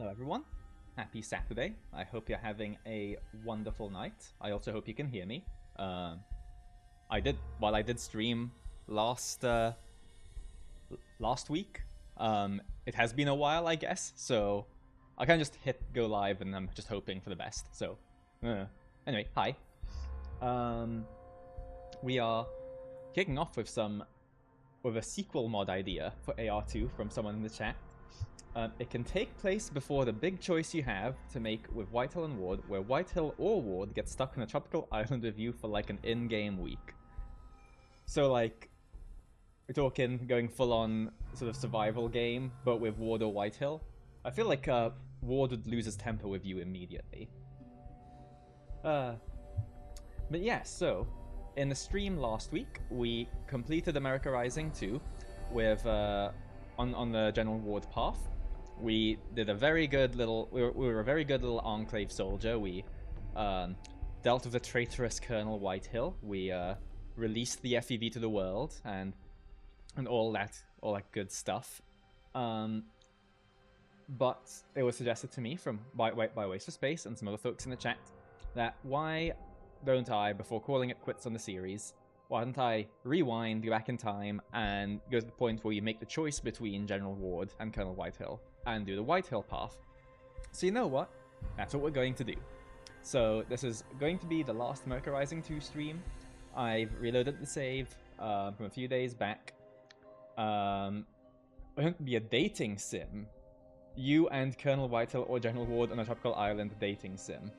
Hello everyone, happy Saturday. I hope you're having a wonderful night. I also hope you can hear me. I did stream last week. It has been a while, I guess, so I can just hit go live and I'm just hoping for the best. So, anyway, hi. We are kicking off with a sequel mod idea for AR2 from someone in the chat. It can take place before the big choice you have to make with Whitehill and Ward, where Whitehill or Ward get stuck on a tropical island with you for like an in-game week. So like, we're talking going full-on sort of survival game, but with Ward or Whitehill. I feel like Ward would lose his temper with you immediately. But yeah, so in the stream last week, we completed America Rising 2 with on the General Ward path. We did a very good little. We were a very good little Enclave soldier. We dealt with the traitorous Colonel Whitehill. We released the FEV to the world and all that good stuff. But it was suggested to me by Waste of Space and some other folks in the chat that why don't I, before calling it quits on the series, why don't I rewind, go back in time, and go to the point where you make the choice between General Ward and Colonel Whitehill, and do the Whitehill path. So you know what? That's what we're going to do. So this is going to be the last America Rising 2 stream. I've reloaded the save from a few days back. It's going to be a dating sim. You and Colonel Whitehill or General Ward on a tropical island dating sim.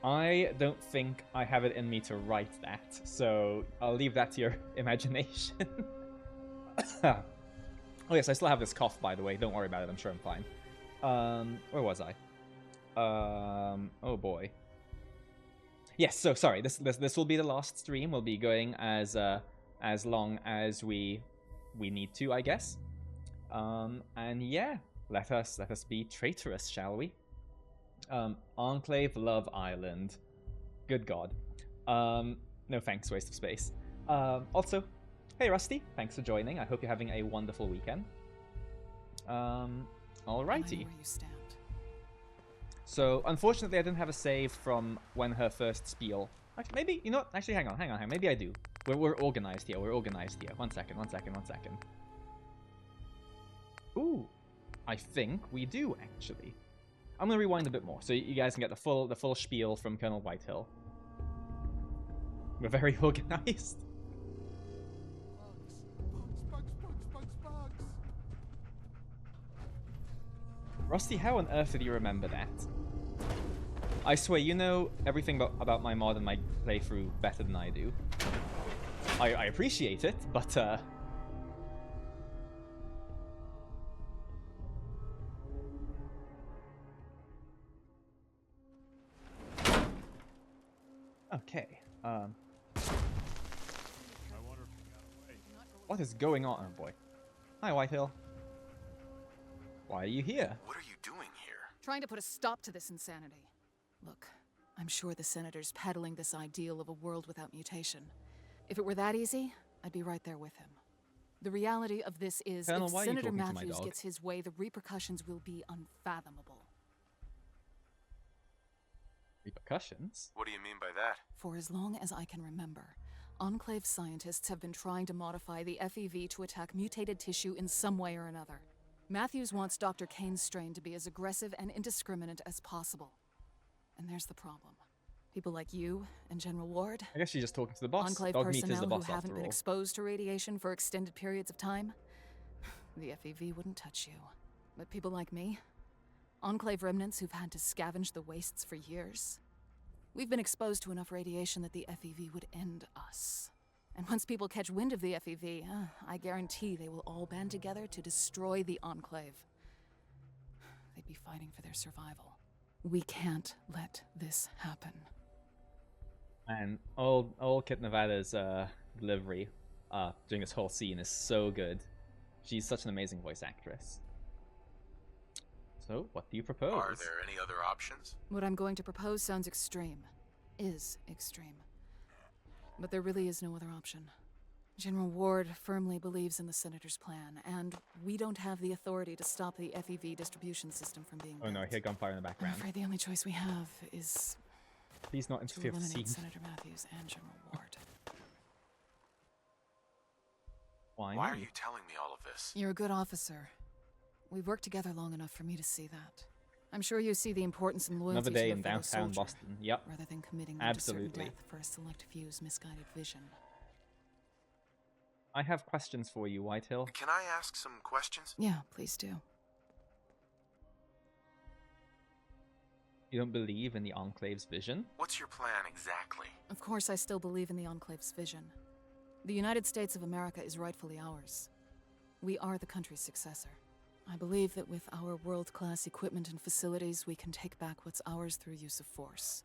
I don't think I have it in me to write that, so I'll leave that to your imagination. Oh yes, I still have this cough, by the way. Don't worry about it. I'm sure I'm fine. Where was I? Oh boy. Yes. So sorry. This will be the last stream. We'll be going as long as we need to, I guess. And yeah, let us be traitorous, shall we? Enclave, Love Island. Good God. No thanks, Waste of Space. Also, hey Rusty, thanks for joining. I hope you're having a wonderful weekend. Alrighty. So, unfortunately, I didn't have a save from when her first spiel. Actually, maybe, you know what? Actually, hang on. Maybe I do. We're organized here. One second. Ooh, I think we do, actually. I'm gonna rewind a bit more so you guys can get the full spiel from Colonel Whitehill. We're very organized. Bugs. Rusty, how on earth did you remember that? I swear, you know everything about my mod and my playthrough better than I do. I appreciate it, but okay. What is going on? Oh boy. Hi, Whitehill. Why are you here? What are you doing here? Trying to put a stop to this insanity. Look, I'm sure the Senator's peddling this ideal of a world without mutation. If it were that easy, I'd be right there with him. The reality of this is, Colonel, if Senator Matthews gets his way, the repercussions will be unfathomable. Repercussions? What do you mean by that? For as long as I can remember, Enclave scientists have been trying to modify the FEV to attack mutated tissue in some way or another. Matthews wants Dr. Kane's strain to be as aggressive and indiscriminate as possible. And there's the problem. People like you and General Ward, I guess she's just talking to the boss. Enclave Dog meat is personnel the boss, who haven't after been all. exposed to radiation for extended periods of time, the FEV wouldn't touch you. But people like me, Enclave remnants who've had to scavenge the wastes for years, we've been exposed to enough radiation that the FEV would end us. And once people catch wind of the FEV, I guarantee they will all band together to destroy the Enclave. They'd be fighting for their survival. We can't let this happen. And old Kit Nevada's delivery during this whole scene is so good. She's such an amazing voice actress. So, what do you propose? Are there any other options? What I'm going to propose sounds extreme. Is extreme. But there really is no other option. General Ward firmly believes in the Senator's plan, and we don't have the authority to stop the FEV distribution system from being Oh built. no, I hear gunfire in the I'm background. afraid the only choice we have is Please not to interfere with the eliminate scene. Senator Matthews and General Ward. Why Why are me? you telling me all of this? You're a good officer. We've worked together long enough for me to see that. I'm sure you see the importance and loyalty Another to day a in fellow downtown soldier, Boston. Yep. rather than committing them Absolutely. to certain death for a select few's misguided vision. I have questions for you, Whitehill. Can I ask some questions? Yeah, please do. You don't believe in the Enclave's vision? What's your plan exactly? Of course, I still believe in the Enclave's vision. The United States of America is rightfully ours. We are the country's successor. I believe that with our world-class equipment and facilities, we can take back what's ours through use of force.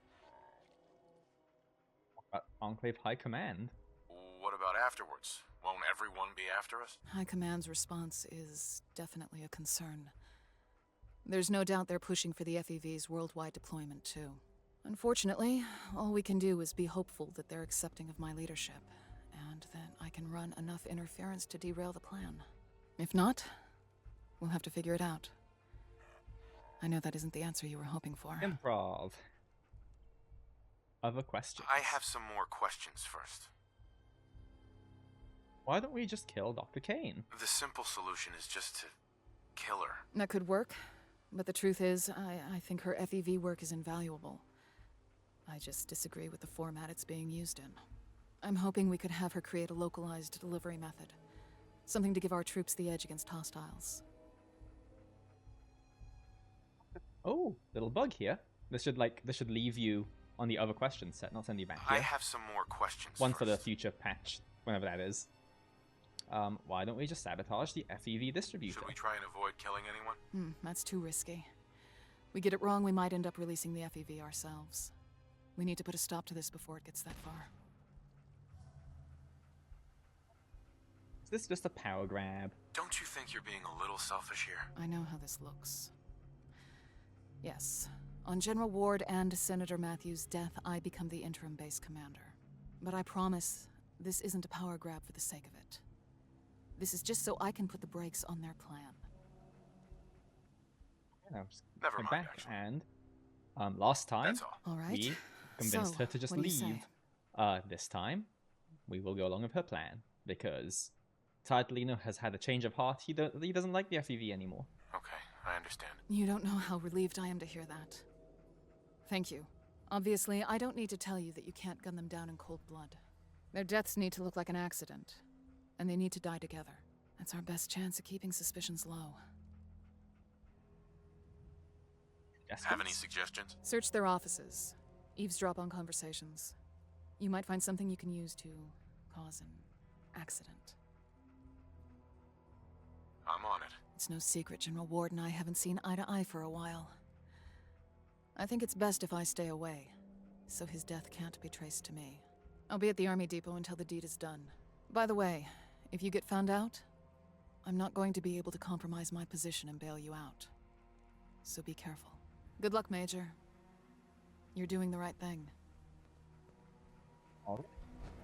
Enclave High Command? What about afterwards? Won't everyone be after us? High Command's response is definitely a concern. There's no doubt they're pushing for the FEV's worldwide deployment, too. Unfortunately, all we can do is be hopeful that they're accepting of my leadership, and that I can run enough interference to derail the plan. If not, we'll have to figure it out. I know that isn't the answer you were hoping for. Improv. Other questions? I have some more questions first. Why don't we just kill Dr. Kane? The simple solution is just to kill her. That could work, but the truth is, I think her FEV work is invaluable. I just disagree with the format it's being used in. I'm hoping we could have her create a localized delivery method. Something to give our troops the edge against hostiles. Oh, little bug here. This should leave you on the other question set, not send you back I here. have some more questions One first. for the future patch, whenever that is. Why don't we just sabotage the FEV distributor? Should we try and avoid killing anyone? That's too risky. We get it wrong, we might end up releasing the FEV ourselves. We need to put a stop to this before it gets that far. Is this just a power grab? Don't you think you're being a little selfish here? I know how this looks. Yes. On General Ward and Senator Matthews' death, I become the interim base commander. But I promise, this isn't a power grab for the sake of it. This is just so I can put the brakes on their plan. Yeah, just Never go mind, back actually. and last time That's all. All right. we convinced So, her to just what do you leave. say? This time we will go along with her plan because Tardlino has had a change of heart. He doesn't like the FEV anymore. Okay, I understand. You don't know how relieved I am to hear that. Thank you. Obviously, I don't need to tell you that you can't gun them down in cold blood. Their deaths need to look like an accident, and they need to die together. That's our best chance of keeping suspicions low. Yes, Have any please. suggestions? Search their offices. Eavesdrop on conversations. You might find something you can use to cause an accident. I'm on it. It's no secret General Ward and I haven't seen eye to eye for a while. I think it's best if I stay away, so his death can't be traced to me. I'll be at the Army Depot until the deed is done. By the way, if you get found out, I'm not going to be able to compromise my position and bail you out. So be careful. Good luck, Major. You're doing the right thing.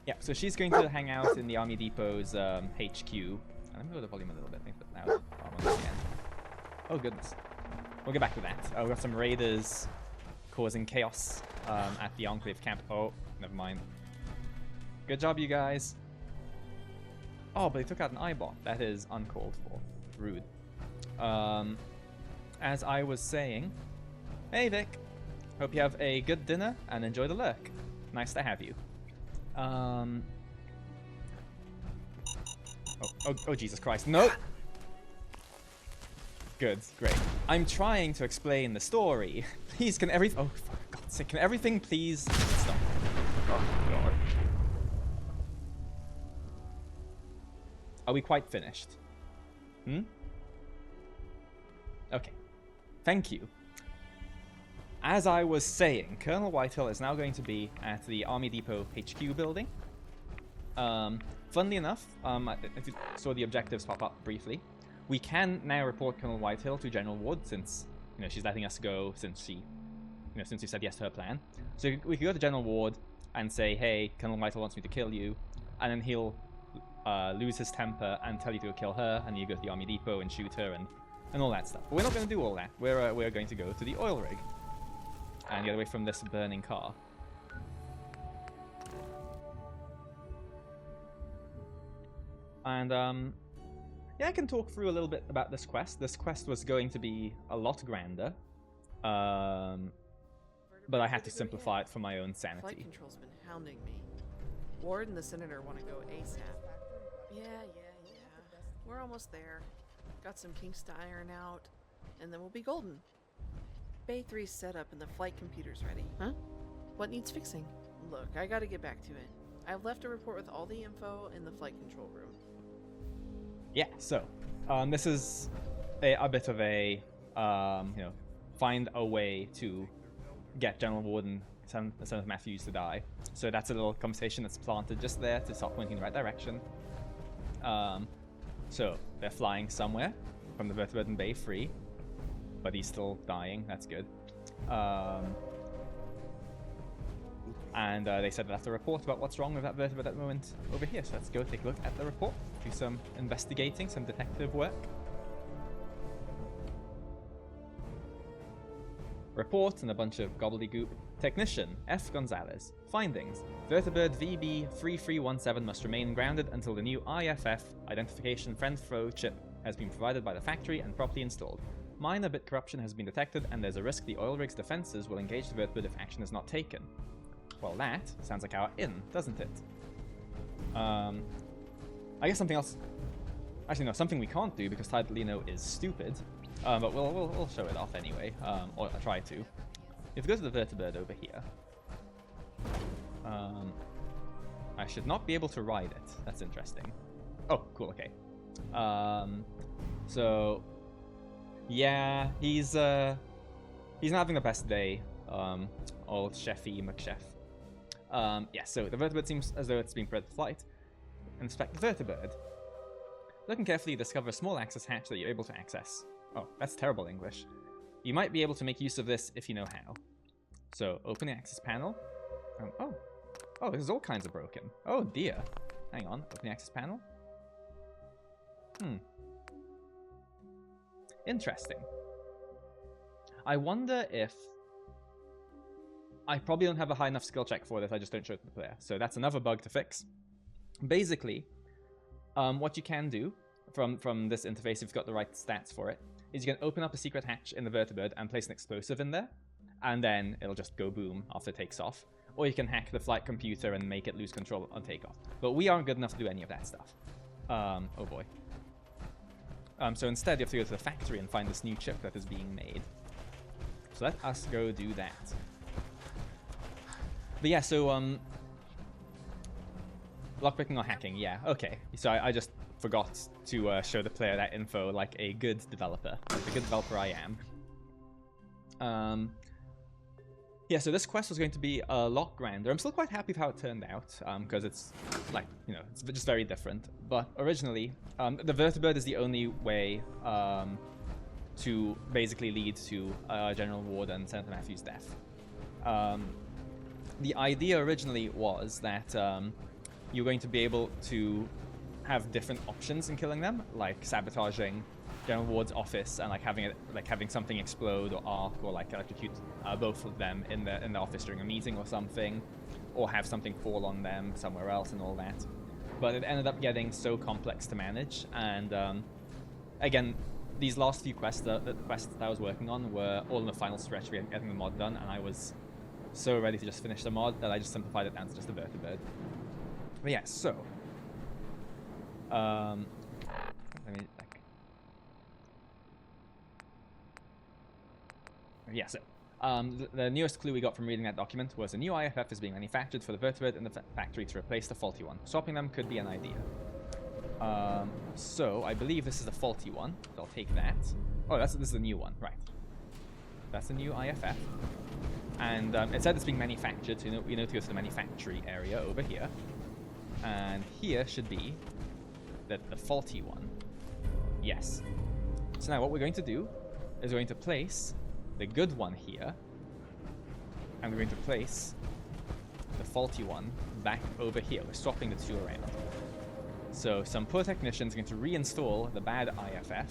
Yeah, so she's going to hang out in the Army Depot's HQ. Let me lower the volume a little bit, make it loud. Oh goodness. We'll get back to that. We've got some raiders causing chaos at the Enclave camp. Oh, never mind. Good job, you guys. Oh, but they took out an eyeball. That is uncalled for. Rude. As I was saying, hey Vic. Hope you have a good dinner and enjoy the lurk. Nice to have you. Oh, Jesus Christ. No! Good, great. I'm trying to explain the story. Please, can everything... Oh, for God's sake, can everything please stop? Oh, God. Are we quite finished? Okay. Thank you. As I was saying, Colonel Whitehill is now going to be at the Army Depot HQ building. Funnily enough, if you saw the objectives pop up briefly, we can now report Colonel Whitehill to General Ward since, she's letting us go since she, since we said yes to her plan. So we could go to General Ward and say, hey, Colonel Whitehill wants me to kill you, and then he'll lose his temper and tell you to go kill her, and you go to the army depot and shoot her and all that stuff. But we're not going to do all that. We're going to go to the oil rig and get away from this burning car. And yeah, I can talk through a little bit about this quest. This quest was going to be a lot grander, but I had to simplify it for my own sanity. Flight control's been hounding me. Ward and the senator want to go ASAP. Yeah. We're almost there. Got some kinks to iron out, and then we'll be golden. Bay 3's set up and the flight computer's ready. Huh? What needs fixing? Look, I gotta get back to it. I've left a report with all the info in the flight control room. Yeah, so this is a bit of a find a way to get General Warden Senator Matthews to die. So that's a little conversation that's planted just there to start pointing in the right direction. So they're flying somewhere from the vertibird in Bay 3, but he's still dying. That's good. And they said they left a report about what's wrong with that vertibird at the moment over here. So let's go take a look at the report, do some investigating, some detective work. Report and a bunch of gobbledygook. Technician F. Gonzalez. Findings. Vertibird VB3317 must remain grounded until the new IFF identification friend-throw chip has been provided by the factory and properly installed. Minor bit corruption has been detected, and there's a risk the oil rig's defenses will engage the vertibird if action is not taken. Well, that sounds like our in, doesn't it? I guess something else. Actually, no, something we can't do because Tidalino is stupid. But we'll show it off anyway, or I'll try to. If we go to the vertibird over here, I should not be able to ride it. That's interesting. Oh, cool. Okay. So yeah, he's not having the best day. Old Chefy McChef. Yeah. So the vertibird seems as though it's being prepared for flight. Inspect the vertibird. Looking carefully, you discover a small access hatch that you're able to access. Oh, that's terrible English. You might be able to make use of this if you know how. So, open the access panel. Oh, this is all kinds of broken. Oh dear. Hang on, open the access panel. Interesting. I wonder if... I probably don't have a high enough skill check for this, I just don't show it to the player. So that's another bug to fix. Basically, what you can do from this interface, if you've got the right stats for it, is you can open up a secret hatch in the vertibird and place an explosive in there, and then it'll just go boom after it takes off. Or you can hack the flight computer and make it lose control on takeoff. But we aren't good enough to do any of that stuff. Oh boy. So instead you have to go to the factory and find this new chip that is being made. So let us go do that. But yeah, so lockpicking or hacking, yeah, okay. So I just forgot to show the player that info like a good developer. Like the good developer I am. Yeah, so this quest was going to be a lot grander. I'm still quite happy with how it turned out, because it's like, you know, it's just very different. But originally, the vertibird is the only way to basically lead to General Ward and Senator Matthews' death. The idea originally was that you're going to be able to have different options in killing them, like sabotaging General Ward's office and like having something explode or arc or like electrocute both of them in the office during a meeting or something, or have something fall on them somewhere else and all that. But it ended up getting so complex to manage, and again, these last few quests, the quests that I was working on were all in the final stretch of getting the mod done, and I was so ready to just finish the mod that I just simplified it down to just a vertibird. But yeah, so let me like, yeah, so the newest clue we got from reading that document was a new IFF is being manufactured for the vertibird in the factory to replace the faulty one. Swapping them could be an idea. So I believe this is the faulty one, so I'll take that. Oh, this is the new one, right? That's the new IFF, and it said it's being manufactured. So we know to go to the manufacturing area over here, and here should be the faulty one. Yes. So now what we're going to do is we're going to place the good one here, and we're going to place the faulty one back over here. We're swapping the two around. So some poor technician's going to reinstall the bad IFF.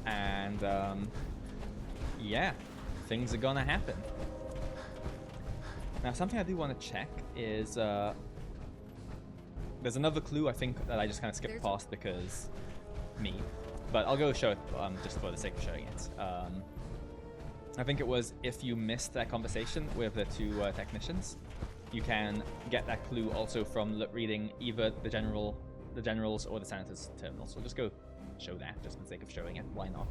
And, yeah, things are gonna happen. Now, something I do want to check is, there's another clue I think that I just kind of skipped past because me. But I'll go show it just for the sake of showing it. I think it was if you missed that conversation with the two technicians, you can get that clue also from reading either the general's or the senator's terminal. So just go show that just for the sake of showing it. Why not?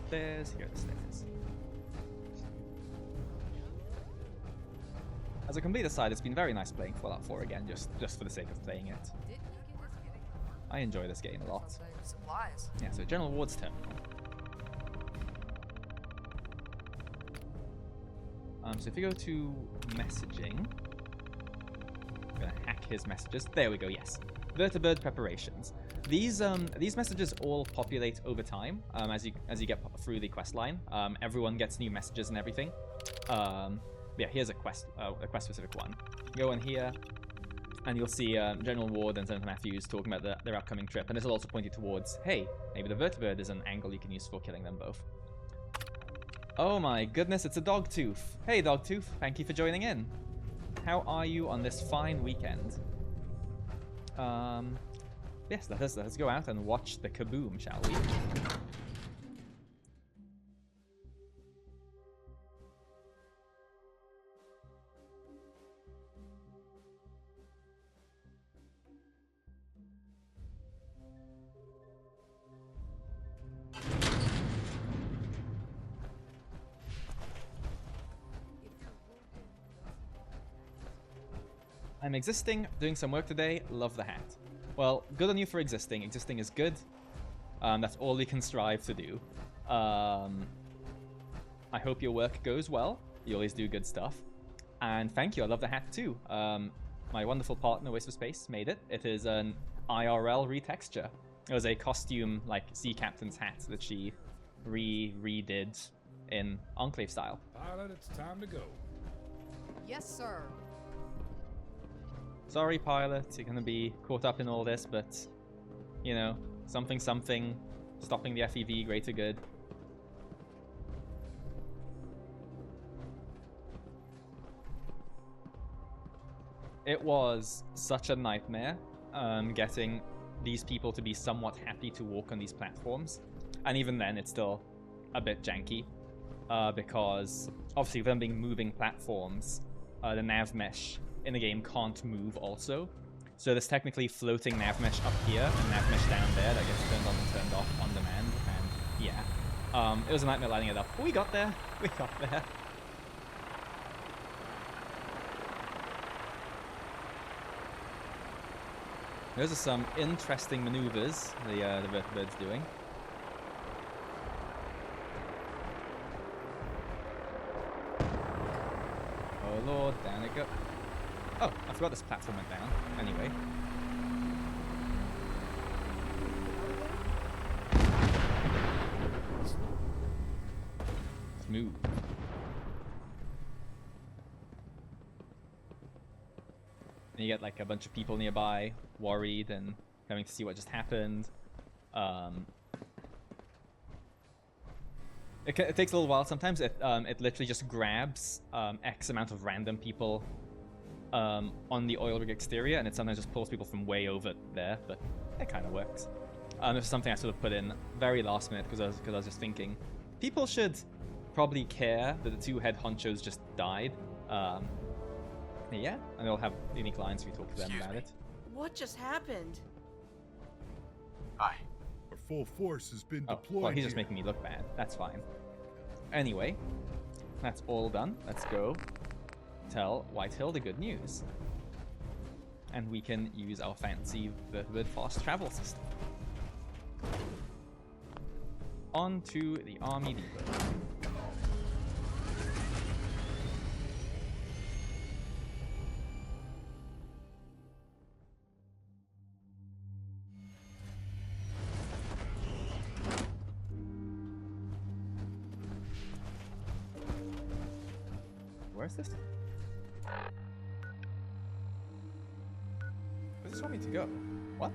Stairs, here are the stairs. As a complete aside, it's been very nice playing Fallout 4 again, just for the sake of playing it. I enjoy this game a lot. Yeah, so General Ward's terminal. So if you go to messaging, I'm gonna hack his messages. There we go. Yes, vertibird preparations. These messages all populate over time as you get through the quest line. Everyone gets new messages and everything. Yeah, here's a quest specific one. Go in here, and you'll see General Ward and Senator Matthews talking about their upcoming trip, and this will also point you towards, hey, maybe the vertibird is an angle you can use for killing them both. Oh my goodness, it's a Dogtooth. Hey Dogtooth, thank you for joining in. How are you on this fine weekend? Yes, let's go out and watch the kaboom, shall we? I'm existing, doing some work today, love the hat. Well, good on you for existing. Existing is good. That's all we can strive to do. I hope your work goes well. You always do good stuff. And thank you, I love the hat too. My wonderful partner, Waste for Space, made it. It is an IRL retexture. It was a costume, like, sea captain's hat that she redid in Enclave style. Pilot, it's time to go. Yes, sir. Sorry, pilot, you're gonna be caught up in all this, but, you know, something, stopping the FEV, greater good. It was such a nightmare, getting these people to be somewhat happy to walk on these platforms. And even then, it's still a bit janky, because, obviously, with them being moving platforms, the nav mesh in the game can't move also. So there's technically floating nav mesh up here and nav mesh down there that gets turned on and turned off on demand, and yeah. It was a nightmare lighting it up. But we got there. We got there. Those are some interesting maneuvers the vertibird's doing. Oh lord, down it goes. Oh, I forgot this platform went down. Anyway. Smooth. And you get like a bunch of people nearby, worried and coming to see what just happened. It takes a little while. Sometimes it literally just grabs X amount of random people on the oil rig exterior, and it sometimes just pulls people from way over there, but it kind of works. This is something I sort of put in very last minute because I was just thinking people should probably care that the two head honchos just died. Yeah, and they'll have unique lines if you talk to them about it. What just happened? Hi. Our full force has been Oh, deployed well, he's just here. making me look bad. That's fine. Anyway, that's all done. Let's go tell Whitehill the good news. And we can use our fancy vertibird fast travel system. On to the Army Depot. Where's this? Where does this want me to go? What?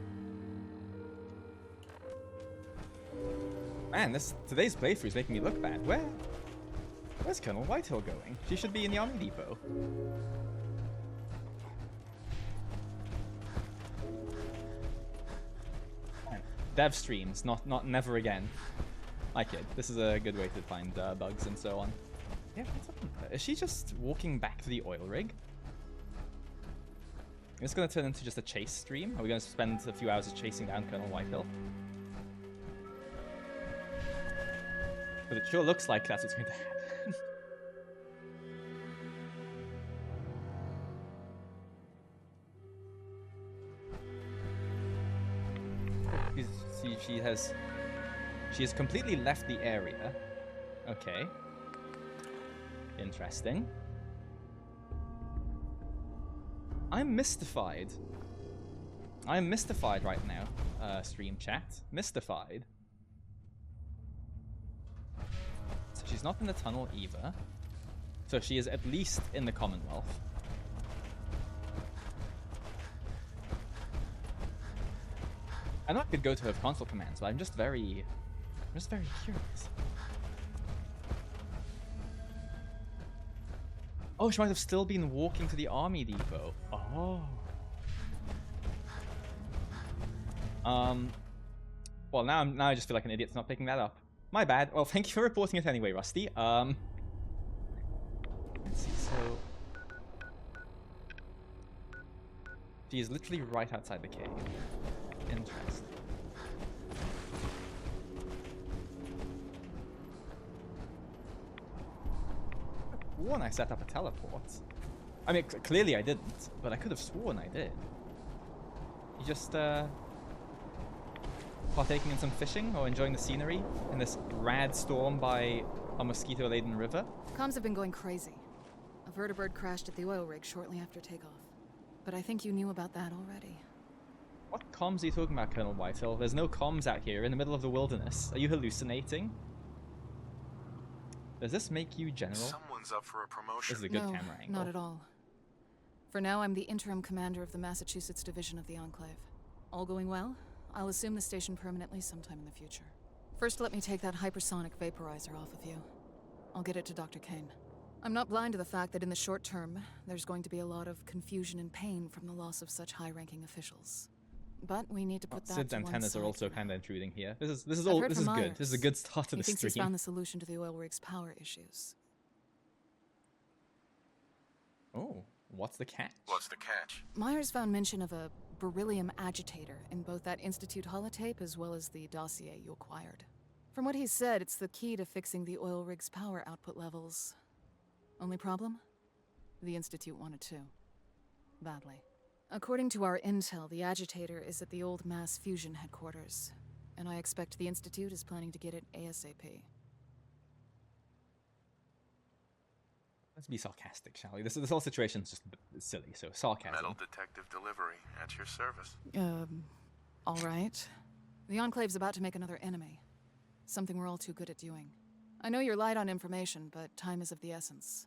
Man, today's playthrough is making me look bad. Where's Colonel Whitehill going? She should be in the Army Depot. Man, dev streams, not never again. I kid. This is a good way to find bugs and so on. Yeah, what's up? Is she just walking back to the oil rig? It's gonna turn into just a chase stream? Are we gonna spend a few hours chasing down Colonel Whitehill? But it sure looks like that's what's going to happen. She has completely left the area. Okay. Interesting. I'm mystified. I'm mystified right now, stream chat. Mystified. So she's not in the tunnel either. So she is at least in the Commonwealth. I know I could go to her console commands, but I'm just very curious. Oh, she might have still been walking to the Army Depot. Oh. Well, now I just feel like an idiot for not picking that up. My bad. Well, thank you for reporting it anyway, Rusty. Let's see. So she is literally right outside the cave. Interesting. Sworn I set up a teleport. I mean, clearly I didn't, but I could have sworn I did. You just partaking in some fishing or enjoying the scenery in this rad storm by a mosquito-laden river? Comms have been going crazy. A vertibird crashed at the oil rig shortly after takeoff. But I think you knew about that already. What comms are you talking about, Colonel Whitehill? There's no comms out here in the middle of the wilderness. Are you hallucinating? Does this make you general? Someone's up for a promotion. This is a good No, camera angle. not at all. For now, I'm the interim commander of the Massachusetts division of the Enclave. All going well, I'll assume the station permanently sometime in the future. First, let me take that hypersonic vaporizer off of you. I'll get it to Dr. Kane. I'm not blind to the fact that in the short term, there's going to be a lot of confusion and pain from the loss of such high-ranking officials. But we need to put that Sid's to one antennas side are also for kind now. of intruding here. This is I've all. heard This from is good. Myers. This is a good start to He the thinks he's stream. found the solution to the oil rig's power issues. Oh, what's the catch? What's the catch? Myers found mention of a beryllium agitator in both that Institute holotape as well as the dossier you acquired. From what he said, it's the key to fixing the oil rig's power output levels. Only problem? The Institute wanted to. Badly. According to our intel, the agitator is at the old mass fusion headquarters, and I expect the Institute is planning to get it ASAP. Let's be sarcastic, shall we? This whole situation's just silly, so sarcasm. Metal detective delivery at your service. All right. The Enclave's about to make another enemy. Something we're all too good at doing. I know you're light on information, but time is of the essence.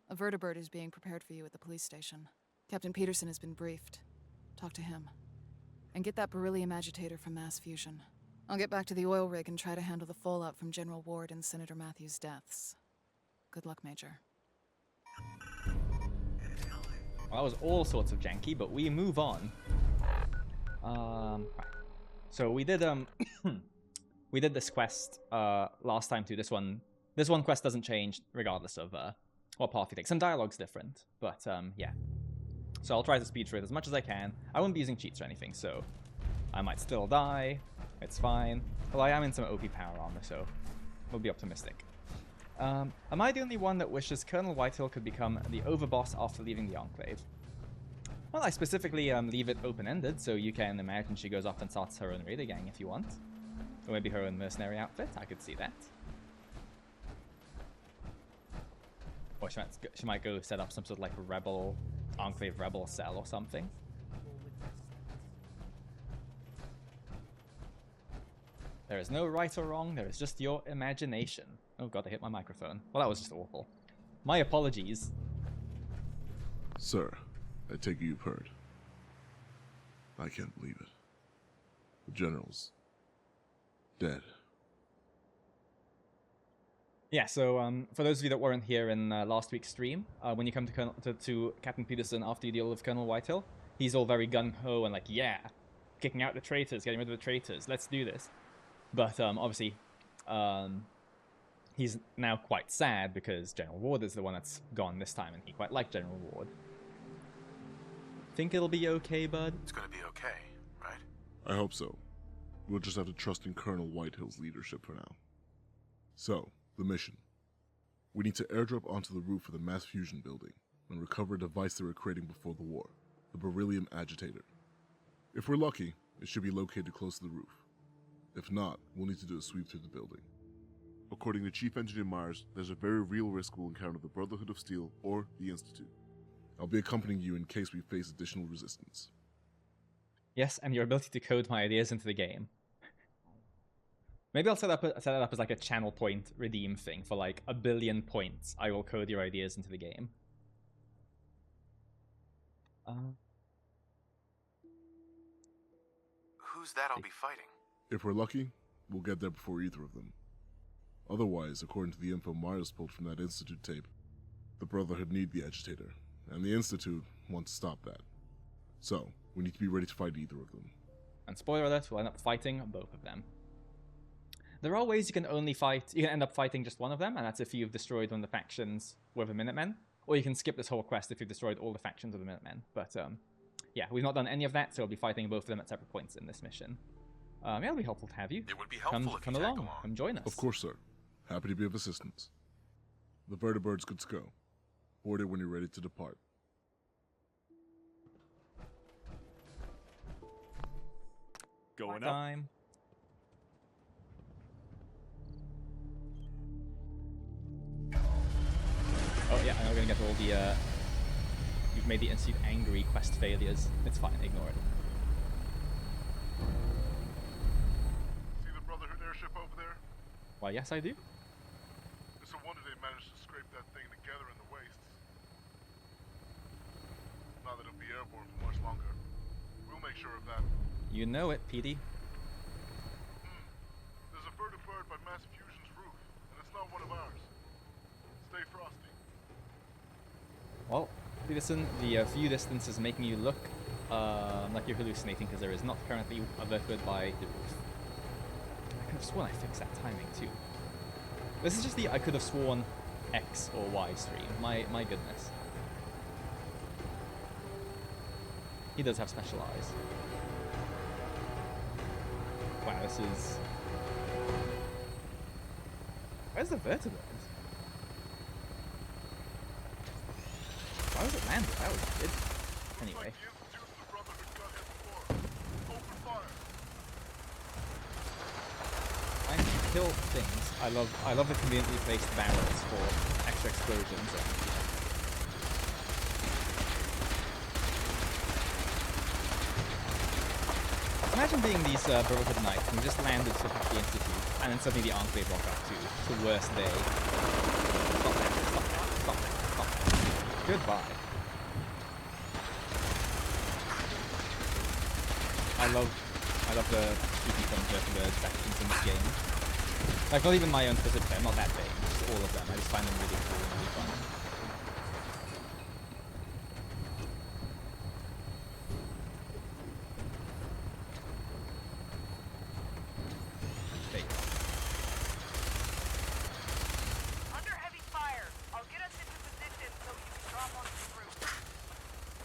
A vertibird is being prepared for you at the police station. Captain Peterson has been briefed. Talk to him. And get that beryllium agitator from mass fusion. I'll get back to the oil rig and try to handle the fallout from General Ward and Senator Matthews' deaths. Good luck, Major. Well, that was all sorts of janky, but we move on. Right. So we did we did this quest last time too. This one quest doesn't change regardless of what path you take. Some dialogue's different, but yeah. So I'll try to speed through it as much as I can. I won't be using cheats or anything, so I might still die. It's fine. Well, I am in some OP power armor, so we'll be optimistic. Am I the only one that wishes Colonel Whitehill could become the overboss after leaving the Enclave? Well, I specifically leave it open-ended, so you can imagine she goes off and starts her own raider gang if you want. Or maybe her own mercenary outfit, I could see that. Or she might go set up some sort of like rebel, Enclave rebel cell or something. There is no right or wrong, there is just your imagination. Oh god, I hit my microphone. Well, that was just awful. My apologies. Sir, I take it you've heard. I can't believe it. The general's dead. Yeah, so for those of you that weren't here in last week's stream, when you come to Captain Peterson after you deal with Colonel Whitehill, he's all very gung-ho and like, yeah, kicking out the traitors, getting rid of the traitors, let's do this. But obviously, he's now quite sad because General Ward is the one that's gone this time, and he quite liked General Ward. Think it'll be okay, bud? It's gonna be okay, right? I hope so. We'll just have to trust in Colonel Whitehill's leadership for now. So, the mission. We need to airdrop onto the roof of the mass fusion building and recover a device they were creating before the war, the beryllium agitator. If we're lucky, it should be located close to the roof. If not, we'll need to do a sweep through the building. According to Chief Engineer Myers, there's a very real risk we'll encounter the Brotherhood of Steel or the Institute. I'll be accompanying you in case we face additional resistance. Yes, and your ability to code my ideas into the game. Maybe I'll set it up as like a channel point redeem thing for like 1 billion points. I will code your ideas into the game. Who's that I'll be fighting? If we're lucky, we'll get there before either of them. Otherwise, according to the info Myers pulled from that Institute tape, the Brotherhood need the agitator, and the Institute want to stop that. So, we need to be ready to fight either of them. And spoiler alert, we'll end up fighting both of them. There are ways you can end up fighting just one of them, and that's if you've destroyed one of the factions with the Minutemen, or you can skip this whole quest if you've destroyed all the factions of the Minutemen. But, yeah, we've not done any of that, so we'll be fighting both of them at separate points in this mission. Yeah, it'll be helpful to have you. It would be helpful if come you tag along. along. Come join us. Of course, sir. Happy to be of assistance. The vertibird's good to go. Board it when you're ready to depart. Going up. Time. Oh yeah, and we're gonna get all the you've made the Institute angry quest failures. It's fine, ignore it. See the Brotherhood airship over there? Why, yes I do. It's a wonder they managed to scrape that thing together in the wastes. Not that it'll be airborne for much longer. We'll make sure of that. You know it, Petey. There's a vertibird by Mass Fusion's roof, and it's not one of ours. Stay frosty. Well, Peterson, the view distance is making you look like you're hallucinating because there is not currently a vertibird by the roof. I could have sworn I fixed that timing too. This is just the I could have sworn X or Y stream. My goodness. He does have special eyes. Wow, this is... Where's the vertibird? Why was it landed? That was good. Anyway. Trying to kill things. I love the conveniently placed barrels for extra explosions and imagine being these Brotherhood Knights and you just landed to attack the Institute and then suddenly the Enclave rock up too. It's the worst day. Stop that, stop that, stop that, stop that. Goodbye. I love the shooting from vertibird sections in this game. Like, not even my own specific, not that big, just all of them. I just find them really cool and really fun. Under heavy fire. I'll get us into position so you can drop onto the roof.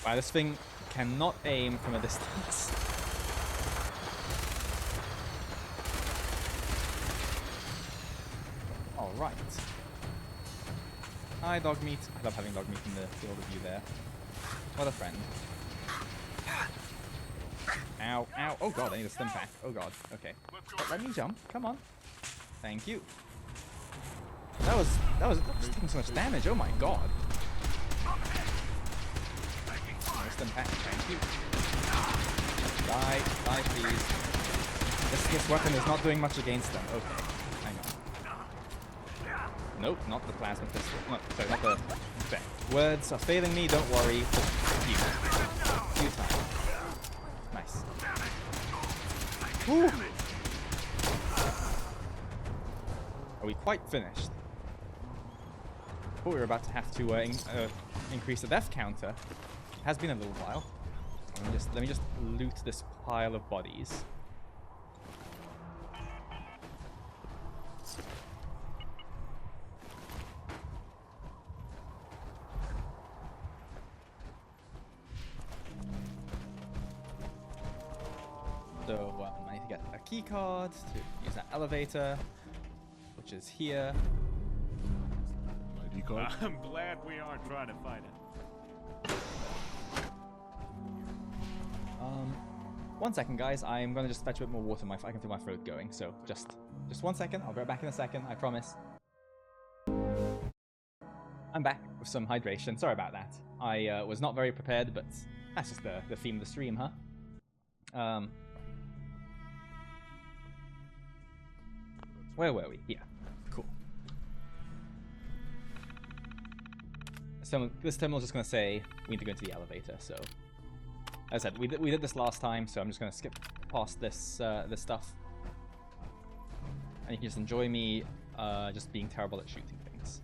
Wow, this thing cannot aim from a distance. Alright. Hi, dog meat. I love having dog meat in the field of view there. What a friend. Ow, ow. Oh god, I need a stim pack. Oh god, okay. Let me jump. Come on. Thank you. That was taking so much damage. Oh my god. No stim pack. Thank you. Die, please. This weapon is not doing much against them. Okay. Hang on. Nope, not the plasma pistol. No, sorry, not the... Words are failing me, don't worry. Few times. Nice. Woo. Are we quite finished? Thought we were about to have to increase the death counter. It has been a little while. Let me just loot this pile of bodies. So I need to get a key card to use that elevator, which is here. ID card. I'm glad we aren't trying to fight it. One second, guys. I'm gonna just fetch a bit more water. I can feel my throat going. So just 1 second. I'll be right back in a second. I promise. I'm back with some hydration. Sorry about that. I was not very prepared, but that's just the theme of the stream, huh? Where were we? Here. Cool. So this terminal is just going to say we need to go into the elevator. So, as I said, we did this last time, so I'm just going to skip past this this stuff, and you can just enjoy me just being terrible at shooting things.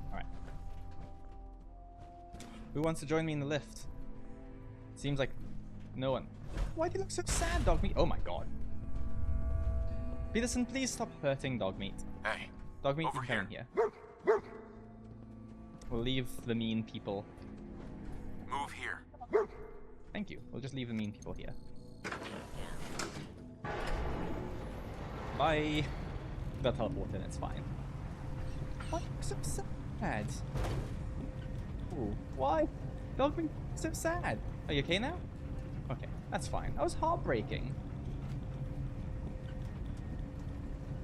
All right. Who wants to join me in the lift? Seems like no one. Why do you look so sad, Dogmeat? Oh my god. Peterson, please stop hurting Dogmeat. Hey, Dogmeat, you over come in here. We'll leave the mean people. move here. Thank you. We'll just leave the mean people here. Bye. They'll teleport in, it's fine. Why are you so sad? Ooh, why? Dogmeat, so sad. Are you okay now? Okay, that's fine. That was heartbreaking.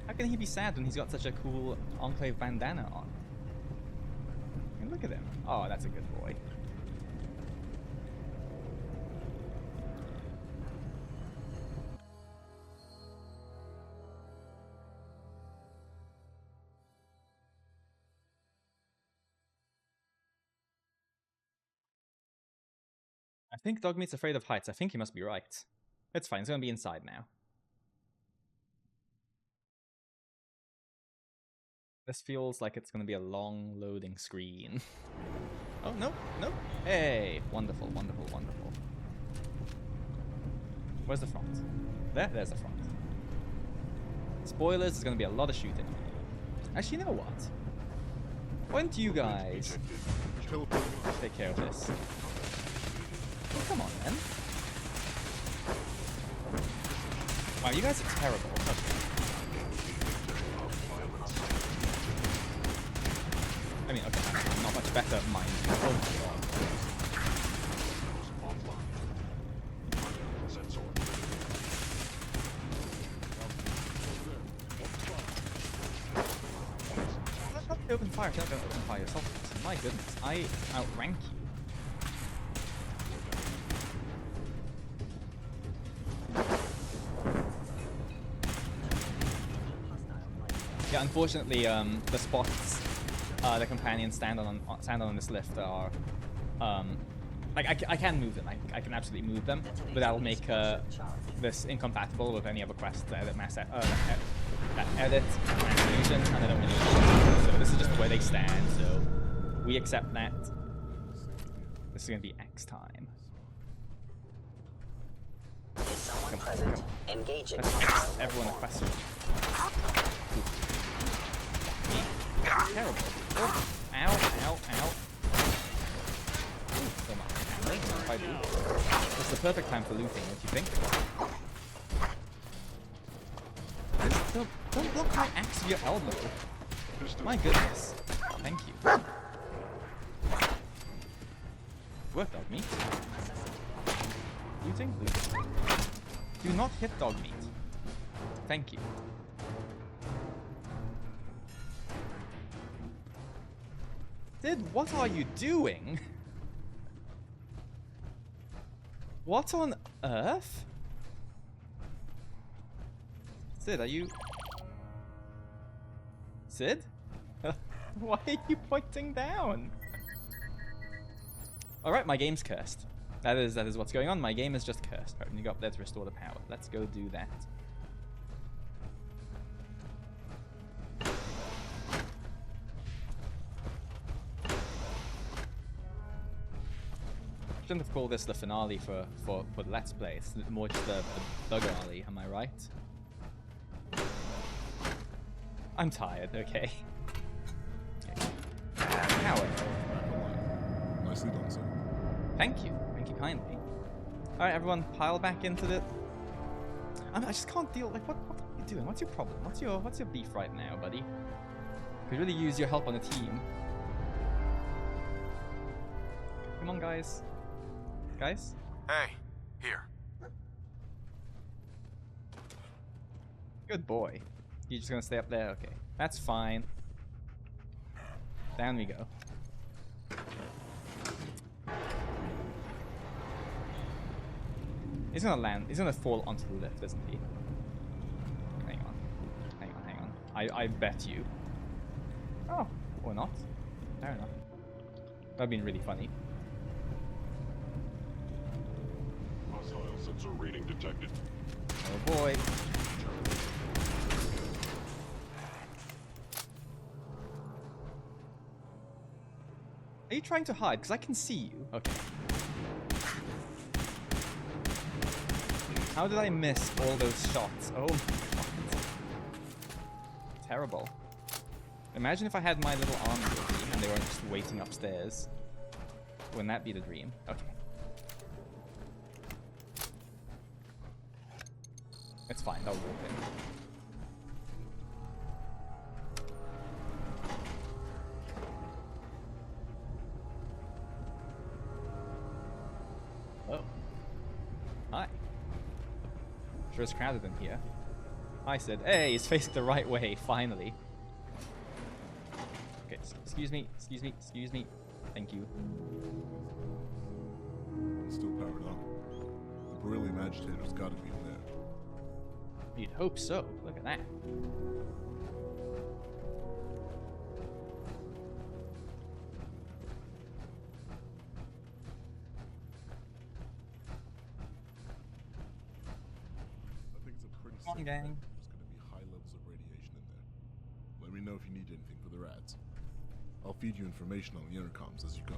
How can he be sad when he's got such a cool Enclave bandana on? And look at him. Oh, that's a good boy. I think Dogmeat's afraid of heights. I think he must be right. It's fine. He's going to be inside now. This feels like it's going to be a long loading screen. Oh, no, no. Hey, wonderful, wonderful, wonderful. Where's the front? There's the front. Spoilers, there's going to be a lot of shooting. Actually, you know what? Why don't you guys take care of this? Oh, come on, then. Wow, you guys are terrible. Okay. I mean, okay, I'm not much better at mine. Oh my god. Not open fire, don't open fire yourself. My goodness, I outrank you. Yeah, unfortunately, the spots the companions stand on this lift are, like I can move them. I can absolutely move them, but that'll make this incompatible with any other quests that edit that edit mass fusion, and I don't really want to. So this is just where they stand. So we accept that. This is gonna be X time. Is someone present? Engaging. Let's ask everyone a question. Terrible. Oh, ow, ow, ow. Ooh, so much ammo. If I do. It's the perfect time for looting, don't you think? Don't block my axe with your elbow. My goodness. Thank you. Work, Dogmeat. Looting? Looting. Do not hit Dogmeat. Thank you. What are you doing? What on earth? Sid, are you... Sid? Why are you pointing down? Alright, my game's cursed. That is what's going on. My game is just cursed. Right, when you go up there to restore the power. Let's go do that. Shouldn't have called this the finale for Let's Play. It's more just the Bug-Alley, am I right? I'm tired, okay. Power. Nicely done, sir. Thank you kindly. Alright, everyone, pile back into the... I just can't deal... Like, what are you doing? What's your problem? What's your beef right now, buddy? Could really use your help on the team. Come on, guys. Guys? Hey, here. Good boy. You're just gonna stay up there? Okay. That's fine. Down we go. He's gonna land. He's gonna fall onto the lift, isn't he? Hang on. I bet you. Oh, or not. Fair enough. That'd been really funny. Hostile sensor reading detected. Oh boy. Are you trying to hide? Because I can see you. Okay. How did I miss all those shots? Oh my god. Terrible. Imagine if I had my little army with me and they weren't just waiting upstairs. Wouldn't that be the dream? Okay. It's fine, they'll walk in. Oh. Hi. Sure it's crowded in here. I said, hey, he's facing the right way, finally. Okay, excuse me. Thank you. It's still powered on. The beryllium agitator's gotta be in there. You'd hope so. Look at that. I think it's a pretty Come on, safe gang. bet. There's gonna be high levels of radiation in there. Let me know if you need anything for the rats. I'll feed you information on the intercoms as you go.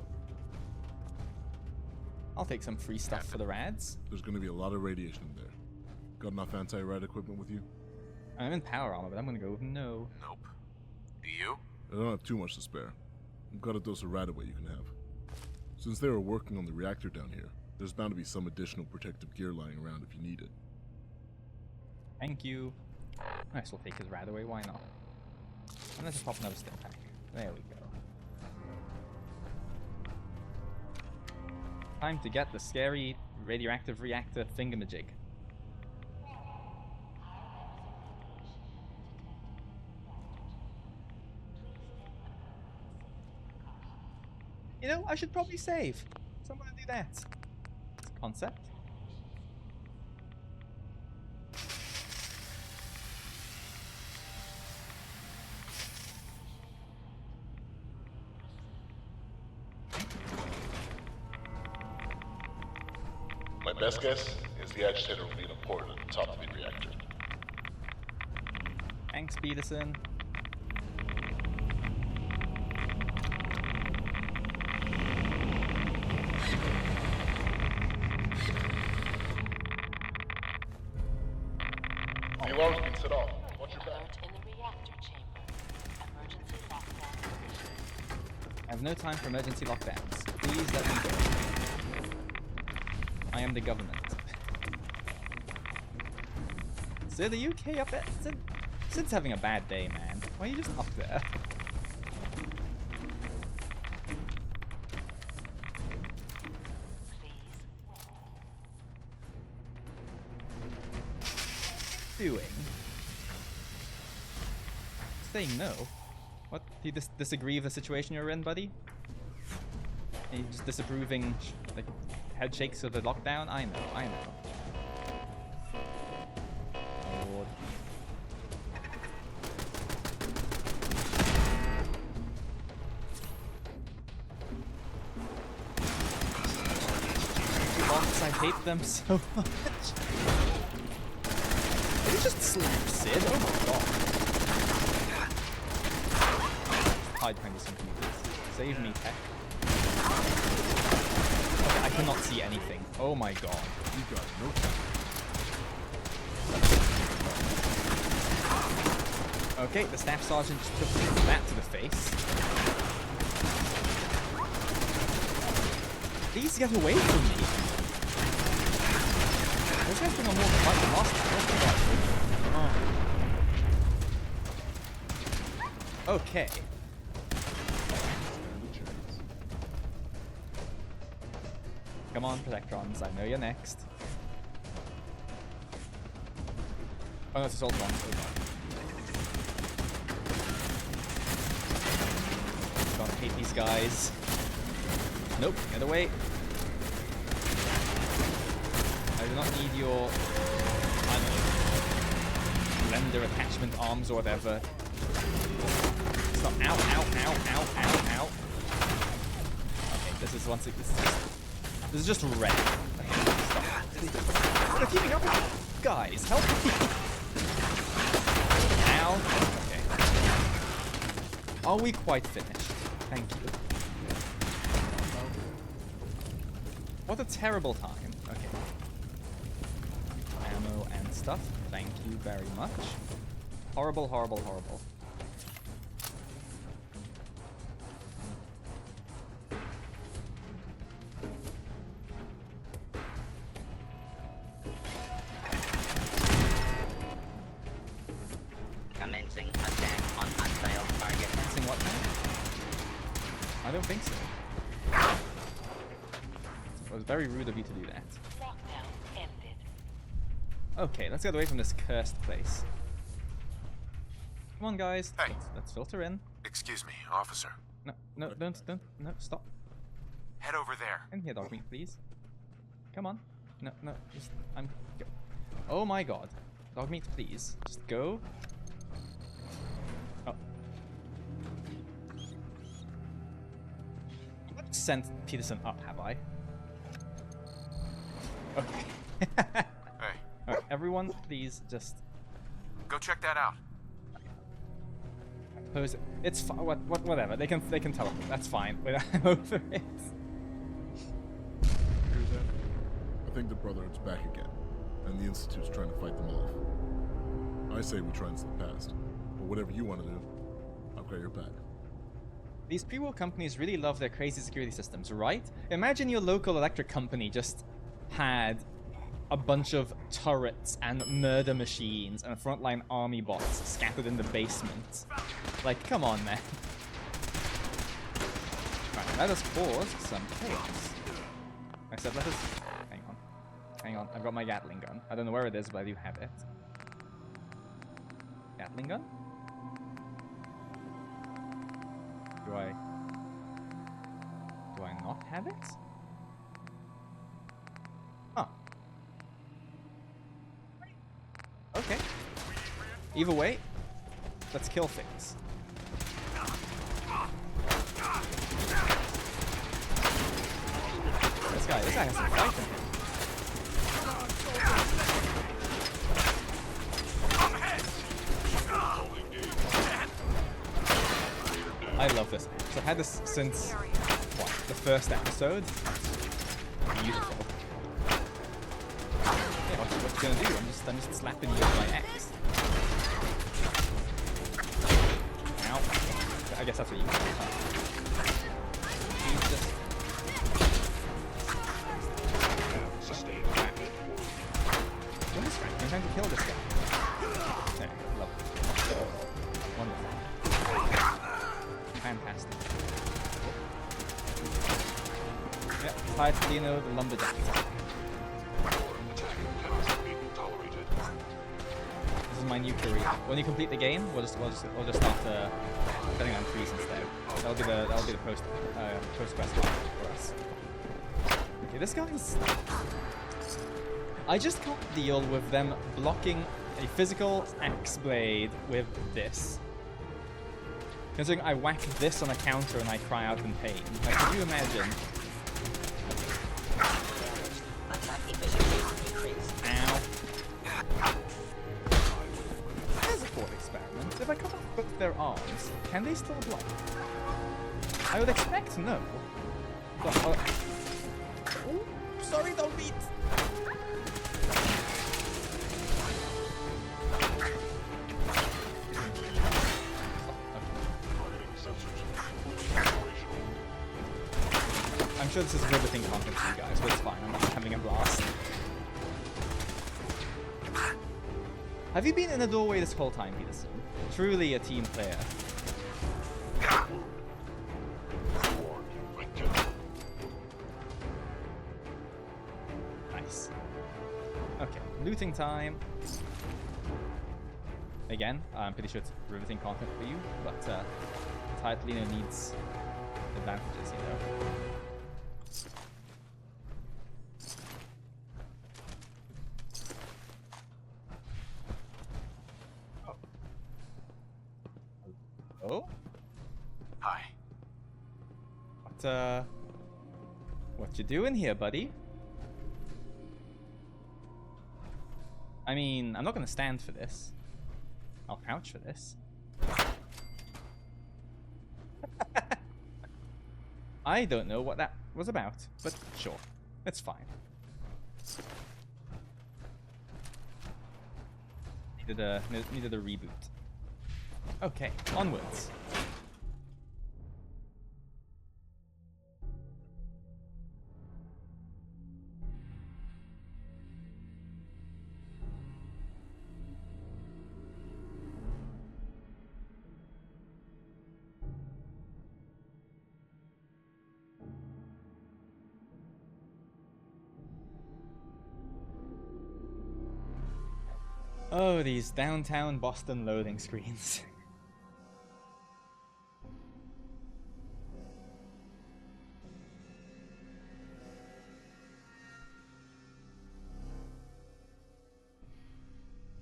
I'll take some free stuff for the rads. There's gonna be a lot of radiation in there. Got enough anti-rad equipment with you? I'm in power armor, but I'm gonna go with no. Nope. Do you? I don't have too much to spare. I've got a dose of radaway you can have. Since they were working on the reactor down here, there's bound to be some additional protective gear lying around if you need it. Thank you. I still take his radaway, why not? And let's just pop another stim pack. There we go. Time to get the scary radioactive reactor thingamajig. You know, I should probably save. So I'm gonna do that. It's a concept. My best guess is the agitator will be in a port at the top of the reactor. Thanks, Peterson. The alarm's been set off. Watch your back. Alert in the reactor chamber. Emergency lockdown. I have no time for emergency lockdowns. Please let me go. I am the government. Sid, are you okay up there? Sid's having a bad day, man. Why are you just up there? Doing? Saying no? What? Do you disagree with the situation you're in, buddy? Are you just disapproving like head shakes of the lockdown? I know. Oh Lord. I hate them so much. Did he just slap Sid? Oh my god. Hide behind this something, please. Save me, tech. Okay, I cannot see anything. Oh my god. You got no time. Okay, the staff sergeant just took that to the face. Please get away from me. Those guys been on more than fight than last time. Oh. Okay. Come on, Protectrons. I know you're next. Oh no, it's Assault One. God, I hate these guys. Nope, get away. I do not need your, I don't know, blender attachment arms or whatever. Stop. Ow, ow, ow, ow, ow, ow. Okay, this is once again, this is just red. Okay, stop. They're keeping up with me. Guys, help me. Ow. Okay. Are we quite finished? Thank you. What a terrible time. Okay. Ammo and stuff. Thank you very much. Horrible, horrible, horrible. Commencing attack on hostile target. Commencing what now? I don't think so. It was very rude of you to do that. Lockdown ended. Okay, let's get away from this cursed place. Come on, guys. Hey. Let's filter in. Excuse me, officer. No, don't, no, stop. Head over there. In here, dog meat, please. Come on. No, just, oh my god. Dog meat, please. Just go. Oh. I've sent Peterson up, have I? Okay. Hey, Alright, everyone, please just go check that out. pose it. It's whatever. They can teleport. That's fine. I'm over it. Here's that. I think the Brotherhood's back again, and the Institute's trying to fight them off. I say we try and slip past, but whatever you want to do, I've got your back. These pre-war companies really love their crazy security systems, right? Imagine your local electric company just had a bunch of turrets and murder machines and frontline army bots scattered in the basement. Like, come on, man. Right, let us cause some chaos. I said let us... Hang on, I've got my Gatling gun. I don't know where it is, but I do have it. Gatling gun? Do I not have it? Huh. Okay. Either way, let's kill things. This guy has some fight in him. I love this app. So I've had this since, what, the first episode? Beautiful. Yeah, what's it gonna do? I'm just slapping you with my axe. Ow. I guess that's what you call it, huh? Jesus. What is right? I'm trying to kill this guy. There, lovely. Wonderful. Fantastic. Yep, Ty Dino, the lumberjack. This is my new career. When you complete the game, we'll just start cutting down trees instead. That'll be the post quest for us. Okay, this guy's. I just can't deal with them blocking a physical axe blade with this. Considering I whack this on a counter and I cry out in pain. Like, could you imagine? their arms, can they still block? I would expect no. But, oh, sorry, don't beat. I'm sure this is riveting content for you guys, but it's fine. I'm not having a blast. Have you been in the doorway this whole time, Peterson? Truly a team player. Nice. Okay, looting time. Again, I'm pretty sure it's riveting content for you, but Titlino needs advantages, you know. Oh? Hi. What you doing here, buddy? I mean, I'm not gonna stand for this. I'll crouch for this. I don't know what that was about, but sure. It's fine. Needed a reboot. Okay, onwards. Oh, these downtown Boston loading screens.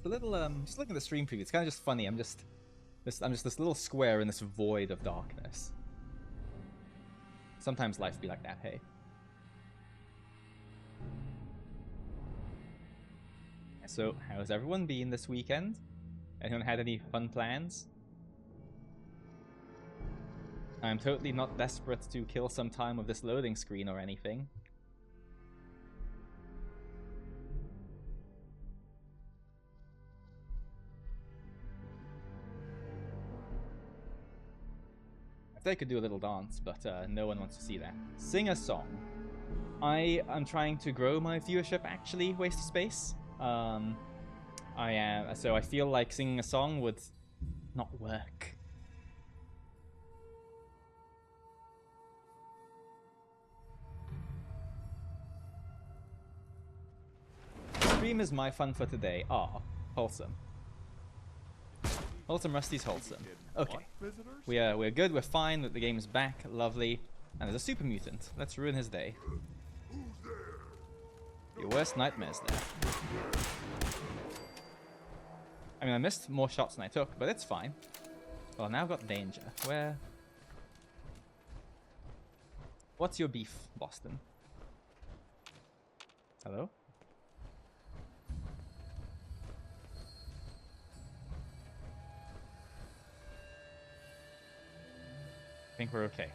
A little just looking at the stream preview, it's kind of just funny. I'm just this little square in this void of darkness. Sometimes life be like that, hey. So, how's everyone been this weekend? Anyone had any fun plans? I'm totally not desperate to kill some time with this loading screen or anything. I thought I could do a little dance, but no one wants to see that. Sing a song. I am trying to grow my viewership, actually, Waste of Space. So I feel like singing a song would not work. Stream is my fun for today. Wholesome. Wholesome Rusty's wholesome. Okay. We're good, we're fine, the game is back, lovely. And there's a super mutant. Let's ruin his day. Your worst nightmare's there. I mean, I missed more shots than I took, but it's fine. Well, now I've got danger. Where? What's your beef, Boston? Hello? I think we're okay.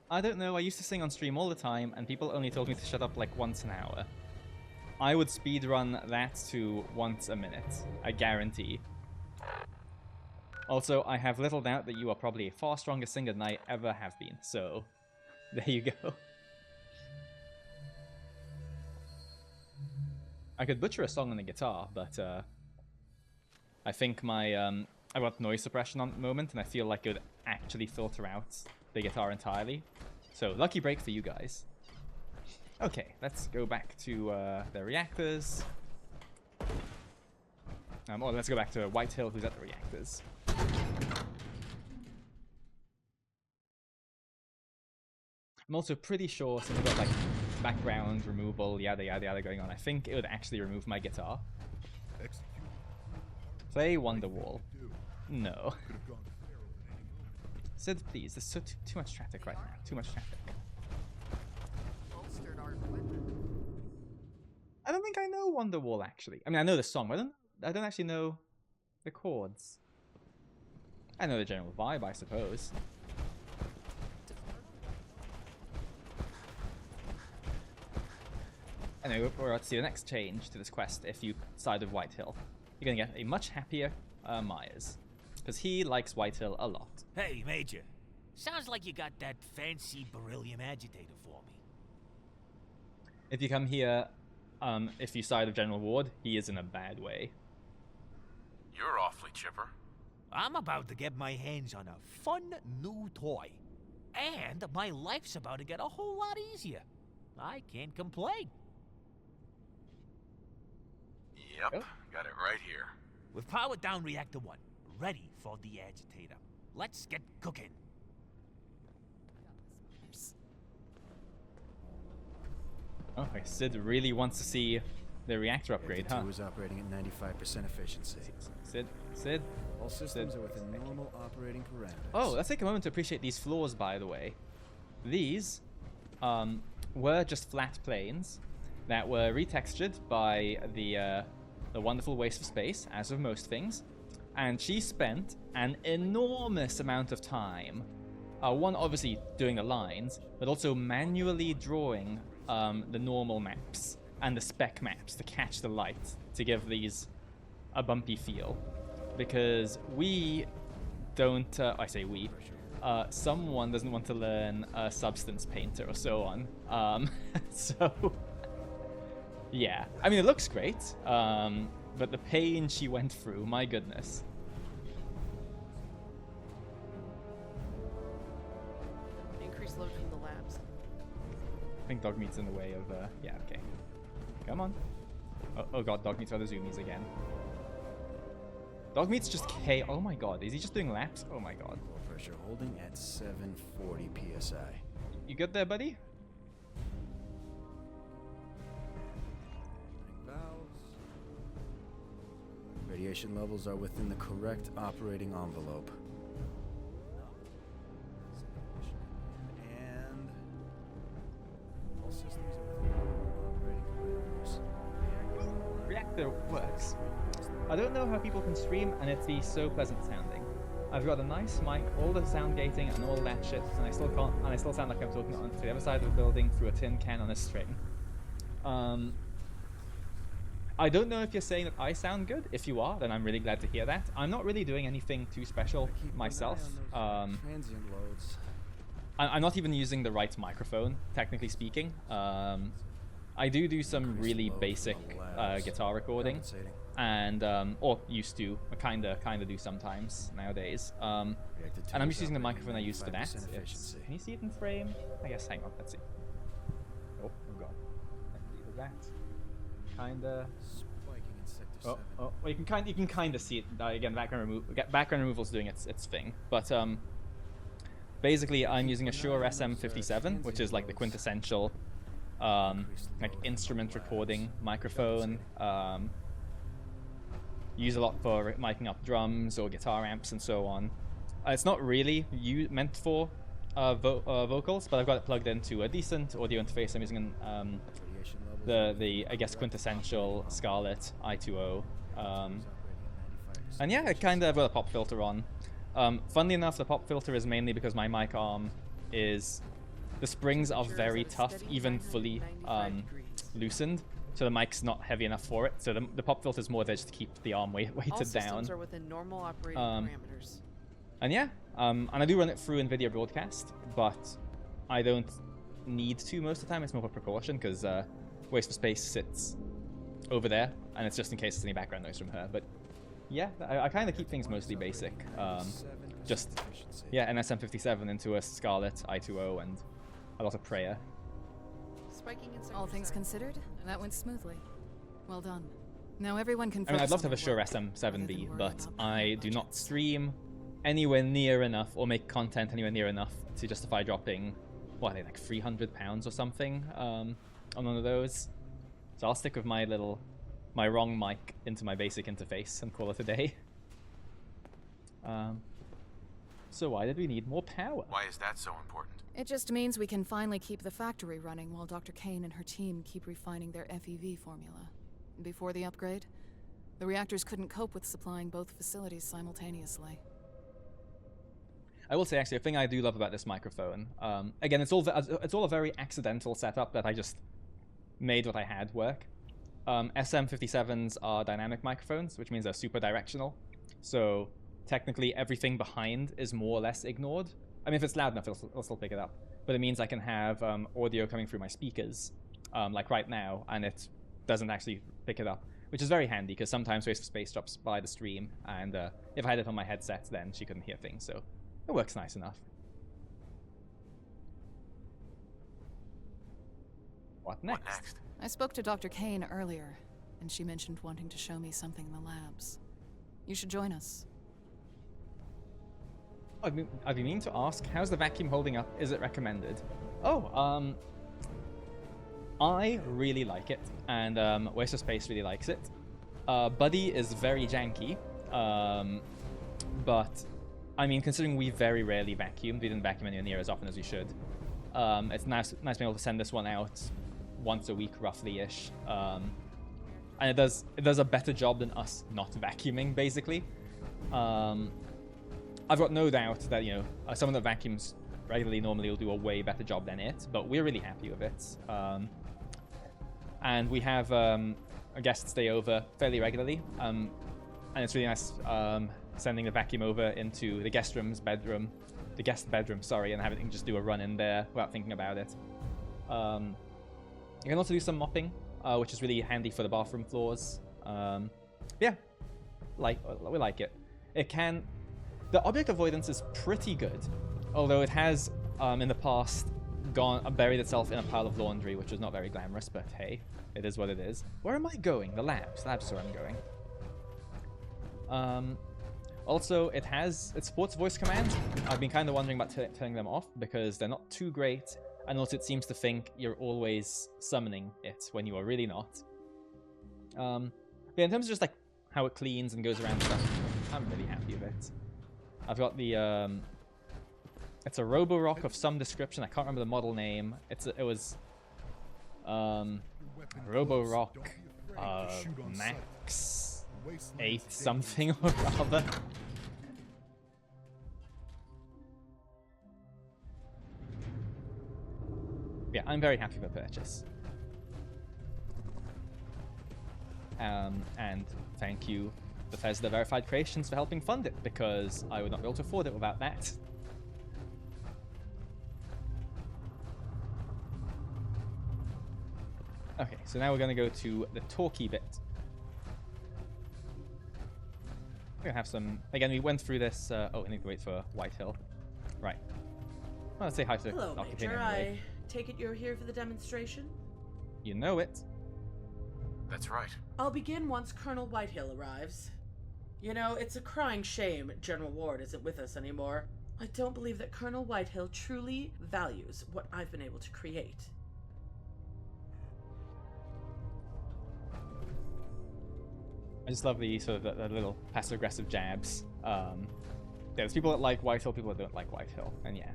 I don't know, I used to sing on stream all the time, and people only told me to shut up like once an hour. I would speedrun that to once a minute. I guarantee. Also, I have little doubt that you are probably a far stronger singer than I ever have been, so there you go. I could butcher a song on the guitar, but I think my I got noise suppression on at the moment, and I feel like it would actually filter out the guitar entirely. So, lucky break for you guys. Okay, let's go back to the reactors. Or let's go back to Whitehill, who's at the reactors. I'm also pretty sure, since I've got like background removal, yada yada yada going on, I think it would actually remove my guitar. Play Wonderwall. No. Sid, please, there's too much traffic right now. Too much traffic. Bolstered our equipment. don't think I know Wonderwall actually. I mean, I know the song, but I don't actually know the chords. I know the general vibe, I suppose. Anyway, we're about to see the next change to this quest if you side with Whitehill. You're gonna get a much happier Myers, because he likes Whitehill a lot. Hey, Major. Sounds like you got that fancy beryllium agitator for me. If you come here, if you side with General Ward, he is in a bad way. You're awfully chipper. I'm about to get my hands on a fun new toy. And my life's about to get a whole lot easier. I can't complain. Yep, got it right here. We've powered down Reactor 1, ready for the agitator. Let's get cooking. Okay, Sid really wants to see the reactor upgrade, huh? Reactor 2 is operating at 95% efficiency. Sid? All systems are within normal operating parameters. Oh, let's take a moment to appreciate these floors, by the way. These were just flat planes that were retextured by the wonderful Waste of Space, as with most things. And she spent an enormous amount of time, one, obviously doing the lines, but also manually drawing the normal maps and the spec maps to catch the light to give these a bumpy feel. Because we don't, I say we, someone doesn't want to learn Substance Painter or so on. So, yeah. I mean, it looks great, but the pain she went through, my goodness. Increase load from the labs. I think Dogmeat's in the way of, yeah, okay. Come on. Oh god, Dogmeat's got the zoomies again. Dogmeat's just oh my god, is he just doing laps? Oh my god. Core pressure holding at 740 psi. You good there, buddy? Valves. Radiation levels are within the correct operating envelope. And all systems are within normal operating parameters. Reactor works. I don't know how people can stream and it be so pleasant sounding. I've got a nice mic, all the sound gating and all that shit, and I still can't, and I still sound like I'm talking on to the other side of the building through a tin can on a string. I don't know if you're saying that I sound good. If you are, then I'm really glad to hear that. I'm not really doing anything too special myself. Transient loads. I'm not even using the right microphone, technically speaking. I do some really basic guitar recording, and or used to kinda do sometimes nowadays. And I'm just using the microphone I use for that. Can you see it in frame? I guess. Hang on, let's see. Oh god. That kinda. Well, you can kinda see it again. Background removal's doing its thing, but basically I'm using a Shure SM57, which is like the quintessential like instrument recording microphone. Use a lot for miking up drums or guitar amps and so on. It's not really meant for vocals, but I've got it plugged into a decent audio interface. I'm using the I guess quintessential Scarlett I2O, and yeah, it kind of got a pop filter on. Funnily enough, the pop filter is mainly because my mic arm is the springs are very tough, even fully loosened. So the mic's not heavy enough for it. So the pop filter is more there just to keep the arm weighted down. All systems are within normal operating parameters. And yeah, and I do run it through NVIDIA Broadcast, but I don't need to most of the time. It's more of a precaution because Waste for Space sits over there, and it's just in case there's any background noise from her. But yeah, I kind of keep things mostly basic. Just yeah, an SM57 into a Scarlett I2O and a lot of prayer. All things considered, that went smoothly. Well done. Now everyone can. I mean, I'd love to have a Shure SM7B, but I do not stream anywhere near enough or make content anywhere near enough to justify dropping, what are they, like £300 or something on one of those. So I'll stick with my wrong mic into my basic interface and call it a day. So why did we need more power? Why is that so important? It just means we can finally keep the factory running while Dr. Kane and her team keep refining their FEV formula. Before the upgrade, the reactors couldn't cope with supplying both facilities simultaneously. I will say, actually, a thing I do love about this microphone, again, it's all a very accidental setup that I just made what I had work. SM57s are dynamic microphones, which means they're super directional. So technically, everything behind is more or less ignored. I mean, if it's loud enough, it'll still pick it up. But it means I can have audio coming through my speakers, like right now, and it doesn't actually pick it up, which is very handy, because sometimes Waste of Space drops by the stream, and if I had it on my headset, then she couldn't hear things, so it works nice enough. What next? I spoke to Dr. Kane earlier, and she mentioned wanting to show me something in the labs. You should join us. I've been meaning to ask, how's the vacuum holding up? Is it recommended? Oh, I really like it, and Waste of Space really likes it. Buddy is very janky, but I mean, considering we very rarely vacuumed, we didn't vacuum anywhere near as often as we should. It's nice being able to send this one out once a week, roughly-ish, and it does a better job than us not vacuuming, basically. I've got no doubt that, you know, someone that vacuums regularly normally will do a way better job than it, but we're really happy with it. And we have a guest stay over fairly regularly, and it's really nice sending the vacuum over into the guest bedroom, sorry, and having it just do a run in there without thinking about it. You can also do some mopping, which is really handy for the bathroom floors. Yeah, we like it. It can. The object avoidance is pretty good, although it has, in the past, buried itself in a pile of laundry, which was not very glamorous, but hey, it is what it is. Where am I going? The labs. Labs is where I'm going. Also, it supports voice commands. I've been kind of wondering about turning them off, because they're not too great, and also it seems to think you're always summoning it when you are really not. Yeah, in terms of just like how it cleans and goes around stuff, I'm really happy with it. I've got the it's a Roborock of some description. I can't remember the model name. It was Roborock Max 8 something or rather. Yeah, I'm very happy with the purchase. And thank you, Bethesda Verified Creations, for helping fund it, because I would not be able to afford it without that. Okay, so now we're going to go to the talky bit. We're going to have some... Again, we went through this... oh, I need to wait for Whitehill. Right. Well, let's say hi to Hello, Dr. Major. Payne anyway. I take it you're here for the demonstration? You know it. That's right. I'll begin once Colonel Whitehill arrives. You know, it's a crying shame General Ward isn't with us anymore. I don't believe that Colonel Whitehill truly values what I've been able to create. I just love the sort of the little passive-aggressive jabs. Yeah, there's people that like Whitehill, people that don't like Whitehill, and yeah.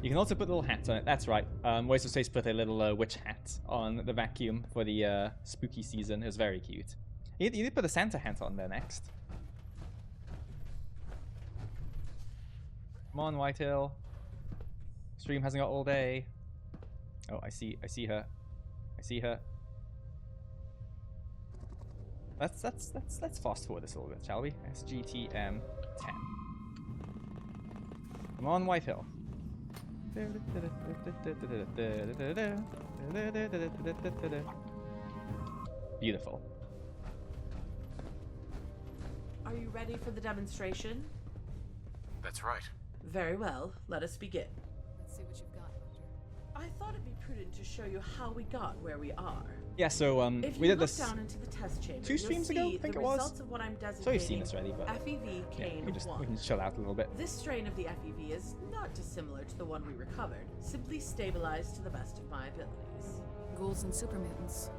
You can also put little hats on it. That's right. Waste of Space put a little witch hat on the vacuum for the spooky season. It was very cute. You need to put a Santa hat on there next. Come on, Whitehill. Stream hasn't got all day. Oh, I see her. I see her. Let's fast forward this a little bit, shall we? SGTM 10. Come on, Whitehill. Beautiful. Are you ready for the demonstration? That's right. Very well. Let us begin. Let's see what you've got, Doctor. I thought it'd be prudent to show you how we got where we are. Yeah, so if we you did look this down into the test chamber, 2 streams ago, I think it was. Results of what I'm So you've seen this designating already, but FEV yeah, Kane we can just chill out a little bit. This strain of the FEV is not dissimilar to the one we recovered, simply stabilized to the best of my abilities. Ghouls and super mutants,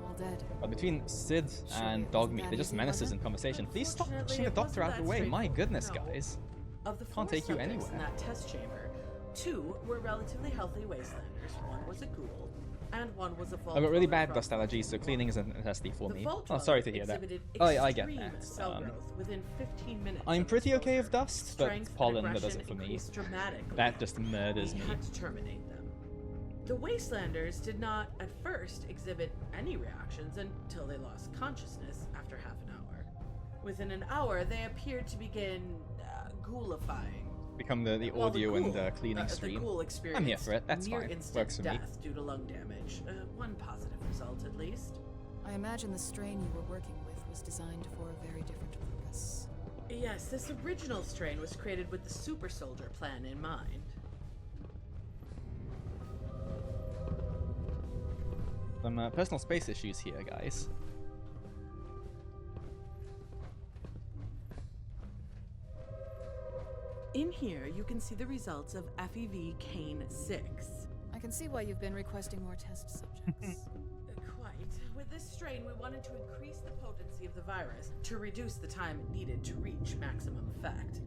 all dead. But between Sid and Dogmeat, they're just menaces in conversation. Please stop pushing the doctor out of the way. My goodness, guys. Of the Can't 4 take you subjects anywhere. in that test chamber, 2 were relatively healthy wastelanders, 1 was a ghoul, and 1 was a vault I've got really dweller bad from dust allergies, so cleaning is a necessity for The me. vault Oh, sorry to dweller hear that. exhibited I get extreme that. cell growth within 15 minutes I'm of pretty okay with exposure. dust, but Strength it's and pollen that does aggression it for me. increased dramatically. That just murders We me. had to terminate them. The Wastelanders did not at first exhibit any reactions until they lost consciousness after half an hour. Within an hour, they appeared to begin ghoulifying. Become the While audio ghoul, and cleaning stream. The ghoul I'm here for it. experienced That's near fine. instant Works for me. death due to lung damage. One positive result, at least. I imagine the strain you were working with was designed for a very different purpose. Yes, this original strain was created with the super soldier plan in mind. Some personal space issues here, guys. In here, you can see the results of FEV Kane 6. I can see why you've been requesting more test subjects. Quite. With this strain, we wanted to increase the potency of the virus to reduce the time it needed to reach maximum effect.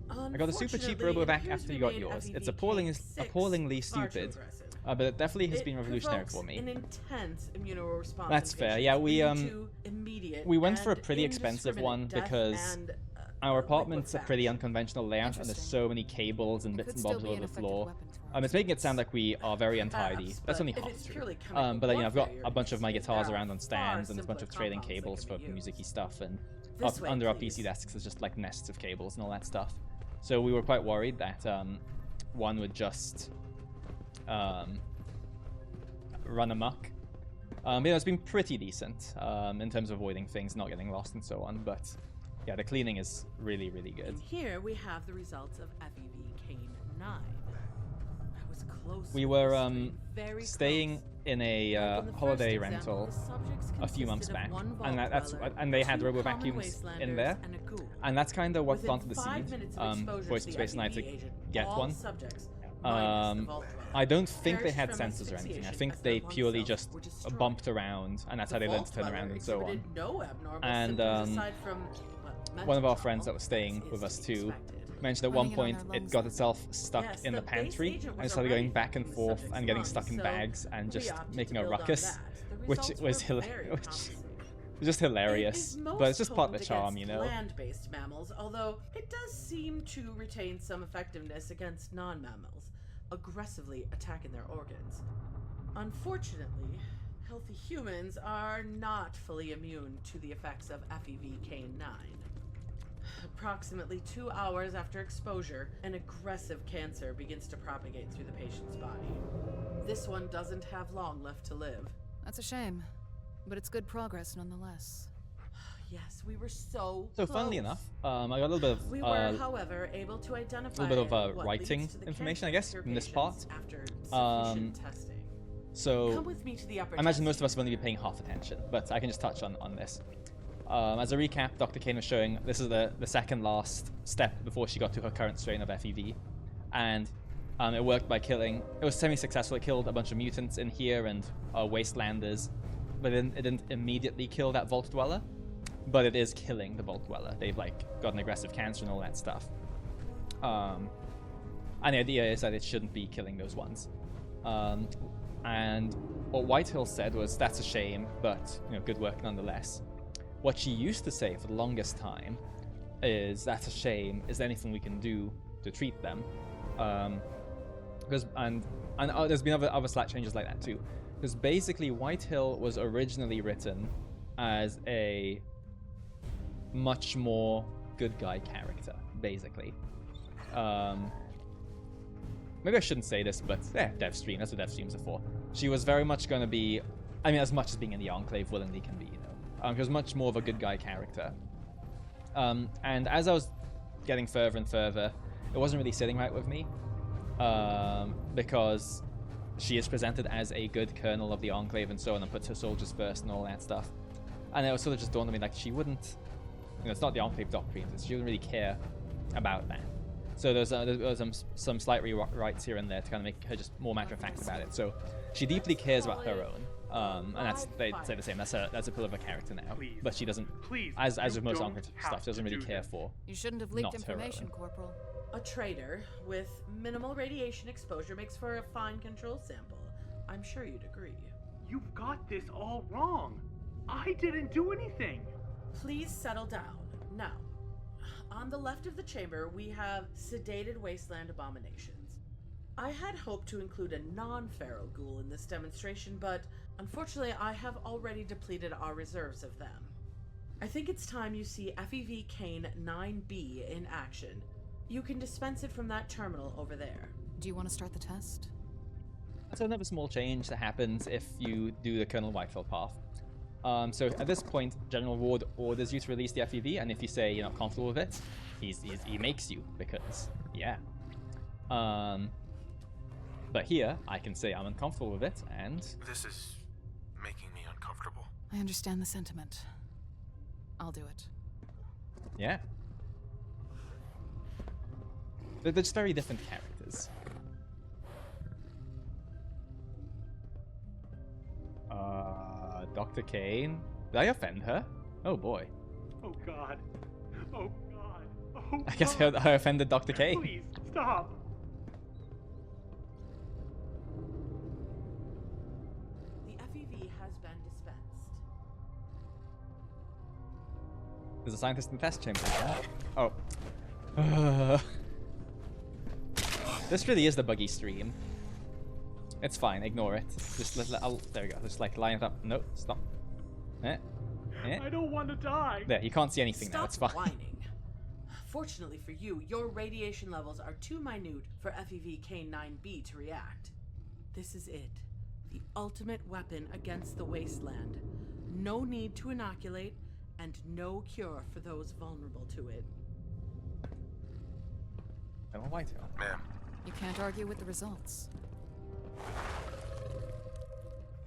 I got a super cheap Unfortunately, RoboVac it appears after we you got made yours. It's FEV-K6 appallingly far too stupid, aggressive. but it definitely has It been revolutionary provokes for me. An intense immunoresponse. That's in fair. patients, Yeah, leading to immediate we went for a and pretty expensive one indiscriminate because death and, our apartment's a pretty liquefaction. unconventional layout, and there's so many cables and It bits could and still bobs be all an over the effective floor. weapon for our It's making it sound like we are very untidy. Perhaps, That's but only if half it's true. purely chemical But I've got warfare a bunch of my you're guitars using, around on there are stands and a bunch simpler of trading compounds that cables for can be music-y used. stuff, and This way, under our please. PC desks there's just like nests of cables and all that stuff. So we were quite worried that one would just run amok. But it's been pretty decent in terms of avoiding things, not getting lost and so on. But yeah, the cleaning is really, really good. And here we have the results of FEV Kane 9. I was close. We with were this strain, very staying close. in a Like in the holiday first example, rental the subjects a few months consisted back, of one and vault and they had dweller, robo 2 common vacuums in wastelanders, there, and a ghoul. and that's kind of what Within planted the 5 seed minutes of exposure for to the Space Knight to FEV agent, get all one. subjects, minus the vault dweller, I don't think they had perished from sensors or anything. I asphyxiation think as they their lung purely cells just were destroyed. bumped around, and that's how The they learned to vault turn around dweller and so on. exhibited no abnormal And symptoms aside from, well, one of our mental friends that trauma, was staying as with is us to be too expected. mentioned at one Running it on point our it lungs got then. itself stuck Yes, in the the base pantry agent and was started already going back and in the forth subject's and getting lungs, stuck in so bags and we just opted making to a build on ruckus, that. The which results was were very hilarious. promising. Just hilarious, It is most but it's just part of the potent charm, you against know. land-based mammals, although it does seem to retain some effectiveness against non-mammals, aggressively attacking their organs. Unfortunately, healthy humans are not fully immune to the effects of FEV Kane 9. Approximately 2 hours after exposure, an aggressive cancer begins to propagate through the patient's body. This one doesn't have long left to live. That's a shame, but it's good progress nonetheless. Yes, we were so So funnily close. enough, I got a little bit of We were, however, able to identify little bit of what writing leads to the information, I cancer guess, in in this patients part. after sufficient testing. So Come with me to the upper I imagine most of testing us will only be paying half attention, but I can just touch on this. As a recap, Dr. Kane was showing this is the second last step before she got to her current strain of FEV, and it worked by killing. It was semi-successful. It killed a bunch of mutants in here and wastelanders, but it didn't immediately kill that vault dweller. But it is killing the vault dweller. They've like got an aggressive cancer and all that stuff. And the idea is that it shouldn't be killing those ones. And what Whitehill said was, that's a shame, but good work nonetheless. What she used to say for the longest time is, that's a shame, is there anything we can do to treat them? Because there's been other slight changes like that too. Because basically Whitehill was originally written as a much more good guy character, basically. Maybe I shouldn't say this, but dev stream, that's what dev streams are for. She was very much going to be, I mean, as much as being in the Enclave willingly can be, she was much more of a good guy character. And as I was getting further and further, it wasn't really sitting right with me, because she is presented as a good colonel of the Enclave and so on, and puts her soldiers first and all that stuff. And it was sort of just dawned on me, like, she wouldn't, it's not the Enclave doctrine, so she wouldn't really care about that. So there was some slight rewrites here and there to kind of make her just more matter of fact about it. So she deeply cares about her own. And they say the same. That's a pillar of a character now. Please. But she doesn't, Please, as you with most don't Enclave have stuff, she doesn't to really do care this. for. You shouldn't have leaked Not information, heroine. Corporal. A trader with minimal radiation exposure makes for a fine control sample. I'm sure you'd agree. You've got this all wrong. I didn't do anything. Please settle down. Now, on the left of the chamber, we have sedated wasteland abominations. I had hoped to include a non-feral ghoul in this demonstration, but unfortunately I have already depleted our reserves of them. I think it's time you see FEV Kane 9B in action. You can dispense it from that terminal over there. Do you want to start the test? That's another small change that happens if you do the Colonel Whitehill path. So at this point, General Ward orders you to release the FEV, and if you say you're not comfortable with it, he makes you, because, yeah. But here, I can say I'm uncomfortable with it, and... This is making me uncomfortable. I understand the sentiment. I'll do it. Yeah. They're just very different characters. Dr. Kane? Did I offend her? Oh boy. Oh God. Oh God. Oh I guess God. I offended Dr. Kane. Please, stop. The FEV has been dispensed. There's a scientist in the test chamber. Oh. This really is the buggy stream. It's fine, ignore it. Just there we go. Just like line it up. Nope, stop. Eh. I don't want to die. There, you can't see anything now. It's fine. Whining. Fortunately for you, your radiation levels are too minute for FEV K9B to react. This is it. The ultimate weapon against the wasteland. No need to inoculate, and no cure for those vulnerable to it. Colonel Whitehill. Ma'am, You can't argue with the results.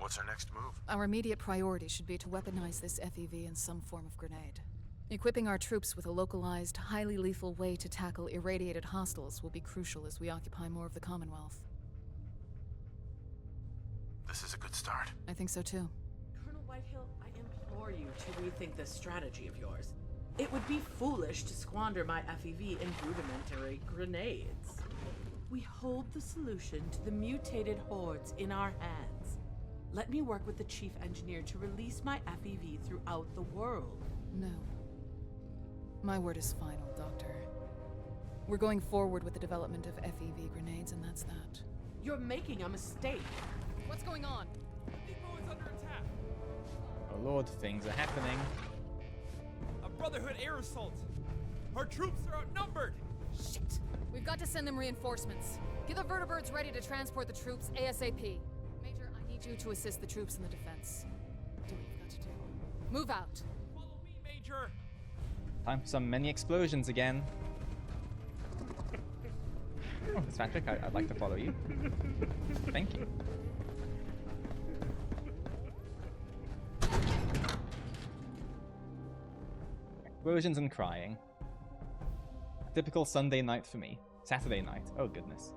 what's our next move? Our immediate priority should be to weaponize this FEV in some form of grenade. Equipping our troops with a localized, highly lethal way to tackle irradiated hostiles will be crucial as we occupy more of the Commonwealth. This is a good start. I think so too. Colonel Whitehill, I implore you to rethink this strategy of yours. It would be foolish to squander my FEV in rudimentary grenades. We hold the solution to the mutated hordes in our hands. Let me work with the chief engineer to release my FEV throughout the world. No. My word is final, Doctor. We're going forward with the development of FEV grenades, and that's that. You're making a mistake. What's going on? Depot is under attack. Oh lord, things are happening. A Brotherhood air assault. Our troops are outnumbered. Shit! We've got to send them reinforcements. Get the vertibirds ready to transport the troops ASAP. Major, I need you to assist the troops in the defense. Do what you've got to do. Move out. Follow me, Major. Time for some many explosions again. Oh, Patrick, I'd like to follow you. Thank you. Explosions and crying. Typical Sunday night for me. Saturday night. Oh goodness.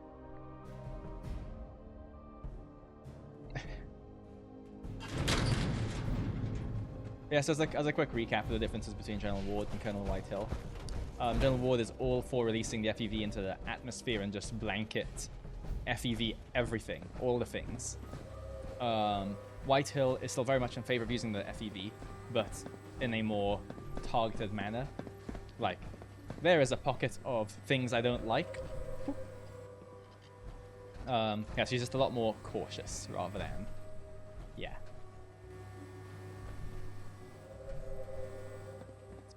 Yeah, so as a quick recap of the differences between General Ward and Colonel Whitehill. General Ward is all for releasing the FEV into the atmosphere and just blanket FEV everything, all the things. Whitehill is still very much in favor of using the FEV, but in a more targeted manner. Like, there is a pocket of things I don't like. Yeah, she's just a lot more cautious rather than, yeah.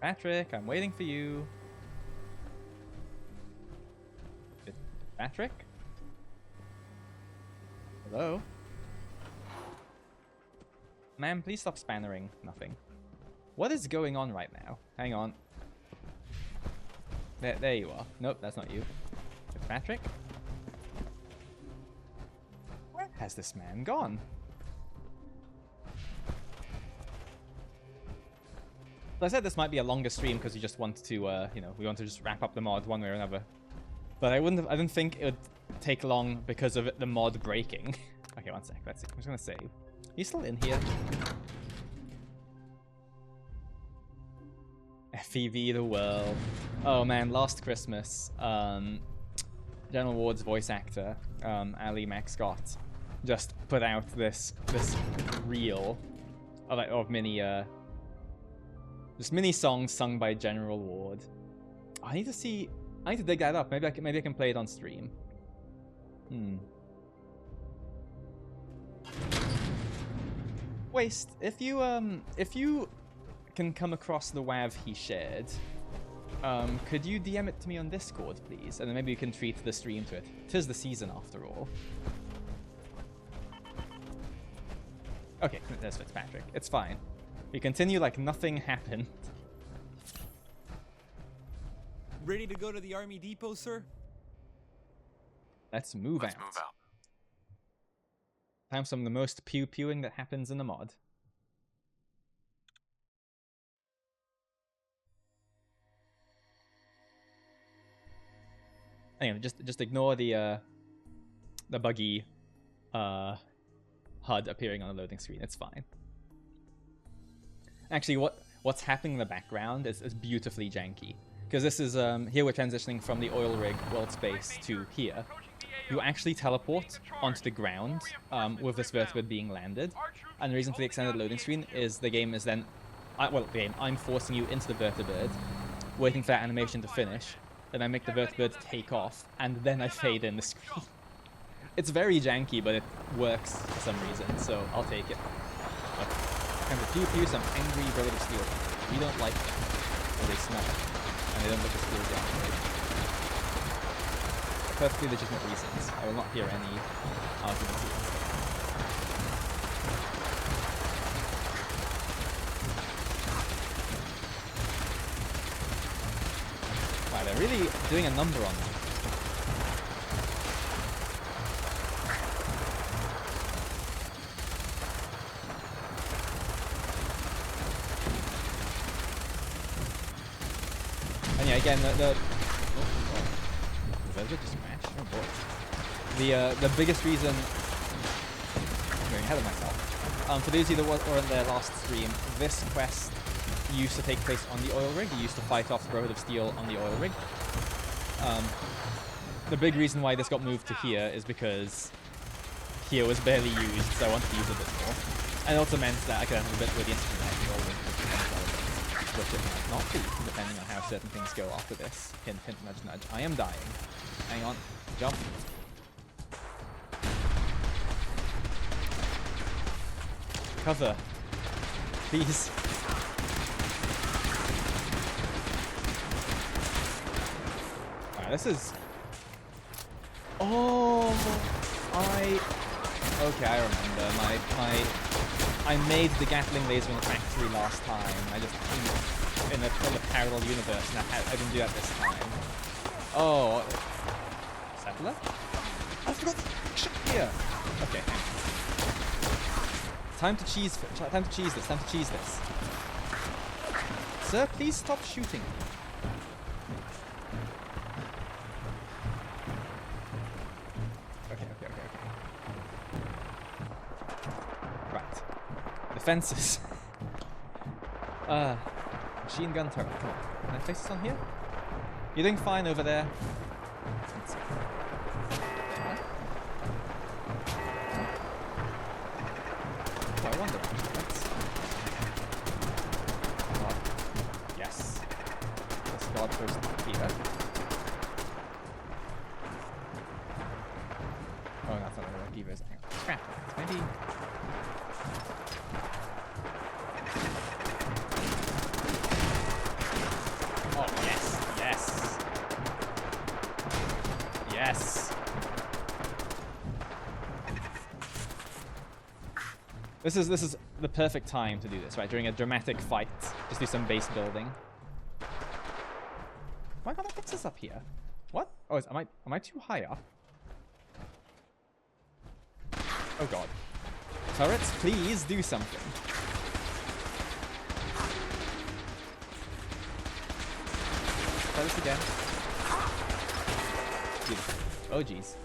Patrick, I'm waiting for you. Patrick? Hello? Ma'am, please stop spannering. Nothing. What is going on right now? Hang on. There you are. Nope, that's not you. It's Patrick? Where has this man gone? So I said this might be a longer stream because we just want to, you know, we want to just wrap up the mod one way or another. But I didn't think it would take long because of the mod breaking. Okay, one sec. Let's see. I'm just gonna save. He's still in here. FEV the world. Oh man, last Christmas, General Ward's voice actor, Ali Mac Scott, just put out this reel of mini just mini songs sung by General Ward. Oh, I need to dig that up. Maybe I can play it on stream. Waste, if you can come across the WAV he shared, could you DM it to me on Discord, please? And then maybe you can treat the stream to it. 'Tis the season, after all. Okay, there's Fitzpatrick. It's fine. We continue like nothing happened. Ready to go to the Army Depot, sir? Let's move out. Time for some of the most pew-pewing that happens in the mod. Anyway, just ignore the buggy HUD appearing on the loading screen. It's fine. Actually, what's happening in the background is beautifully janky. Because this is here we're transitioning from the oil rig world space to here. You actually teleport onto the ground with this vertibird being landed. And the reason for the extended loading screen is the game is then, I'm forcing you into the vertibird, waiting for that animation to finish. Then I make the vertibird take off, and then I fade in the screen. It's very janky, but it works for some reason, so I'll take it. Time to pew-pew some angry Brother of Steel. We don't like them, or they smell it, and they don't look as cool as the Enclave. For perfectly legitimate reasons. I will not hear any arguments against it. Wow, they're really doing a number on me. And yeah, again, the just smashed. Oh boy. The biggest reason I'm going ahead of myself. For those of you that were in their last stream, this quest used to take place on the oil rig. You used to fight off the Brotherhood of Steel on the oil rig. The big reason why this got moved to here is because here was barely used, so I wanted to use it a bit more. And it also meant that I could have a bit with the instrument which it might not be, depending on how certain things go after this. Hint, hint, nudge, nudge. I am dying. Hang on. Jump. Cover. Please. Alright, this is... Oh! Okay, I remember. I made the Gatling laser in the factory last time. I just... in a parallel universe, and I didn't do that this time. Oh... Settler? I forgot shit here! Okay, hang on. Time to cheese this. Sir, please stop shooting. Okay. Right. Defenses. Machine gun turret. Come on. Can I place this on here? You're doing fine over there. Let's see. Oh, I wonder. Yes. Let's guard first here. Oh, that's not what Beaver is. Hang on. Scrap that. Maybe. Oh, yes. Yes. This is the perfect time to do this, right? During a dramatic fight, just do some base building. Why can't I fix this up here? What? Oh, am I too high up? Oh god. Turrets, please do something. Try this again. Beautiful. Oh jeez.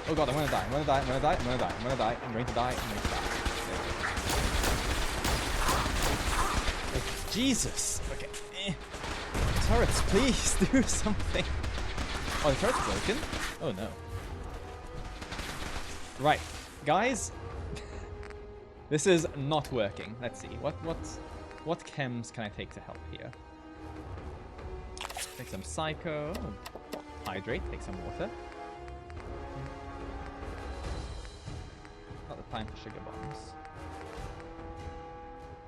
Oh god, I'm gonna die. I'm gonna die. I'm gonna die. I'm gonna die. I'm gonna die. I'm going to die. I'm going to die. Jesus. Okay. Turrets, please do something. Oh, the turret's broken? Oh no. Right, guys. This is not working. Let's see. What chems can I take to help here? Take some psycho. Hydrate. Take some water. Not the time for sugar bombs.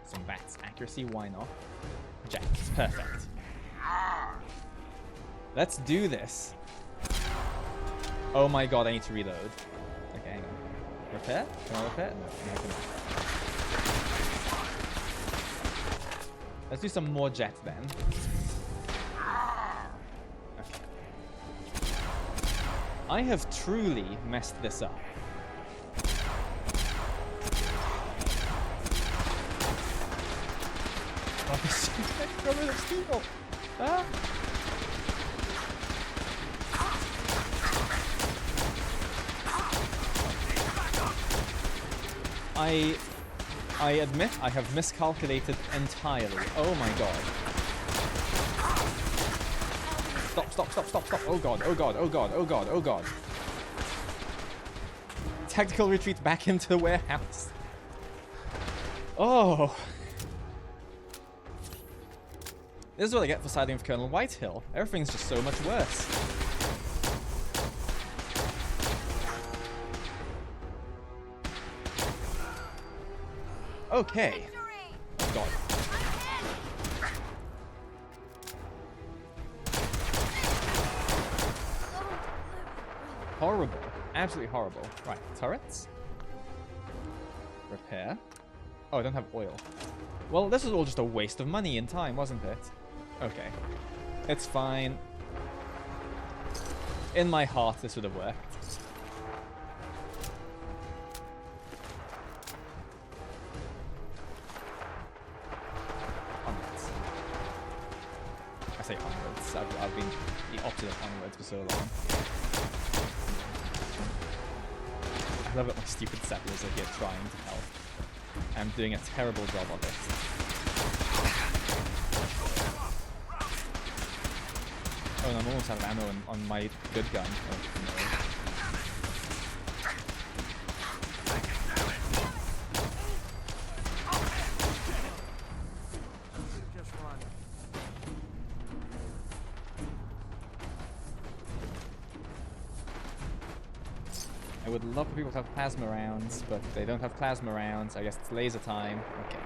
Some bats. Accuracy. Why not? Jets. Perfect. Let's do this. Oh my god, I need to reload. Okay, hang on. Repair? Can I repair? No, I cannot. Let's do some more jet then. Okay. I have truly messed this up. Oh, get rid of people! Ah! I admit I have miscalculated entirely. Oh my god. Stop, stop, stop, stop, stop. Oh god, oh god, oh god, oh god, oh god. Tactical retreat back into the warehouse. Oh. This is what I get for siding with Colonel Whitehill. Everything's just so much worse. Okay. Oh god. Horrible. Absolutely horrible. Right, turrets. Repair. Oh, I don't have oil. Well, this was all just a waste of money and time, wasn't it? Okay. It's fine. In my heart, this would have worked. I say onwards. I've been the opposite of onwards for so long. I love it my stupid settlers are here trying to help. I'm doing a terrible job of it. Oh, no, I'm almost out of ammo on my good gun. Oh, no. I would love for people to have plasma rounds, but they don't have plasma rounds. I guess it's laser time. Okay.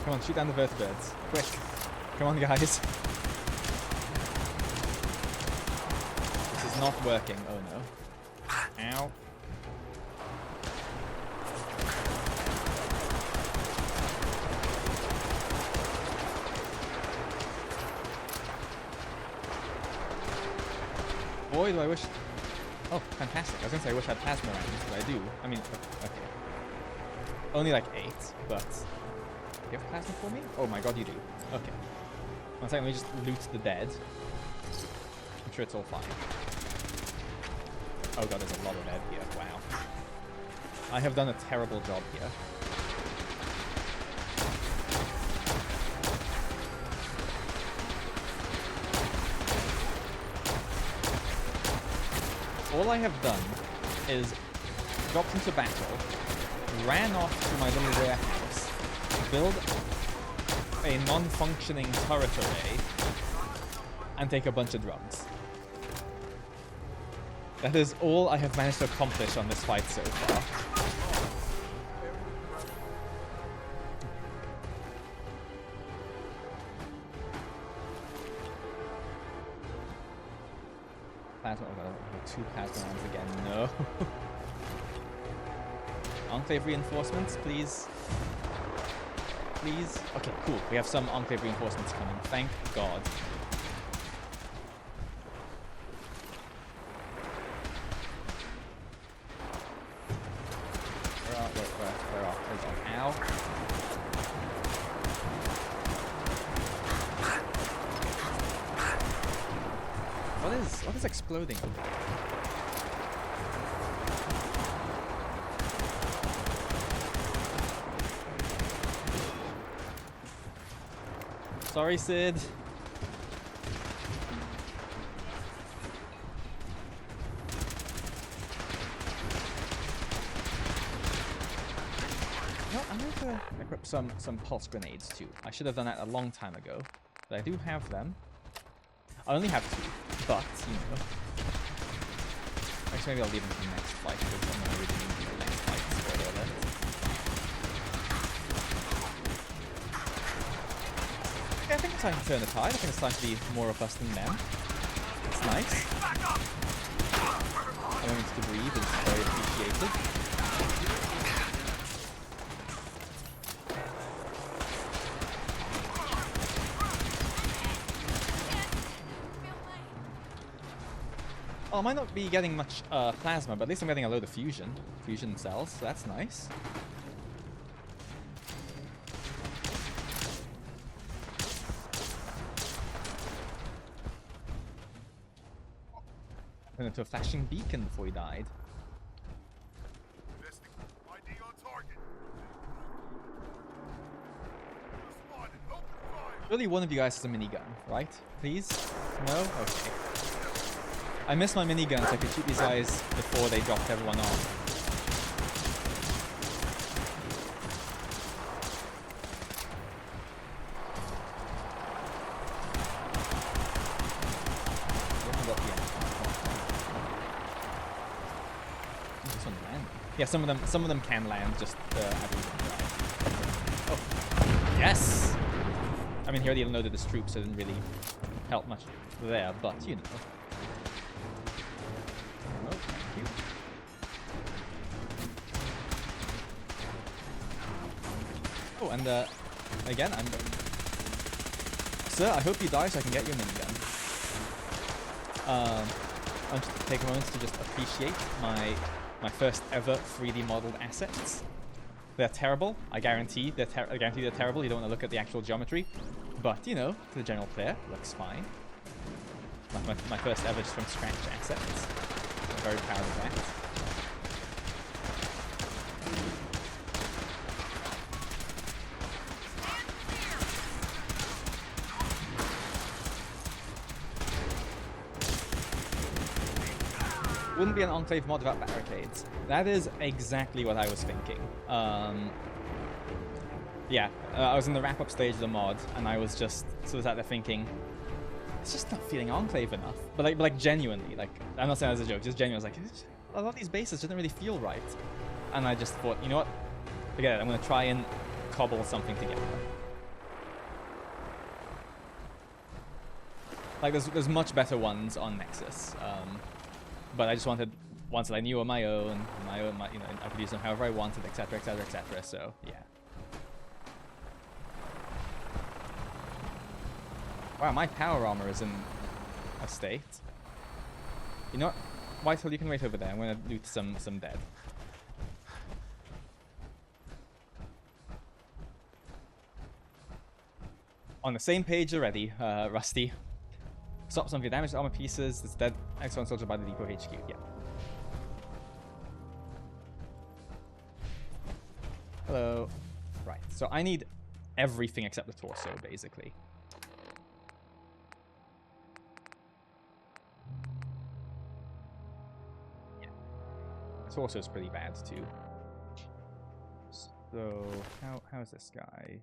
Come on, shoot down the vertebrates. Quick. Come on, guys. This is not working. Oh, no. Ow. Boy, do I wish... Oh, fantastic. I was going to say I wish I had plasma rounds, but I do. I mean, okay. Only like 8, but... Do you have plasma for me? Oh my god, you do. Okay. 1 second, let me just loot the dead. I'm sure it's all fine. Oh god, there's a lot of dead here. Wow. I have done a terrible job here. All I have done is dropped into battle, ran off to my little warehouse, build a non-functioning turret array, and take a bunch of drugs. That is all I have managed to accomplish on this fight so far. Plasma, oh god, 2 plasma rounds again, no. Enclave reinforcements, please. Please. Okay, cool. We have some Enclave reinforcements coming. Thank God. Where are? Ow. What is exploding over there? Sorry, Sid. No, I'm going to equip some pulse grenades too. I should have done that a long time ago, but I do have them. I only have 2, but you know. Actually, maybe I'll leave them for the next fight because I'm going to really need the next fight. Spoiler alert. Okay, I think it's time to turn the tide. I think it's time to be more robust than them. It's nice. A moment to breathe is very appreciated. Oh, I might not be getting much plasma, but at least I'm getting a load of fusion cells, so that's nice. Turned into a flashing beacon before he died. ID on target. Surely one of you guys has a minigun, right? Please? No? Okay. I missed my minigun so I could shoot these guys before they dropped everyone off. This one landed. Yeah, some of them can land, just oh, yes! I mean, he already loaded his troops, so it didn't really help much there, but you know. Oh, thank you. Oh, and again, Sir, I hope you die so I can get your minigun. I want to take a moment to just appreciate my first ever 3D modeled assets. They're terrible. I guarantee they're terrible. You don't want to look at the actual geometry, but you know, to the general player, looks fine. My first ever just from scratch assets. I'm very proud of that. Wouldn't be an Enclave mod without barricades. That is exactly what I was thinking. Yeah, I was in the wrap-up stage of the mod, and I was just sort of out there thinking, it's just not feeling Enclave enough. But like genuinely, like, I'm not saying that as a joke, just genuinely, I was like, a lot of these bases didn't really feel right. And I just thought, you know what? Forget it, I'm going to try and cobble something together. Like, there's much better ones on Nexus. But I just wanted ones that I knew on my own, you know, I could use them however I wanted, etc., etc., etc. So yeah. Wow, my power armor is in a state. You know what? Whitehall, you can wait over there. I'm gonna loot some dead. On the same page already, Rusty. Stop some of your damaged armor pieces. It's dead. Excellent soldier by the depot HQ. Yeah. Hello. Right. So I need everything except the torso, basically. Yeah. The torso is pretty bad too. So how is this guy?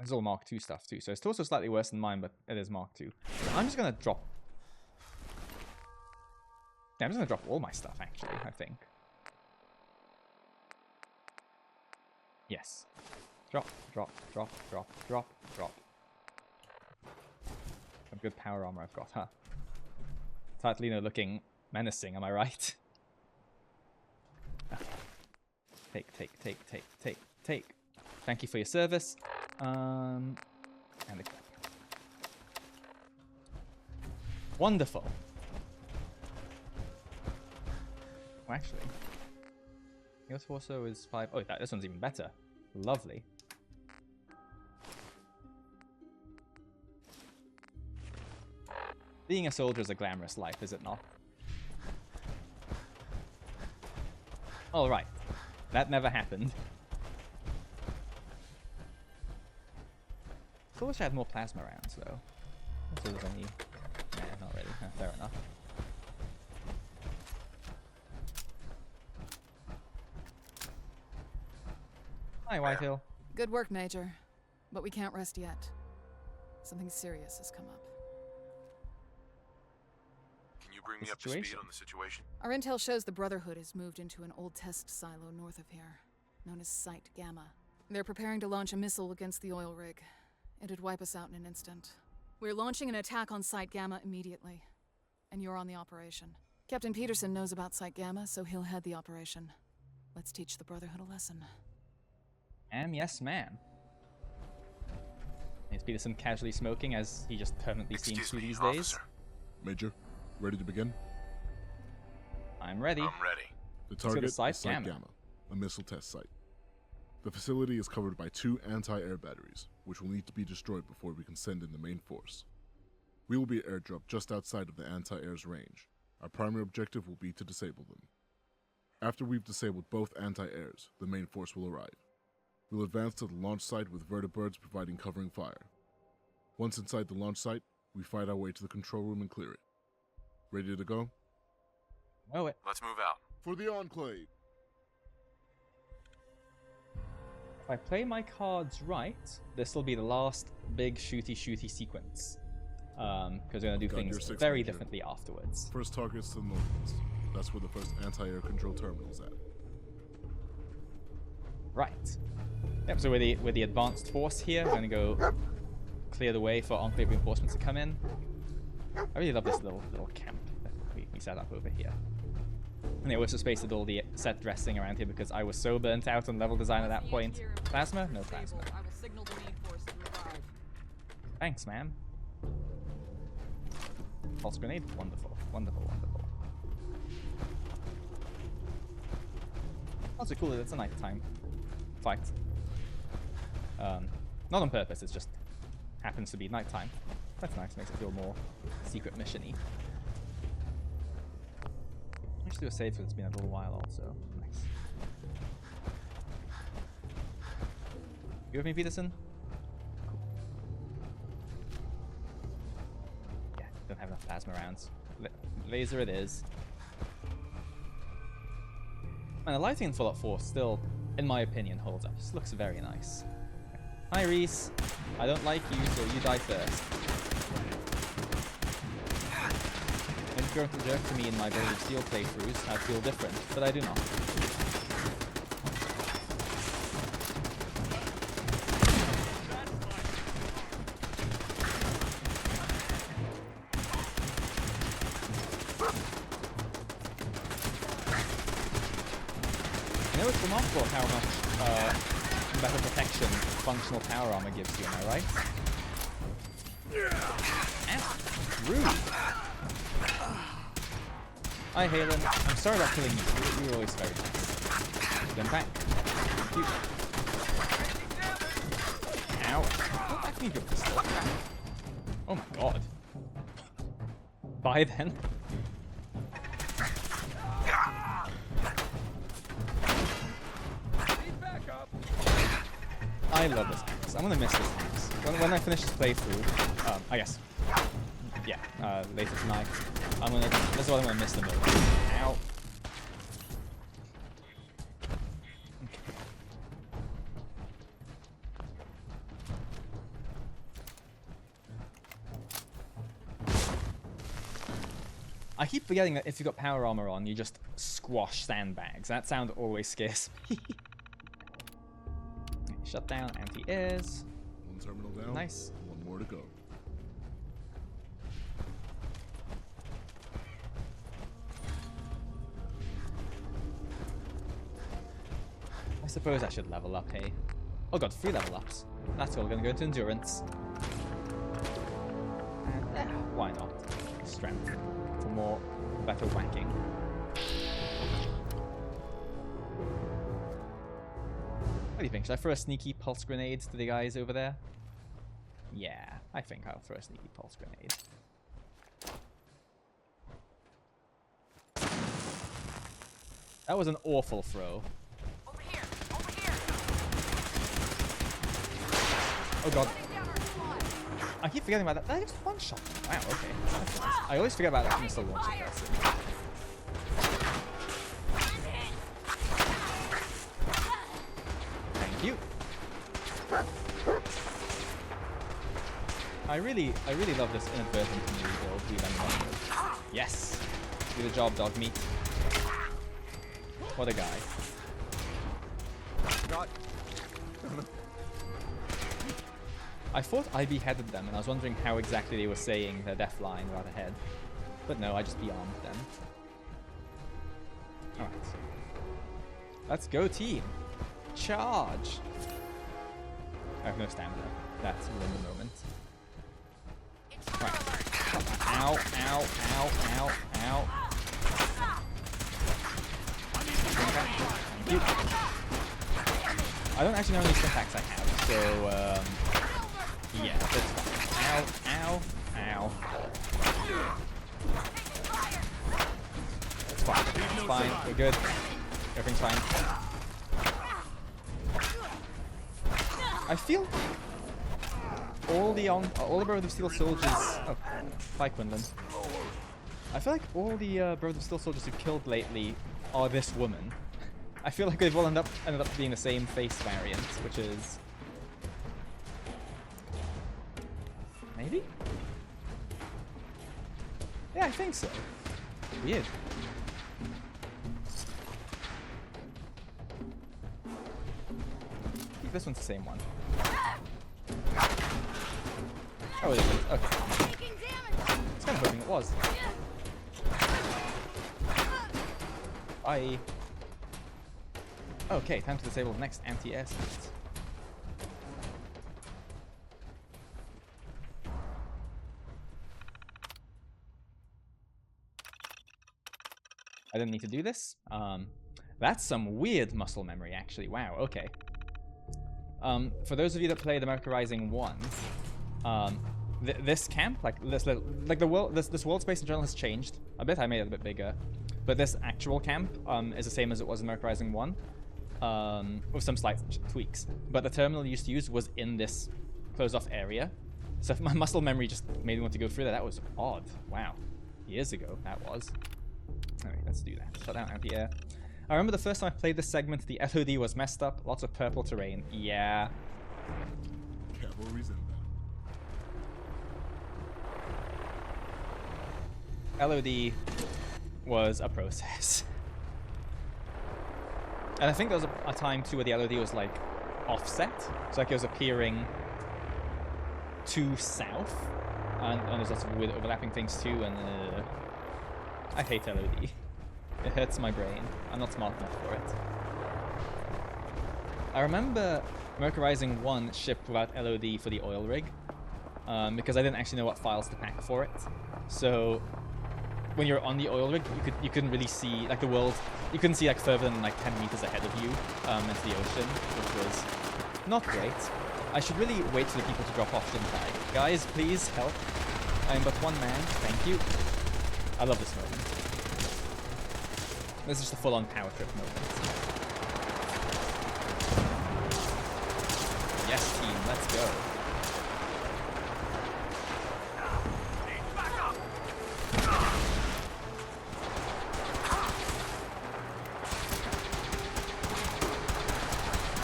It's all Mark II stuff too, so it's also slightly worse than mine, but it is Mark II. So I'm just gonna drop... Yeah, I'm just gonna drop all my stuff, actually, I think. Yes. Drop, drop, drop, drop, drop, drop. Some good power armor I've got, huh? Tartlino looking menacing, am I right? Take, take, take, take, take, take. Thank you for your service. And equip. Wonderful. Oh, actually, your torso is 5. Oh, this one's even better. Lovely. Being a soldier is a glamorous life, is it not? Alright. That never happened. I wish I had more plasma rounds, though. So there's any... Nah, not really. Fair enough. Hi, Whitehill. Good work, Major. But we can't rest yet. Something serious has come up. Can you bring me up to speed on the situation? Our intel shows the Brotherhood has moved into an old test silo north of here, known as Site Gamma. They're preparing to launch a missile against the oil rig. It'd wipe us out in an instant. We're launching an attack on Site Gamma immediately. And you're on the operation. Captain Peterson knows about Site Gamma, so he'll head the operation. Let's teach the Brotherhood a lesson. Yes, ma'am. Is Peterson casually smoking as he just permanently seems to these days? Major, ready to begin? I'm ready. I'm ready. The target is Site Gamma, a missile test site. The facility is covered by 2 anti-air batteries, which will need to be destroyed before we can send in the main force. We will be airdropped just outside of the anti-air's range. Our primary objective will be to disable them. After we've disabled both anti-airs, the main force will arrive. We'll advance to the launch site with vertibirds providing covering fire. Once inside the launch site, we fight our way to the control room and clear it. Ready to go? Know it. Let's move out. For the Enclave! If I play my cards right, this will be the last big shooty sequence. Because we're going to do things very differently afterwards. First target's to the northwest. That's where the first anti-air control terminal's at. Right. Yep, so with the advanced force here, we're going to go clear the way for Enclave reinforcements to come in. I really love this little camp that we set up over here. And they also spaced all the set dressing around here because I was so burnt out on level design at that point. Plasma? No plasma. I will signal the main force to revive. Thanks, ma'am. Pulse grenade? Wonderful. Wonderful, wonderful. Also cool that it's a nighttime fight. Not on purpose, it's just happens to be nighttime. That's nice, makes it feel more secret mission-y. Let's do a save because it's been a little while also. Nice. You with me, Peterson? Cool. Yeah, don't have enough plasma rounds. Laser it is. And the lighting in Fallout 4 still, in my opinion, holds up. This looks very nice. Hi, Reese. I don't like you, so you die first. If you're a jerk to me in my Blade of Steel playthroughs, I'd feel different, but I do not. You know, it's remarkable how much better protection functional power armor gives you, am I right? Rude. Hi, Halen. I'm sorry about killing you. You were always very nice. Then back. Cute. Ow. Don't back me with your pistol. Oh my god. Bye then. I love this axe. I'm gonna miss this axe. When I finish this playthrough, I guess, yeah, later tonight, this is what I'm gonna miss the most. Ow. I keep forgetting that if you've got power armor on, you just squash sandbags. That sound always scares me. Shut down anti-airs. One terminal down. Nice. One more to go. I suppose I should level up, hey? Oh god, 3 level ups. That's all. We're gonna go into endurance. And why not? Strength. For better whacking. What do you think? Should I throw a sneaky pulse grenade to the guys over there? Yeah, I think I'll throw a sneaky pulse grenade. That was an awful throw. Over here! Over here! Oh god. I keep forgetting about that. That just one shot. Wow, okay. That's nice. I always forget about that missile launcher person. Thank you. I really love this inadvertent rebuild we've ended up with. Yes! Do the job, dog meat. What a guy. God. I thought I beheaded them, and I was wondering how exactly they were saying their death line right ahead. But no, I just beyond them. Alright. Let's go, team! Charge! I have no stamina. That's ruined the moment. Right. Ow, ow, ow, ow, ow. Thank you. I don't actually know how many syntax I have, so, yeah, that's fine. Ow, ow, ow. It's fine. It's fine. We're good. Everything's fine. I feel all the Brotherhood of Steel soldiers. Oh, bye, Quinlan. I feel like all the Brotherhood of Steel soldiers who've killed lately are this woman. I feel like they've all ended up being the same face variant, which is maybe. Yeah, I think so. Weird. Keep this one's the same one. Oh, it isn't. Okay. I was kind of hoping it was. Bye. Okay, time to disable the next anti-air suit. I didn't need to do this. That's some weird muscle memory, actually. Wow, okay. For those of you that played America Rising 1, this camp, this world space in general has changed a bit. I made it a bit bigger, but this actual camp is the same as it was in America Rising 1, with some slight tweaks. But the terminal you used to use was in this closed-off area, so my muscle memory just made me want to go through that. That was odd. Wow, years ago that was. Anyway, let's do that. Shut down anti-air. I remember the first time I played this segment, the LOD was messed up. Lots of purple terrain. Yeah. Cavalry's inbound. LOD was a process. And I think there was a time too where the LOD was like offset. So like it was appearing to south. And there's lots of weird overlapping things too. And I hate LOD. It hurts my brain. I'm not smart enough for it. I remember America Rising 1 shipped without LOD for the oil rig, because I didn't actually know what files to pack for it. So when you're on the oil rig, you couldn't really see like the world. You couldn't see like further than like 10 meters ahead of you into the ocean, which was not great. I should really wait for the people to drop off, shouldn't I? Guys, please help. I am but one man. Thank you. I love this moment. This is just a full-on power trip moment. Yes, team, let's go.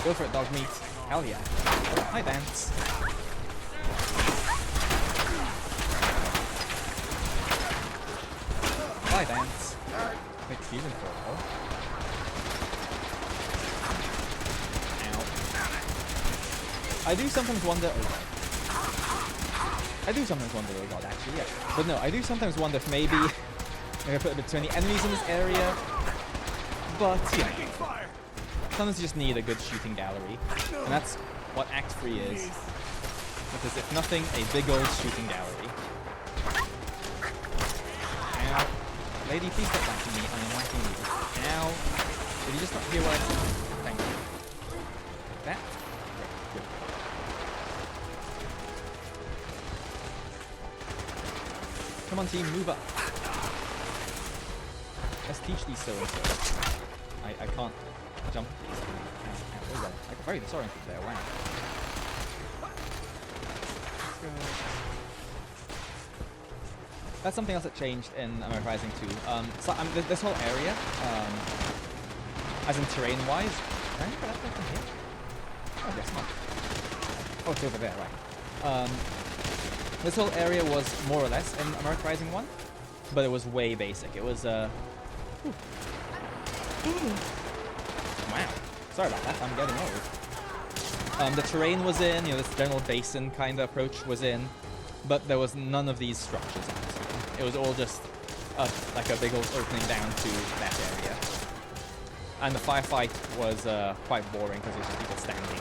Go for it, dog meat. Hell yeah. Hi, Vance. Hi, Vance. Make Steven for it, though. Ow. I do sometimes wonder... Oh god, actually, yeah. But no, I do sometimes wonder if maybe I put a bit too many enemies in this area. But, you know, sometimes you just need a good shooting gallery. And that's what Act 3 is. Because if nothing, a big old shooting gallery. Ow. Lady, please stop whacking me. I am whacking you. Ow. Did you just not hear what I said? Thank you. That? Good. Come on, team, move up. Let's teach these so-and-so. I can't jump these. It was like very disoriented there. Wow. That's something else that changed in American Rising 2. So this whole area, as in terrain-wise, can I get that from here? Oh, I guess not. Oh, it's over there, right. This whole area was more or less in American Rising 1, but it was way basic. It was, Wow. Sorry about that, I'm getting old. The terrain was in, this general basin kind of approach was in, but there was none of these structures. It was all just like a big old opening down to that area. And the firefight was quite boring because it was just people standing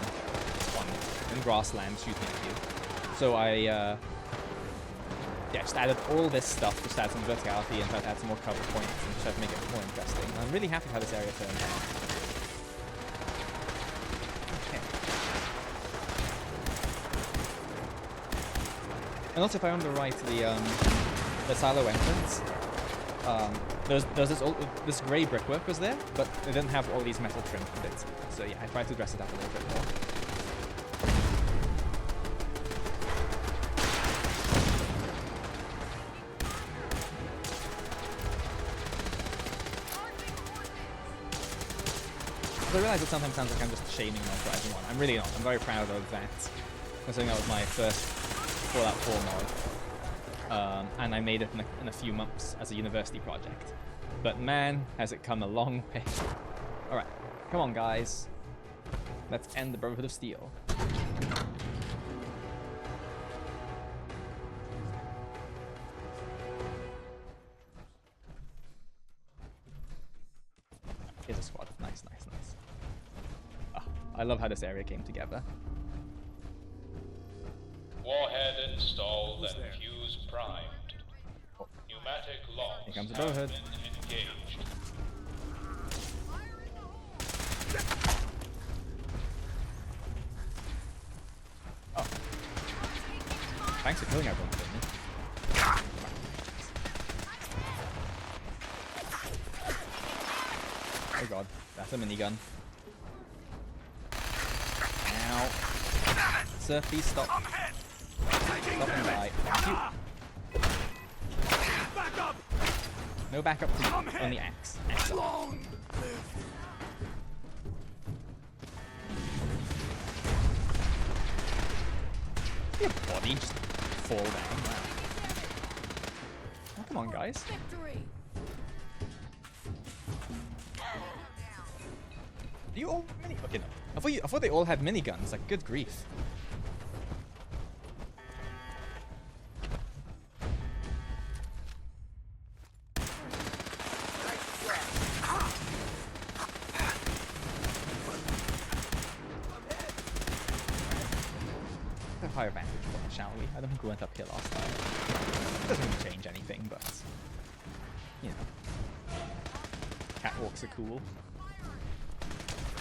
in grassland shooting at you. So I just added all this stuff, just add some verticality and try to add some more cover points and try to make it more interesting. And I'm really happy how this area turned out. Okay. And also, if I remember right, the silo entrance, there's this grey brickwork was there, but they didn't have all these metal trim bits. So yeah, I tried to dress it up a little bit more. I realize it sometimes sounds like I'm just shaming Mod Rising 1. I'm really not. I'm very proud of that. Considering that was my first Fallout 4 mod. And I made it in a few months as a university project. But man, has it come a long way. Alright, come on guys. Let's end the Brotherhood of Steel. Here's a squad. Nice, nice, nice. I love how this area came together. Warhead installed and fuse primed. Pneumatic locks Here comes the Brotherhood. engaged. Oh. Thanks for killing everyone, didn't you? Oh god, that's a minigun. Ow. Sir, please stop. Stop and die. Thank you. Back up! No backup for you, only axe. Axe up. Your body just fall down. Wow. Oh, come on, guys. Do you all mini? Okay, no. I thought they all had miniguns. Like, good grief. Higher vantage point, shall we? I don't think we went up here last time. It doesn't really change anything, but you know, catwalks are cool.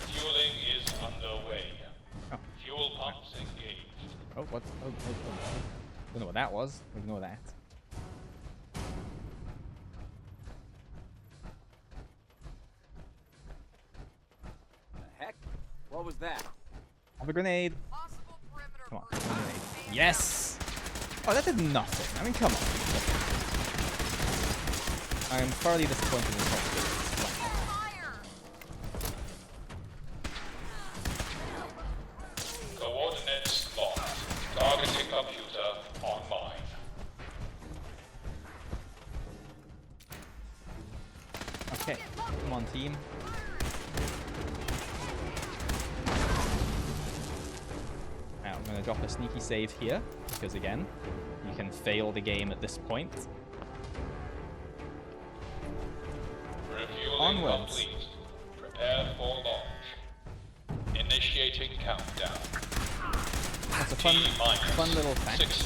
Fueling is underway. Oh. Fuel pumps engaged. Oh, what? Oh. Don't know what that was. Ignore that. The heck? What was that? Have a grenade. Come on, grenade. Yes! Oh, that did nothing. I mean, come on. I am thoroughly disappointed in this Coordinates locked. Targeting computer online. Okay, come on, team. Now, I'm going to drop a sneaky save here, because again, you can fail the game at this point. Refueling Onwards. complete. Prepare for launch. Initiating countdown. That's a fun little fact. 60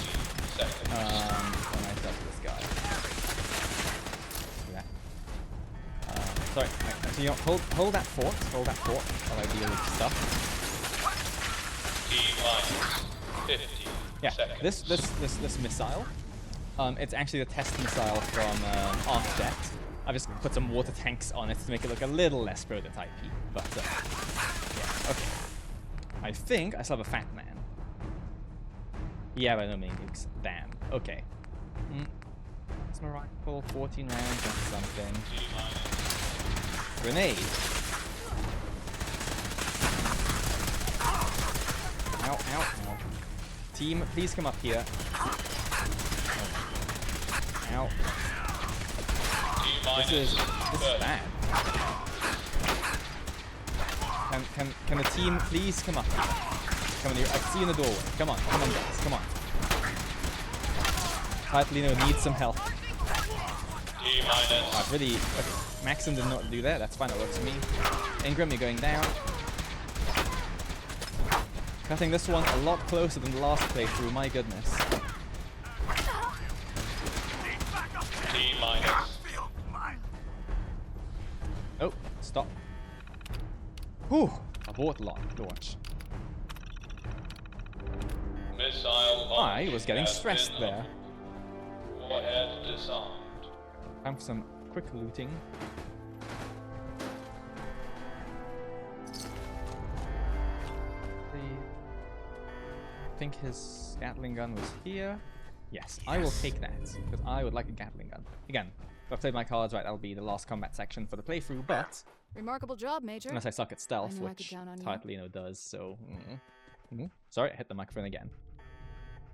seconds. When I touch this guy. Look at that. Sorry, so you know, hold that fort while I deal with stuff. T-minus 50 Yeah, seconds. this missile, it's actually the test missile from ArcJet. I've just put some water tanks on it to make it look a little less prototypey. But, yeah, okay. I think I still have a fat man. Yeah, but no mini nukes. Damn. Okay. It's my rifle, 14 rounds and something. Grenade. Ow, ow, ow. Team, please come up here. Ow. This is bad. Can the team please come up here? Come on here. I see you in the doorway. Come on, guys, come on. Lino needs some help. Oh, really? Okay. Maxim did not do that. That's fine. That works for me. Ingram, you're going down. Cutting this one a lot closer than the last playthrough. My goodness. Oh, stop. Whew. Abort launch. I was getting stressed there. Warhead disarmed. Time for some quick looting. I think his Gatling gun was here. Yes, I will take that, because I would like a Gatling gun. Again, if I played my cards right, that'll be the last combat section for the playthrough, but... Remarkable job, Major. Unless I suck at stealth, which Tartlino does, so... Sorry, I hit the microphone again.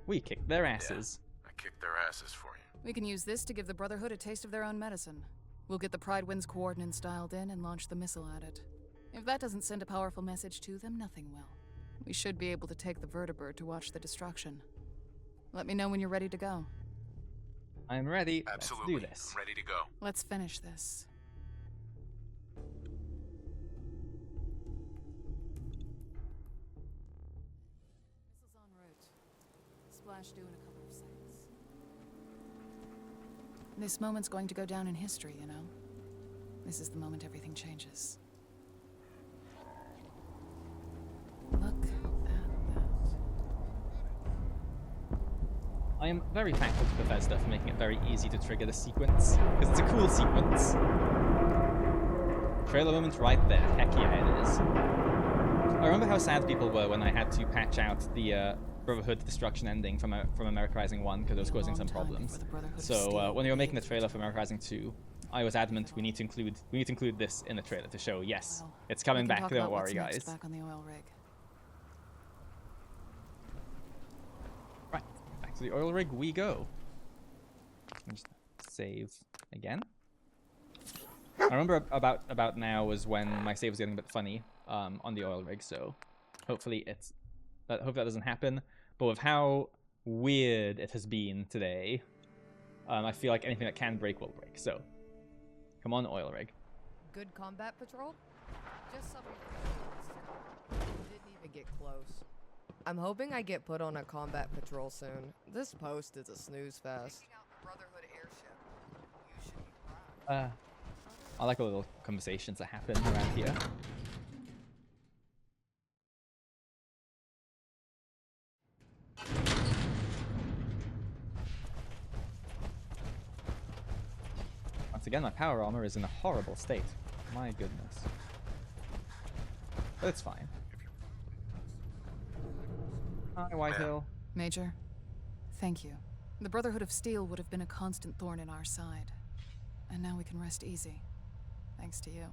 We kicked their asses. Yeah, I kicked their asses for you. We can use this to give the Brotherhood a taste of their own medicine. We'll get the Pride Winds coordinates dialed in and launch the missile at it. If that doesn't send a powerful message to them, nothing will. We should be able to take the vertibird to watch the destruction. Let me know when you're ready to go. I'm ready. Absolutely. Let's do this. I'm ready to go. Let's finish this. Missiles en route. Splash due in a couple of seconds. This moment's going to go down in history, you know? This is the moment everything changes. Look at that. I am very thankful to Bethesda for making it very easy to trigger the sequence, because it's a cool sequence. Trailer moment right there. Heck yeah, it is. I remember how sad people were when I had to patch out the Brotherhood destruction ending from America Rising 1 because it was causing some problems. So when they were making the trailer for America Rising 2, I was adamant we need to include this in the trailer to show yes, it's coming back. Don't worry, guys. Back on the oil rig. Right, back to the oil rig we go. Just save again. I remember about now was when my save was getting a bit funny on the oil rig, so hopefully hope that doesn't happen. But with how weird it has been today, I feel like anything that can break will break. So, come on, oil rig. Good combat patrol? Just something. Didn't even get close. I'm hoping I get put on a combat patrol soon. This post is a snooze fest. I like all the little conversations that happen around here. Once again, my power armor is in a horrible state. My goodness. But it's fine. Hi, Whitehill. Major, thank you. The Brotherhood of Steel would have been a constant thorn in our side. And now we can rest easy. Thanks to you.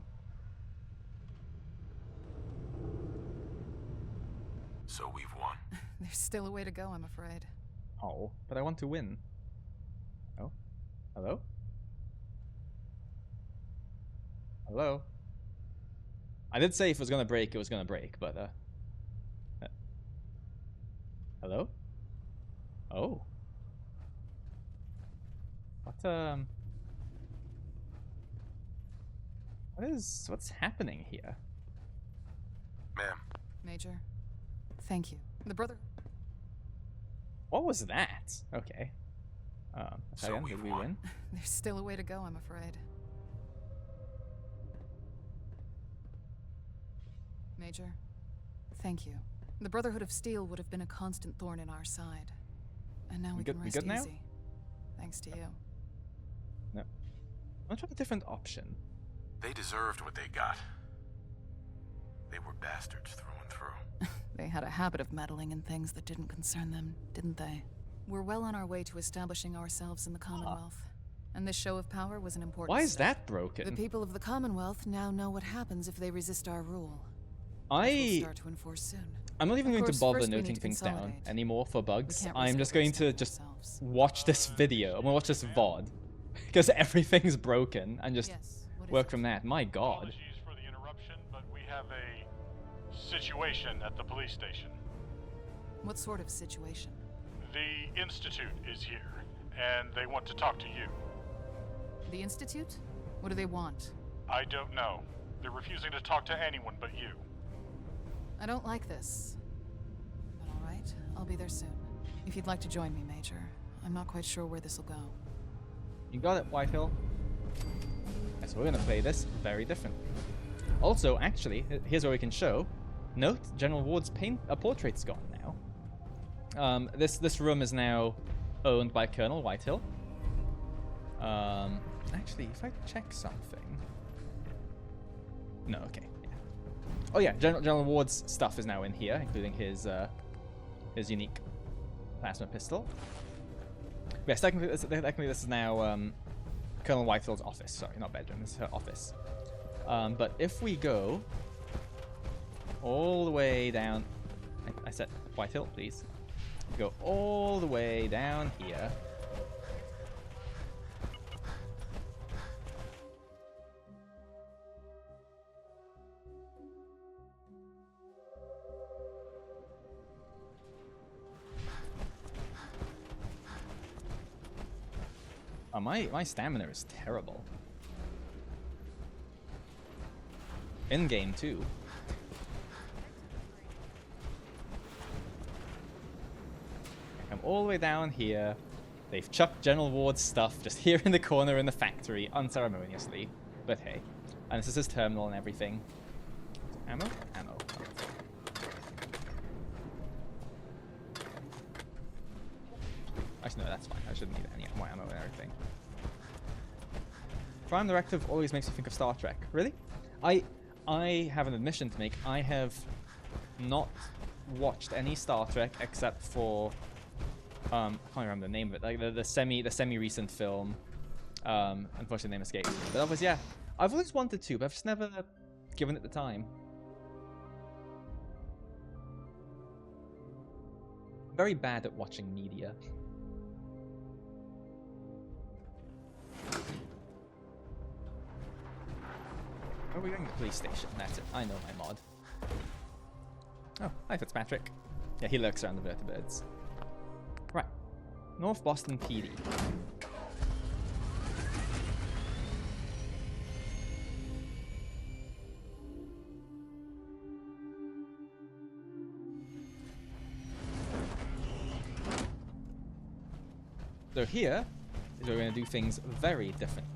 So we've won. There's still a way to go, I'm afraid. Oh, but I want to win. Oh? Hello? Hello? I did say if it was gonna break, it was gonna break, but hello? Oh. What's happening here? Ma'am. Major, thank you. The brother... What was that? Okay. So did we win? There's still a way to go, I'm afraid. Major, thank you. The Brotherhood of Steel would have been a constant thorn in our side. And now we can rest easy. Thanks to you. No. I'll try a different option. They deserved what they got. They were bastards through and through. They had a habit of meddling in things that didn't concern them, didn't they? We're well on our way to establishing ourselves in the Commonwealth. And this show of power was an important Why is step. that broken? The people of the Commonwealth now know what happens if they resist our rule. We'll start to enforce soon. I'm not even Of going to course, bother first we noting need to things down consolidate. anymore for bugs. can't I'm risk just going to just watch this video. I'm gonna watch this VOD. Because everything's broken and just work from that. My god. Apologies for the interruption, but we have a situation at the police station. What sort of situation? The Institute is here, and they want to talk to you. The Institute? What do they want? I don't know. They're refusing to talk to anyone but you. I don't like this. But alright, I'll be there soon. If you'd like to join me, Major. I'm not quite sure where this will go. You got it, Whitehill. So we're gonna play this very differently. Also, actually, here's where we can show. Note, General Ward's portrait's gone now. This room is now owned by Colonel Whitehill. Actually, if I check something. No, okay. Yeah. Oh yeah, General Ward's stuff is now in here, including his unique plasma pistol. Yes, technically this is now Colonel Whitehill's office. Sorry, not bedroom. This is her office. But if we go all the way down, I said Whitehill, please. Go all the way down here. My stamina is terrible. In game too. Come all the way down here. They've chucked General Ward's stuff just here in the corner in the factory, unceremoniously. But hey. And this is his terminal and everything. Ammo? Ammo. Actually, no, that's fine. I shouldn't need any more ammo and everything. Prime Directive always makes me think of Star Trek. Really? I have an admission to make. I have not watched any Star Trek except for I can't remember the name of it. Like the semi recent film. Unfortunately, the name escapes me. But otherwise, yeah, I've always wanted to, but I've just never given it the time. Very bad at watching media. Where are we going? The police station. That's it. I know my mod. Oh, hi Fitzpatrick. Yeah, he lurks around the vertebrates. Right. North Boston PD. So here is where we're going to do things very differently.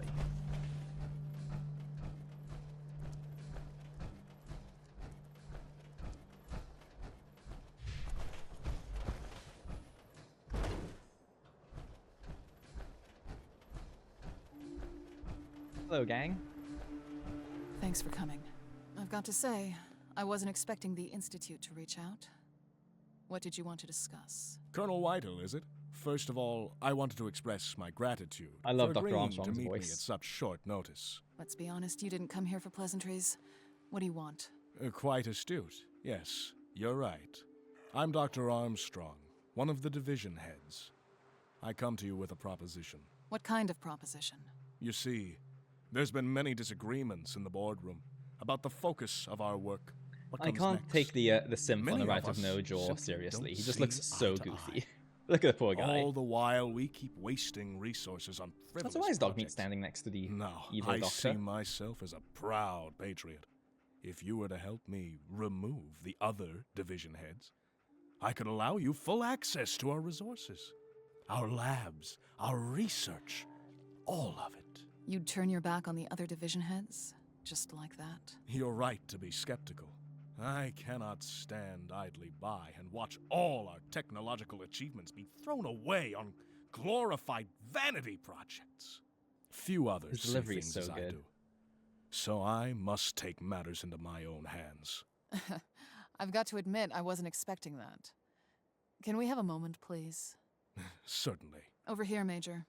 Hello, gang. Thanks for coming. I've got to say, I wasn't expecting the Institute to reach out. What did you want to discuss? Colonel Whitehill, is it? First of all, I wanted to express my gratitude I love for Dr. agreeing Armstrong's to meet voice. me at such short notice. Let's be honest, you didn't come here for pleasantries. What do you want? Quite astute. Yes, you're right. I'm Dr. Armstrong, one of the division heads. I come to you with a proposition. What kind of proposition? You see, there's been many disagreements in the boardroom about the focus of our work. What I comes can't next. take the simp on Many the right of of no us jaw simply seriously. don't He just see looks so eye to goofy. eye. Look at the poor guy. All the while, we keep wasting resources on frivolous That's why is Dogmeat projects. standing next to the No, evil I doctor. see myself as a proud patriot. If you were to help me remove the other division heads, I could allow you full access to our resources, our labs, our research, all of it. You'd turn your back on the other division heads? Just like that? You're right to be skeptical. I cannot stand idly by and watch all our technological achievements be thrown away on glorified vanity projects. Few others His see delivery is things so as I good. do. So I must take matters into my own hands. I've got to admit, I wasn't expecting that. Can we have a moment, please? Certainly. Over here, Major.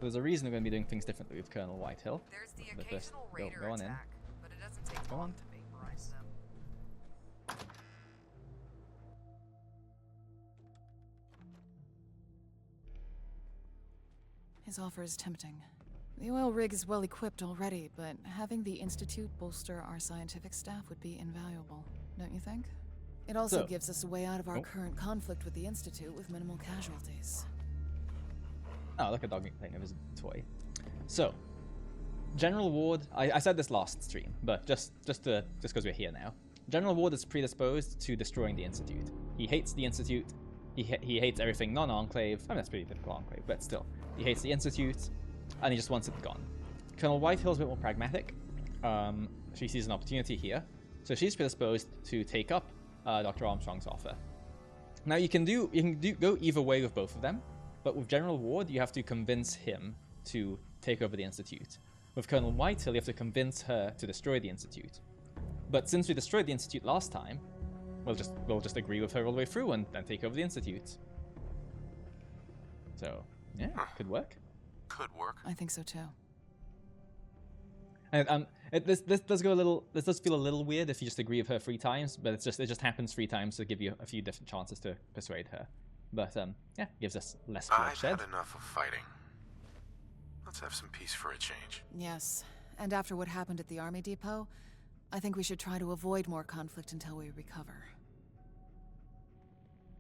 There's a reason we're going to be doing things differently with Colonel Whitehill. There's the But first, occasional go raider on in. attack, but it doesn't take Go long on. to vaporize them. His offer is tempting. The oil rig is well equipped already, but having the Institute bolster our scientific staff would be invaluable, don't you think? It also So- gives us a way out of our Oh. current conflict with the Institute with minimal casualties. Oh, look, a dog playing with his toy. So, General Ward, I said this last stream, but just because we're here now. General Ward is predisposed to destroying the Institute. He hates the Institute. He hates everything non-Enclave. I mean, that's pretty typical Enclave, but still. He hates the Institute, and he just wants it gone. Colonel Whitehill's a bit more pragmatic. She sees an opportunity here, so she's predisposed to take up Dr. Armstrong's offer. Now, you can go either way with both of them, but with General Ward, you have to convince him to take over the Institute. With Colonel Whitehill, you have to convince her to destroy the Institute. But since we destroyed the Institute last time, we'll just agree with her all the way through and then take over the Institute. So, yeah, could work. Could work. I think so too. And this does feel a little weird if you just agree with her 3 times, but it just happens 3 times to give you a few different chances to persuade her. But yeah, gives us less I've bloodshed. had enough of fighting. Let's have some peace for a change. Yes, and after what happened at the Army Depot, I think we should try to avoid more conflict until we recover.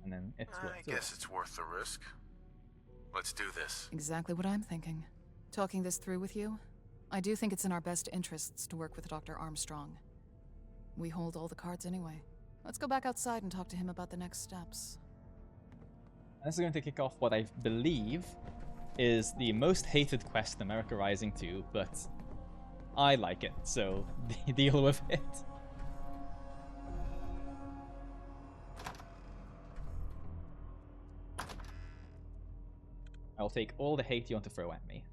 And then it's worth I it. guess it's worth the risk. Let's do this. Exactly what I'm thinking. Talking this through with you, I do think it's in our best interests to work with Dr. Armstrong. We hold all the cards anyway. Let's go back outside and talk to him about the next steps. This is going to kick off what I believe is the most hated quest in America Rising 2, but I like it, so deal with it. I'll take all the hate you want to throw at me.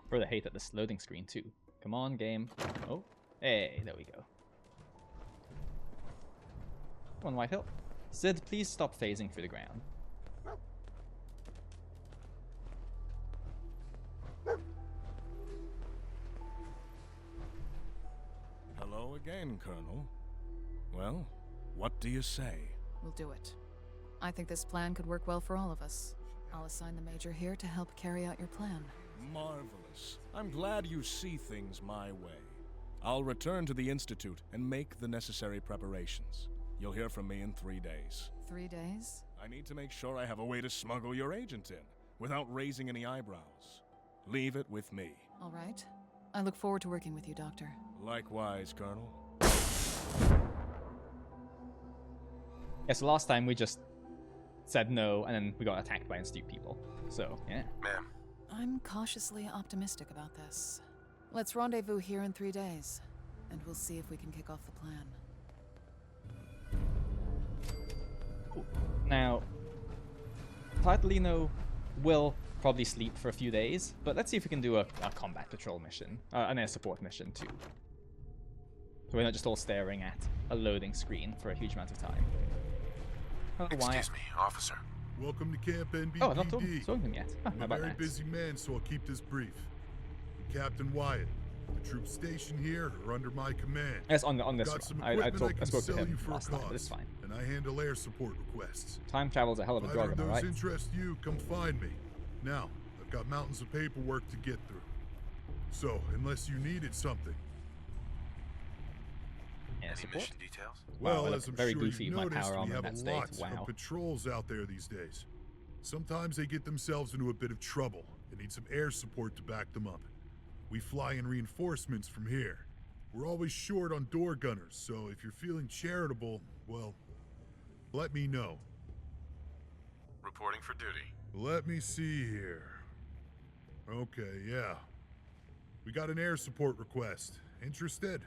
For the hate at this loading screen too. Come on, game. Oh, hey, there we go. Come on, Whitehill. Sid, please stop phasing through the ground. Hello again, Colonel. Well, what do you say? We'll do it. I think this plan could work well for all of us. I'll assign the Major here to help carry out your plan. Marvelous. I'm glad you see things my way. I'll return to the Institute and make the necessary preparations. You'll hear from me in 3 days. 3 days? I need to make sure I have a way to smuggle your agent in, without raising any eyebrows. Leave it with me. All right. I look forward to working with you, Doctor. Likewise, Colonel. Yeah, so last time we just said no, and then we got attacked by astute people. So, yeah. Ma'am. I'm cautiously optimistic about this. Let's rendezvous here in 3 days, and we'll see if we can kick off the plan. Now, Titlino will probably sleep for a few days, but let's see if we can do a combat patrol mission, an air support mission too. So we're not just all staring at a loading screen for a huge amount of time. Oh, Excuse me, officer. Welcome to Camp NBPD. Oh, I've not spoken to him yet. Huh, I'm how a about very that? busy man, so I'll keep this brief. I'm Captain Wyatt. The troops stationed here are under my command. Yes, on this Got one. some I equipment I spoke to can sell him you for a last time, but it's cause, fine. and I handle air support requests. Time travel's a hell of a If drug, either am of I those right? interest you, come find me. Now, I've got mountains of paperwork to get through. So, unless you needed something. Air Any support? mission details? Wow, I Well, look as I'm very sure goofy you've with my noticed, power we armor in have that a state. lot Wow. of patrols out there these days. Sometimes they get themselves into a bit of trouble and need some air support to back them up. We fly in reinforcements from here. We're always short on door gunners, so if you're feeling charitable, well, let me know. Reporting for duty. Let me see here. Okay, yeah. We got an air support request. Interested?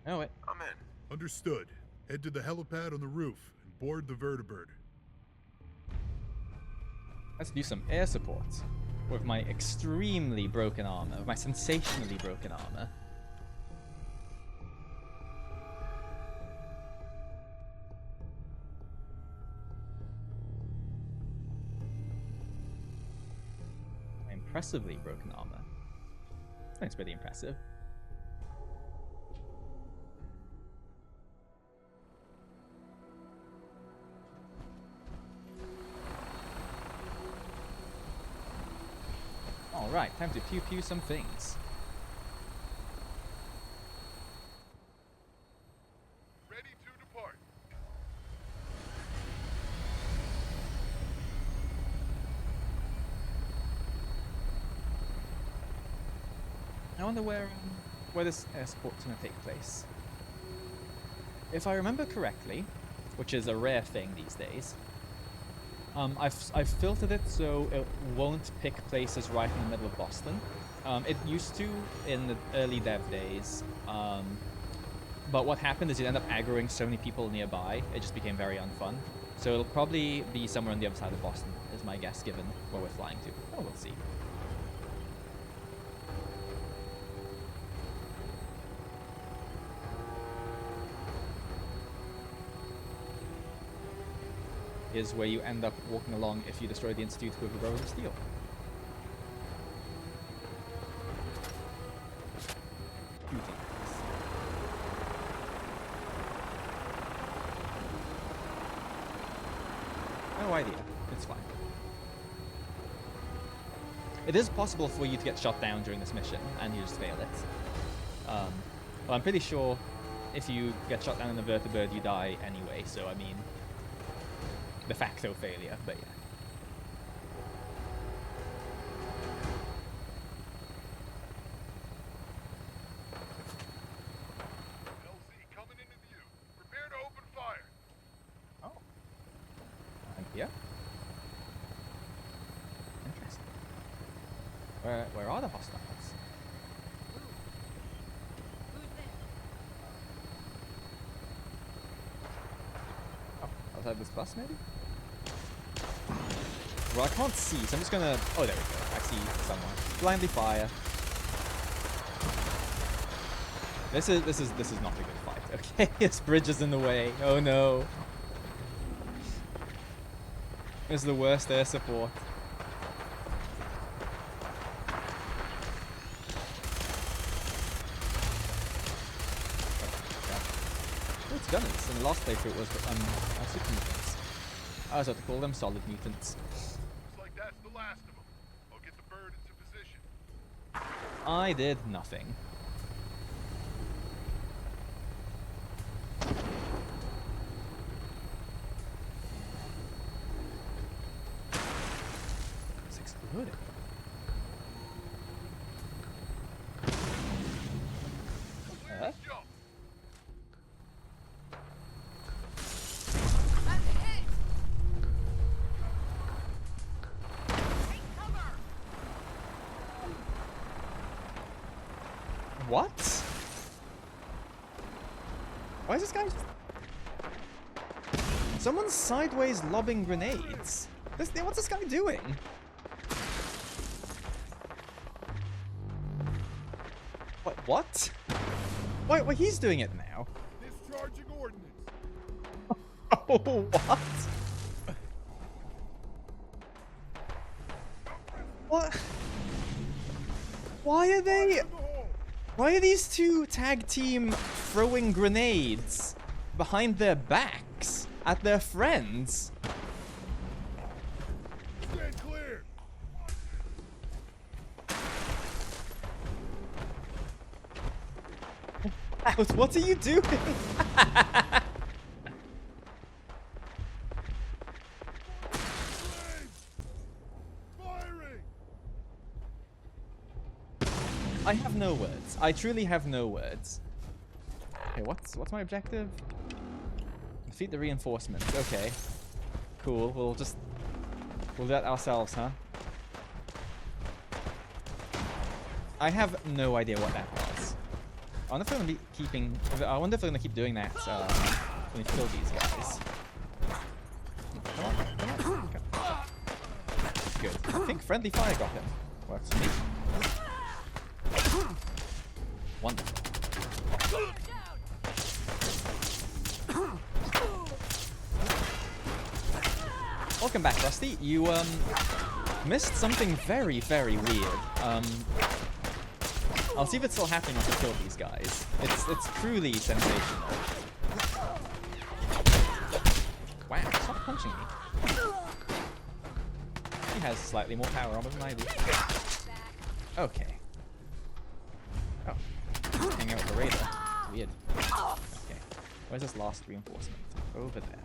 Oh, wait. I'm in. Understood. Head to the helipad on the roof and board the vertibird. Let's do some air support with my extremely broken armor, with my sensationally broken armor. My impressively broken armor. That's pretty impressive. Alright, time to pew-pew some things. Ready to depart. I wonder where this air support's gonna take place. If I remember correctly, which is a rare thing these days, I've filtered it so it won't pick places right in the middle of Boston. It used to in the early dev days, but what happened is you end up aggroing so many people nearby, it just became very unfun. So it'll probably be somewhere on the other side of Boston, is my guess, given where we're flying to. Oh, we'll see. Is where you end up walking along if you destroy the Institute with a Rose of Steel. No idea. It's fine. It is possible for you to get shot down during this mission, and you just fail it. Well, I'm pretty sure if you get shot down in the vertibird, you die anyway, so I mean... de facto failure, but yeah. LZ coming into view. Prepare to open fire. Oh. Thank you. Interesting. Where are the hostiles? Oh, outside this bus maybe? Well, I can't see, so I'm just gonna... Oh, there we go. I see someone. Blindly fire. This is not a good fight. Okay, his bridge is in the way. Oh no. This is the worst air support. Oh, it's gunners. In the last playthrough it was super mutants. I was about to call them solid mutants. That's the last of them. I'll get the bird into position. I did nothing. It's exploding. What? Why is this guy... Someone's sideways lobbing grenades. What's this guy doing? What? Wait, he's doing it now. Discharging ordnance. Oh, what? What? Why are these two tag team throwing grenades behind their backs at their friends? Stand clear. Alex, what are you doing? I have no words. words. I truly have no words. Okay, what's my objective? Defeat the reinforcements. Okay. Cool. We'll do that ourselves, huh? I have no idea what that was. I wonder if I'm gonna be keeping. I wonder if I'm gonna keep doing that when we kill these guys. Come on, come on. Good. I think friendly fire got him. Works for me. Wonderful. Welcome back, Rusty. You missed something very, very weird. I'll see if it's still happening once I kill these guys. It's truly sensational. Wow, stop punching me. He has slightly more power armor than I do. Okay. Oh. Hang out with the raider. Weird. Okay. Where's this last reinforcement? Over there.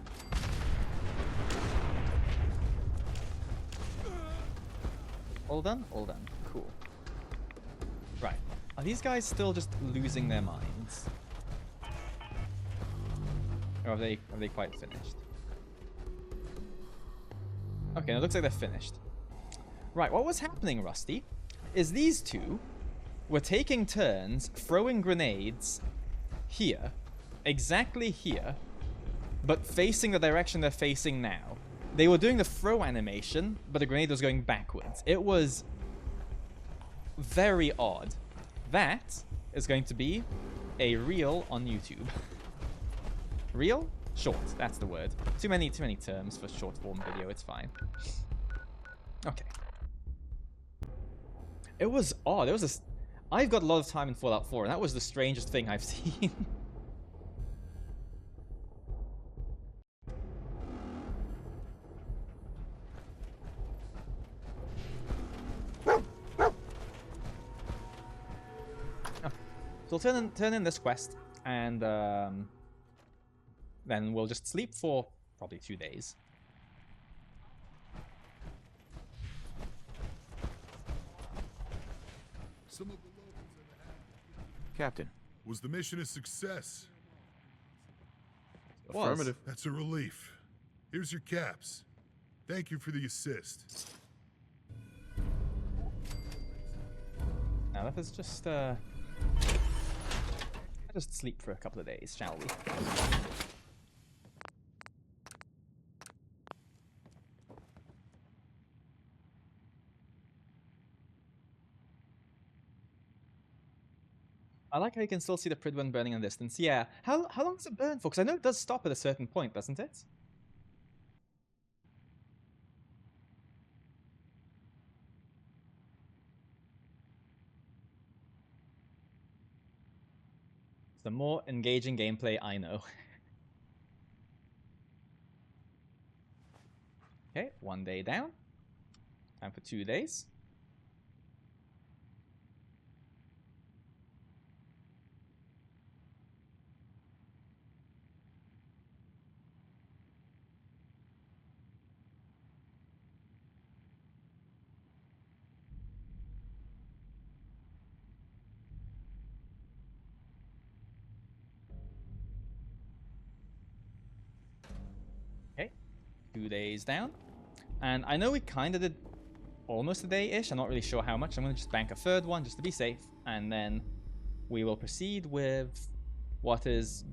All done? All done. Cool. Right. Are these guys still just losing their minds? Or are they quite finished? Okay, it looks like they're finished. Right, what was happening, Rusty, is these two were taking turns throwing grenades here, exactly here, but facing the direction they're facing now. They were doing the throw animation, but the grenade was going backwards. It was very odd. That is going to be a reel on YouTube. Reel? Short, that's the word. Too many terms for short form video, it's fine. Okay. It was odd. It was this. I've got a lot of time in Fallout 4, and that was the strangest thing I've seen. So we'll turn in this quest, and then we'll just sleep for probably 2 days. Captain. Was the mission a success? Affirmative. That's a relief. Here's your caps. Thank you for the assist. Now let us just sleep for a couple of days, shall we? I like how you can still see the Pridwen burning in the distance. Yeah. How long does it burn for? Because I know it does stop at a certain point, doesn't it? The more engaging gameplay I know. Okay, 1 day down. Time for 2 days. Okay, 2 days down. And I know we kind of did almost a day-ish. I'm not really sure how much. I'm going to just bank a third one just to be safe. And then we will proceed with what is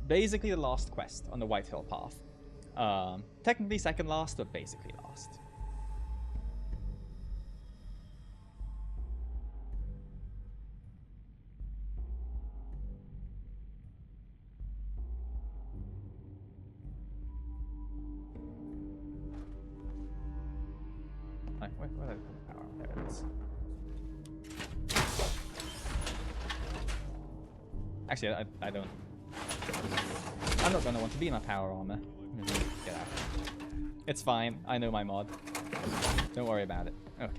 basically the last quest on the White Hill path. Technically second last, but basically last. Where did I put the power? There it is. Actually, I don't. I'm not gonna want to be in my power armor. Get out. It's fine. I know my mod. Don't worry about it. Okay.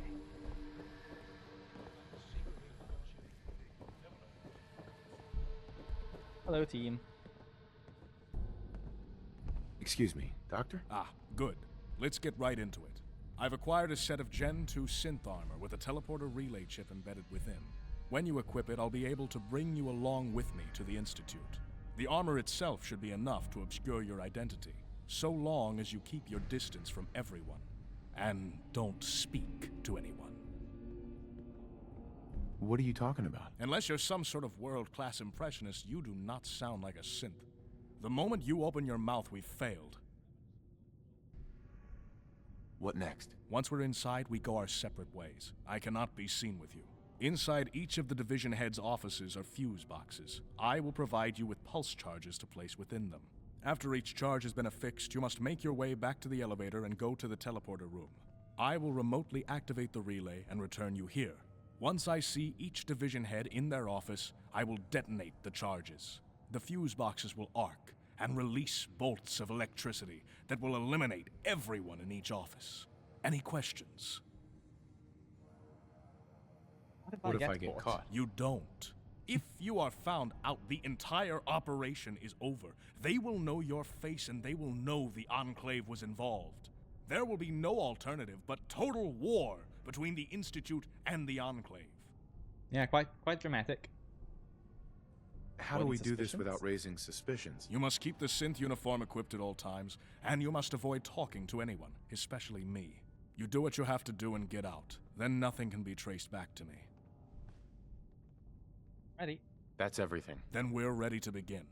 Hello, team. Excuse me, Doctor? Ah, good. Let's get right into it. I've acquired a set of Gen 2 synth armor with a teleporter relay chip embedded within. When you equip it, I'll be able to bring you along with me to the Institute. The armor itself should be enough to obscure your identity, so long as you keep your distance from everyone, and don't speak to anyone. What are you talking about? Unless you're some sort of world-class impressionist, you do not sound like a synth. The moment you open your mouth, we've failed. What next? Once we're inside, we go our separate ways. I cannot be seen with you. Inside each of the division heads' offices are fuse boxes. I will provide you with pulse charges to place within them. After each charge has been affixed, you must make your way back to the elevator and go to the teleporter room. I will remotely activate the relay and return you here. Once I see each division head in their office, I will detonate the charges. The fuse boxes will arc and release bolts of electricity that will eliminate everyone in each office. Any questions? What if I get caught? You don't. If you are found out, the entire operation is over. They will know your face and they will know the Enclave was involved. There will be no alternative but total war between the Institute and the Enclave. Yeah, quite dramatic. How do we do this without raising suspicions? You must keep the synth uniform equipped at all times, and you must avoid talking to anyone, especially me. You do what you have to do and get out. Then nothing can be traced back to me. Ready. That's everything. Then we're ready to begin.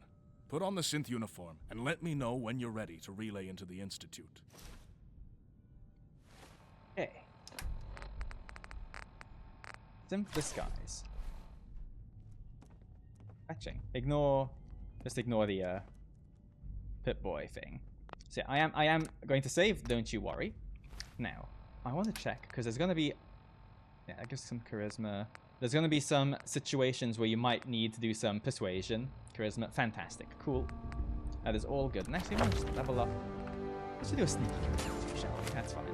Put on the synth uniform, and let me know when you're ready to relay into the Institute. Okay. Synth disguise. Fetching. Just ignore the Pip-Boy thing. So I am going to save, don't you worry. Now, I want to check, because there's going to be... Yeah, I guess some charisma. There's going to be some situations where you might need to do some persuasion. Charisma, fantastic, cool. That is all good. And actually, we'll just level up. Let's just do a sneaky charisma, shall we? That's fine.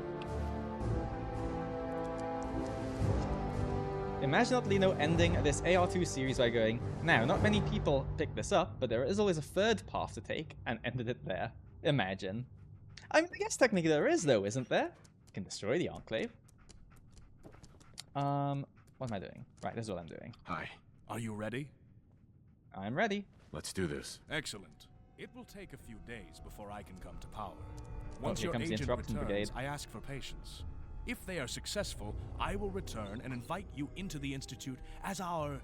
Imagine not Lino ending this AR2 series by going, now, not many people pick this up, but there is always a third path to take, and ended it there. Imagine. I mean, I guess technically there is, though, isn't there? You can destroy the Enclave. What am I doing? Right, this is what I'm doing. Hi. Are you ready? I'm ready. Let's do this. Excellent. It will take a few days before I can come to power. Once here your comes the agent interrupting returns, brigade. I ask for patience. If they are successful, I will return and invite you into the Institute as our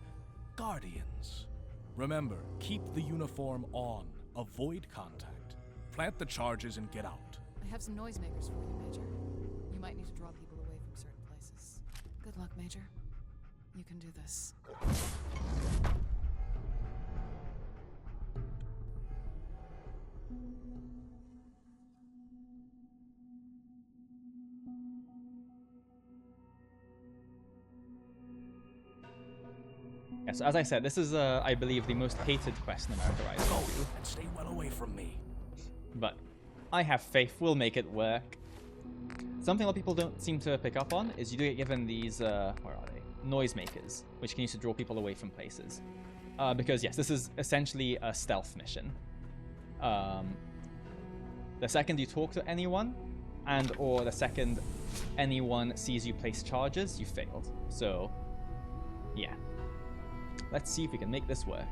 guardians. Remember, keep the uniform on. Avoid contact. Plant the charges and get out. I have some noisemakers for you, Major. You might need to draw people away from certain places. Good luck, Major. You can do this. Yes, as I said, this is, I believe, the most hated quest in America right now. And stay well away from me. But I have faith we'll make it work. Something a lot of people don't seem to pick up on is you do get given these, where are they? Noisemakers, which can use to draw people away from places. Because, yes, this is essentially a stealth mission. The second you talk to anyone, or the second anyone sees you place charges, you failed. So, yeah. Let's see if we can make this work.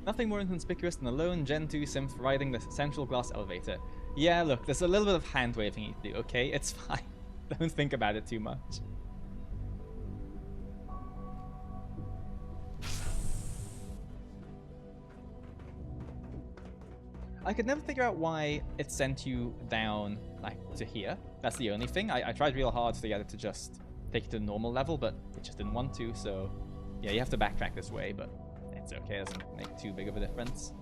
Nothing more inconspicuous than a lone Gen 2 synth riding the central glass elevator. Yeah, look, there's a little bit of hand-waving you can do, okay? It's fine. Don't think about it too much. I could never figure out why it sent you down, like, to here. That's the only thing. I tried real hard to get it to just take it to the normal level, but it just didn't want to, so... Yeah, you have to backtrack this way, but... It's okay, it doesn't make too big of a difference.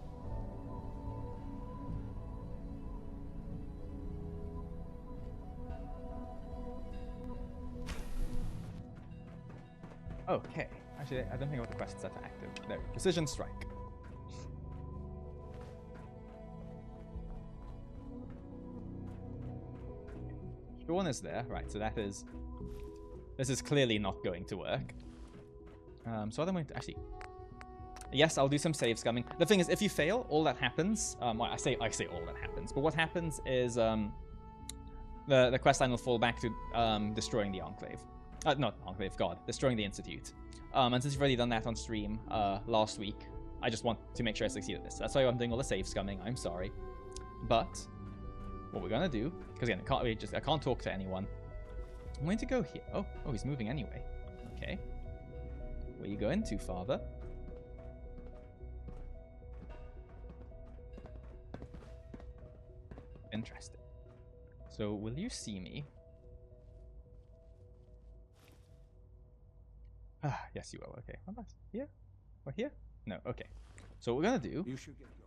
Okay. Actually, I don't think I want the quest set to active. There, Precision Strike. Sean is there. Right, so that is... This is clearly not going to work. So what I'm going to... Actually... Yes, I'll do some save scumming. The thing is, if you fail, all that happens... well, I say all that happens, but what happens is the quest line will fall back to destroying the Enclave. Not Enclave, God. Destroying the Institute. And since you've already done that on stream last week, I just want to make sure I succeed at this. That's why I'm doing all the save scumming. I'm sorry. But what we're going to do... Because again, I can't talk to anyone. I'm going to go here. Oh, he's moving anyway. Okay. Where you going to, father? Interesting. So, will you see me? Ah, yes, you will. Okay. What about here? Or here? No. Okay. So, what we're gonna do? You should get going.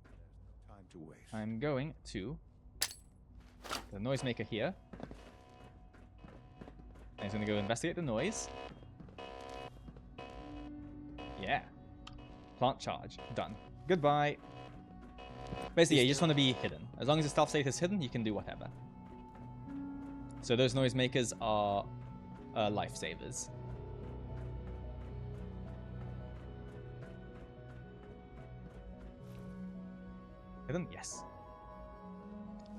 There's no time to waste. I'm going to the noisemaker here. And he's gonna go investigate the noise. Yeah. Plant charge. Done. Goodbye. Basically, yeah, you just want to be hidden. As long as the stealth state is hidden, you can do whatever. So those noisemakers are lifesavers. Hidden? Yes.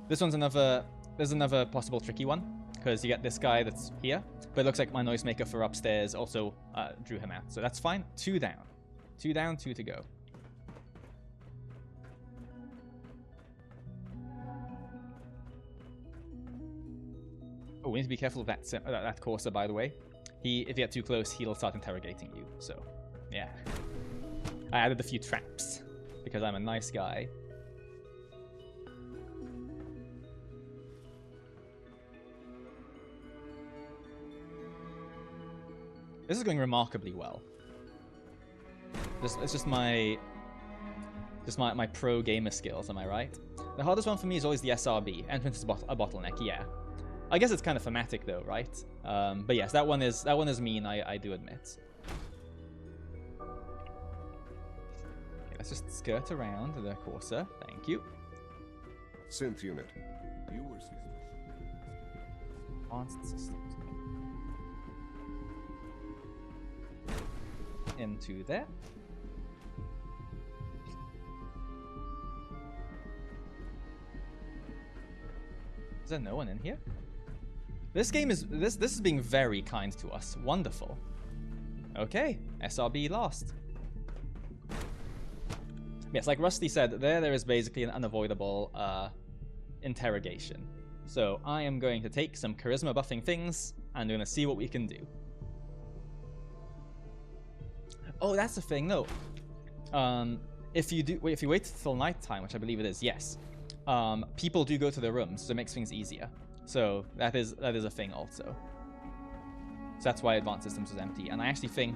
This one's another... There's another possible tricky one. Because you get this guy that's here. But it looks like my noisemaker for upstairs also drew him out. So that's fine. 2 down. 2 down, 2 to go. Oh, we need to be careful of that courser, by the way. If you get too close, he'll start interrogating you. So, yeah. I added a few traps because I'm a nice guy. This is going remarkably well. It's just my pro gamer skills, am I right? The hardest one for me is always the SRB. Entrance is a bottleneck, yeah. I guess it's kind of thematic though, right? But yes, that one is mean, I do admit. Okay, let's just skirt around the Corsa. Thank you. Synth unit. You were advanced systems. Into there. Is there no one in here? This game is this is being very kind to us. Wonderful. Okay, SRB lost. Yes, like Rusty said, there is basically an unavoidable interrogation. So I am going to take some charisma buffing things and we're gonna see what we can do. Oh, that's the thing, no. If you wait till nighttime, which I believe it is, yes. People do go to their rooms, so it makes things easier. So that is a thing also. So that's why Advanced Systems was empty. And I actually think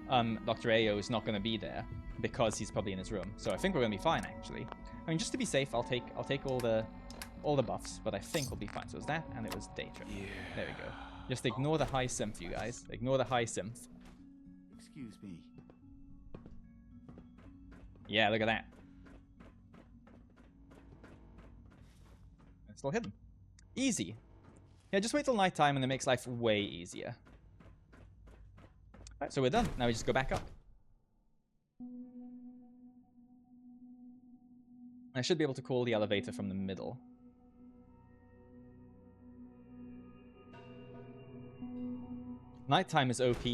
Dr. Ayo is not going to be there because he's probably in his room. So I think we're going to be fine, actually. I mean, just to be safe, I'll take all the buffs, but I think we'll be fine. So it was that, and it was day trip. Yeah. There we go. Just ignore the high synth, you guys. Ignore the high synth. Excuse me. Yeah, look at that. It's still hidden. Easy. Yeah, just wait till nighttime and it makes life way easier. Alright, so we're done. Now we just go back up. I should be able to call the elevator from the middle. Nighttime is OP.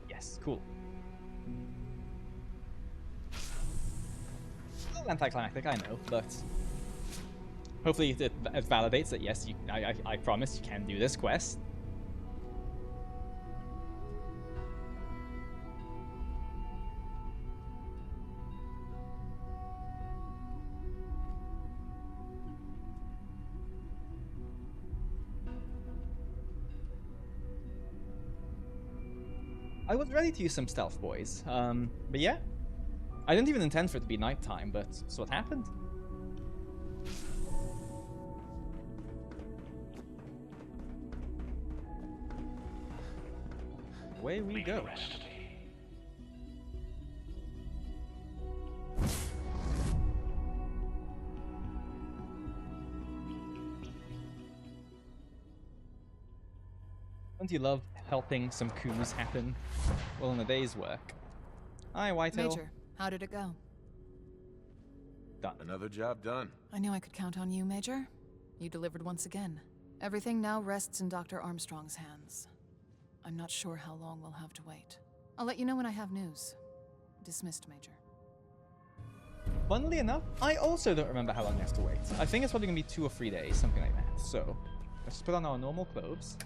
Yes, cool. A little anticlimactic, I know, but hopefully it validates that yes, I promise you can do this quest. I was ready to use some stealth, boys. But yeah. I didn't even intend for it to be nighttime, but that's what happened. Away we go. Don't you love helping some coups happen? Well, in a day's work. Hi, Whitehill. Major, how did it go? Done. Another job done. I knew I could count on you, Major. You delivered once again. Everything now rests in Dr. Armstrong's hands. I'm not sure how long we'll have to wait. I'll let you know when I have news. Dismissed, Major. Funnily enough, I also don't remember how long we have to wait. I think it's probably going to be 2 or 3 days, something like that. So, let's just put on our normal clothes.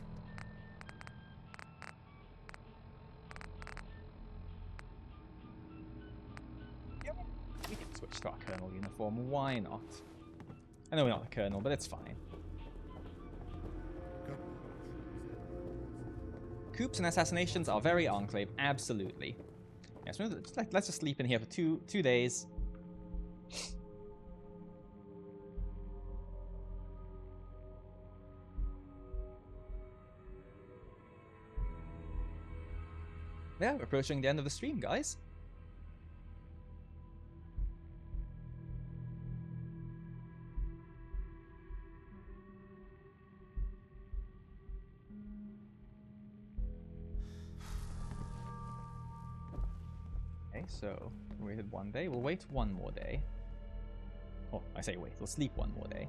We can switch to our Colonel uniform, why not? I know we're not the Colonel, but it's fine. Coups and assassinations are very Enclave, absolutely. Yes, let's just sleep in here for two days. Yeah, we're approaching the end of the stream, guys. Okay, so we waited 1 day. We'll wait 1 more day. Oh, I say wait. We'll sleep 1 more day.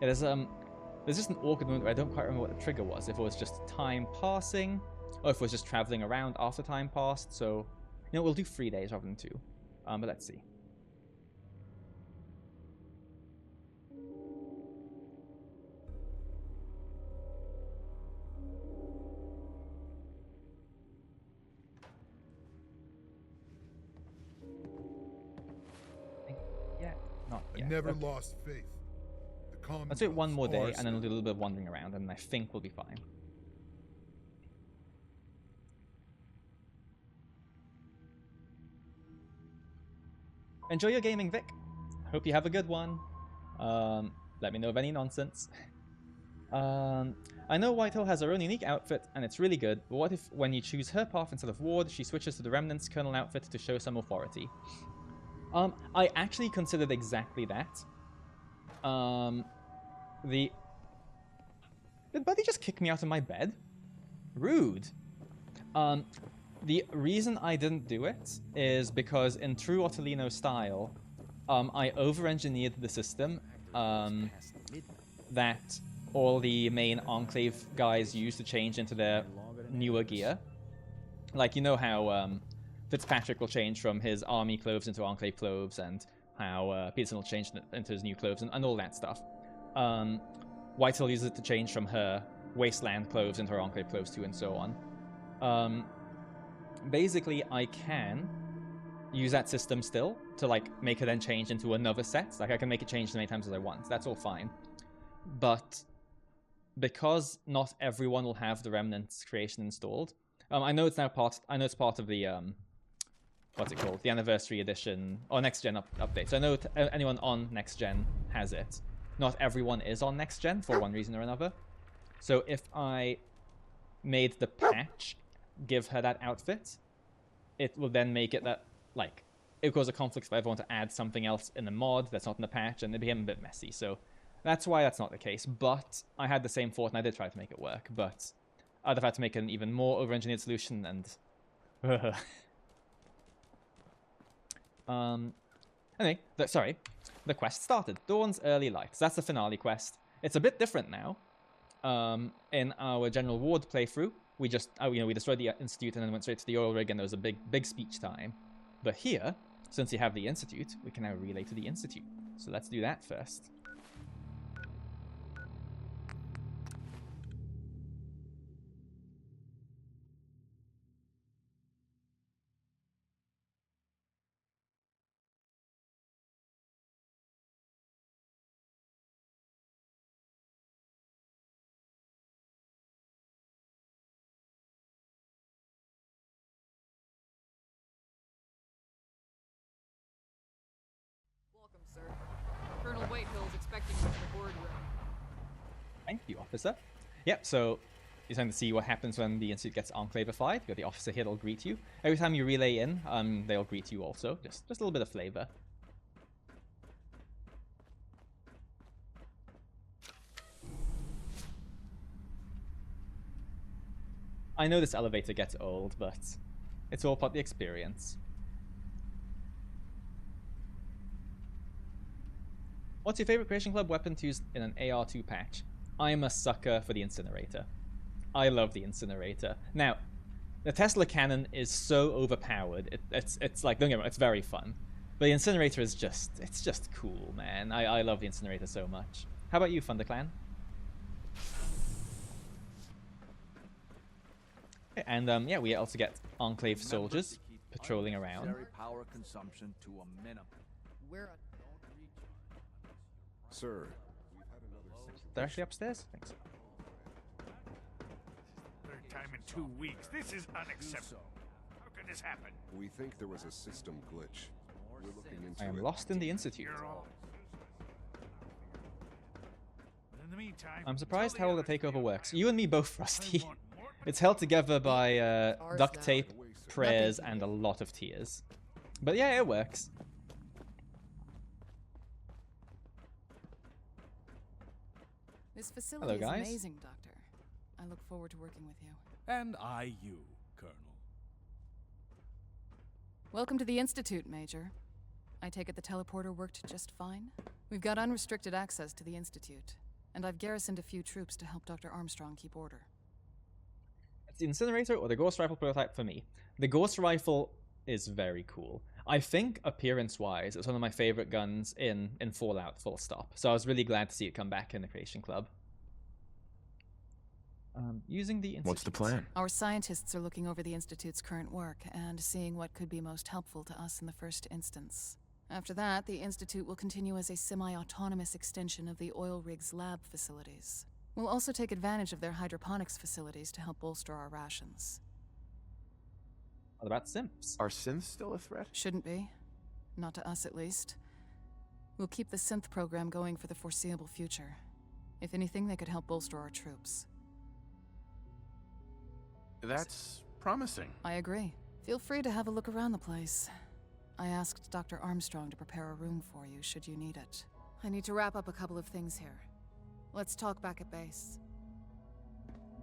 Yeah, there's just an awkward moment where I don't quite remember what the trigger was. If it was just time passing, or if it was just traveling around after time passed. So, you know, we'll do 3 days rather than 2. But let's see. Yeah, not yet. I never Okay. lost faith. Let's do it 1 more day, and then we'll do a little bit of wandering around, and I think we'll be fine. Enjoy your gaming, Vic. Hope you have a good one. Let me know of any nonsense. I know Whitehill has her own unique outfit, and it's really good, but what if when you choose her path instead of Ward, she switches to the Remnant's Colonel outfit to show some authority? I actually considered exactly that. Did Buddy just kick me out of my bed? Rude. The reason I didn't do it is because in true Ottolino style, I over-engineered the system that all the main Enclave guys use to change into their newer gear. Like, you know how Fitzpatrick will change from his army clothes into Enclave clothes, and how Peterson will change into his new clothes, and all that stuff. Whitehill uses it to change from her Wasteland clothes into her Enclave clothes too, and so on. Basically, I can use that system still to, like, make it then change into another set. Like, I can make it change as many times as I want. That's all fine. But because not everyone will have the Remnant's creation installed, I know it's now part. I know it's part of the what's it called? The Anniversary Edition or Next Gen update. So I know anyone on Next Gen has it. Not everyone is on Next Gen for one reason or another. So if I made the patch give her that outfit, it will then make it that, like, it would cause a conflict if I ever want to add something else in the mod that's not in the patch, and it became a bit messy. So that's why that's not the case. But I had the same thought, and I did try to make it work. But I'd have had to make an even more over-engineered solution, and anyway, sorry. The quest started. Dawn's Early Lights. That's the finale quest. It's a bit different now. In our General Ward playthrough, we just, we destroyed the Institute and then went straight to the oil rig, and there was a big speech time. But here, since you have the Institute, we can now relay to the Institute. So let's do that first. Whitehill's expecting you in the boardroom. Thank you, officer. Yep, so you're trying to see what happens when the Institute gets enclavified. You got the officer here that'll greet you. Every time you relay in, they'll greet you also. Just a little bit of flavor. I know this elevator gets old, but it's all part of the experience. What's your favorite Creation Club weapon to use in an AR2 patch? I'm a sucker for the incinerator. I love the incinerator. Now, the Tesla cannon is so overpowered. It's like, don't get me wrong, it's very fun. But the incinerator is it's just cool, man. I love the incinerator so much. How about you, ThunderClan? And yeah, we also get Enclave soldiers patrolling around. Power consumption to a minimum. Sir, They're actually upstairs? I think so. Third time in 2 weeks. This is unacceptable. How could this happen? we think there was a system glitch. We're looking into I am it. lost in the Institute. In the meantime, I'm surprised how well the takeover works. You and me both, Rusty. It's held together by duct tape, prayers, and a lot of tears. But yeah, it works. This facility Hello, guys. is amazing, Doctor. I look forward to working with you. And I you, Colonel. Welcome to the Institute, Major. I take it the teleporter worked just fine? We've got unrestricted access to the Institute, and I've garrisoned a few troops to help Dr. Armstrong keep order. It's the incinerator or the Ghost Rifle prototype for me. The Ghost Rifle is very cool. I think, appearance-wise, it's one of my favorite guns in Fallout, full stop. So I was really glad to see it come back in the Creation Club. Using the Institute. What's the plan? Our scientists are looking over the Institute's current work and seeing what could be most helpful to us in the first instance. After that, the Institute will continue as a semi-autonomous extension of the oil rig's lab facilities. We'll also take advantage of their hydroponics facilities to help bolster our rations. What about Simps? Are synths still a threat? Shouldn't be. Not to us, at least. We'll keep the synth program going for the foreseeable future. If anything, they could help bolster our troops. That's promising. I agree. Feel free to have a look around the place. I asked Dr. Armstrong to prepare a room for you, should you need it. I need to wrap up a couple of things here. Let's talk back at base.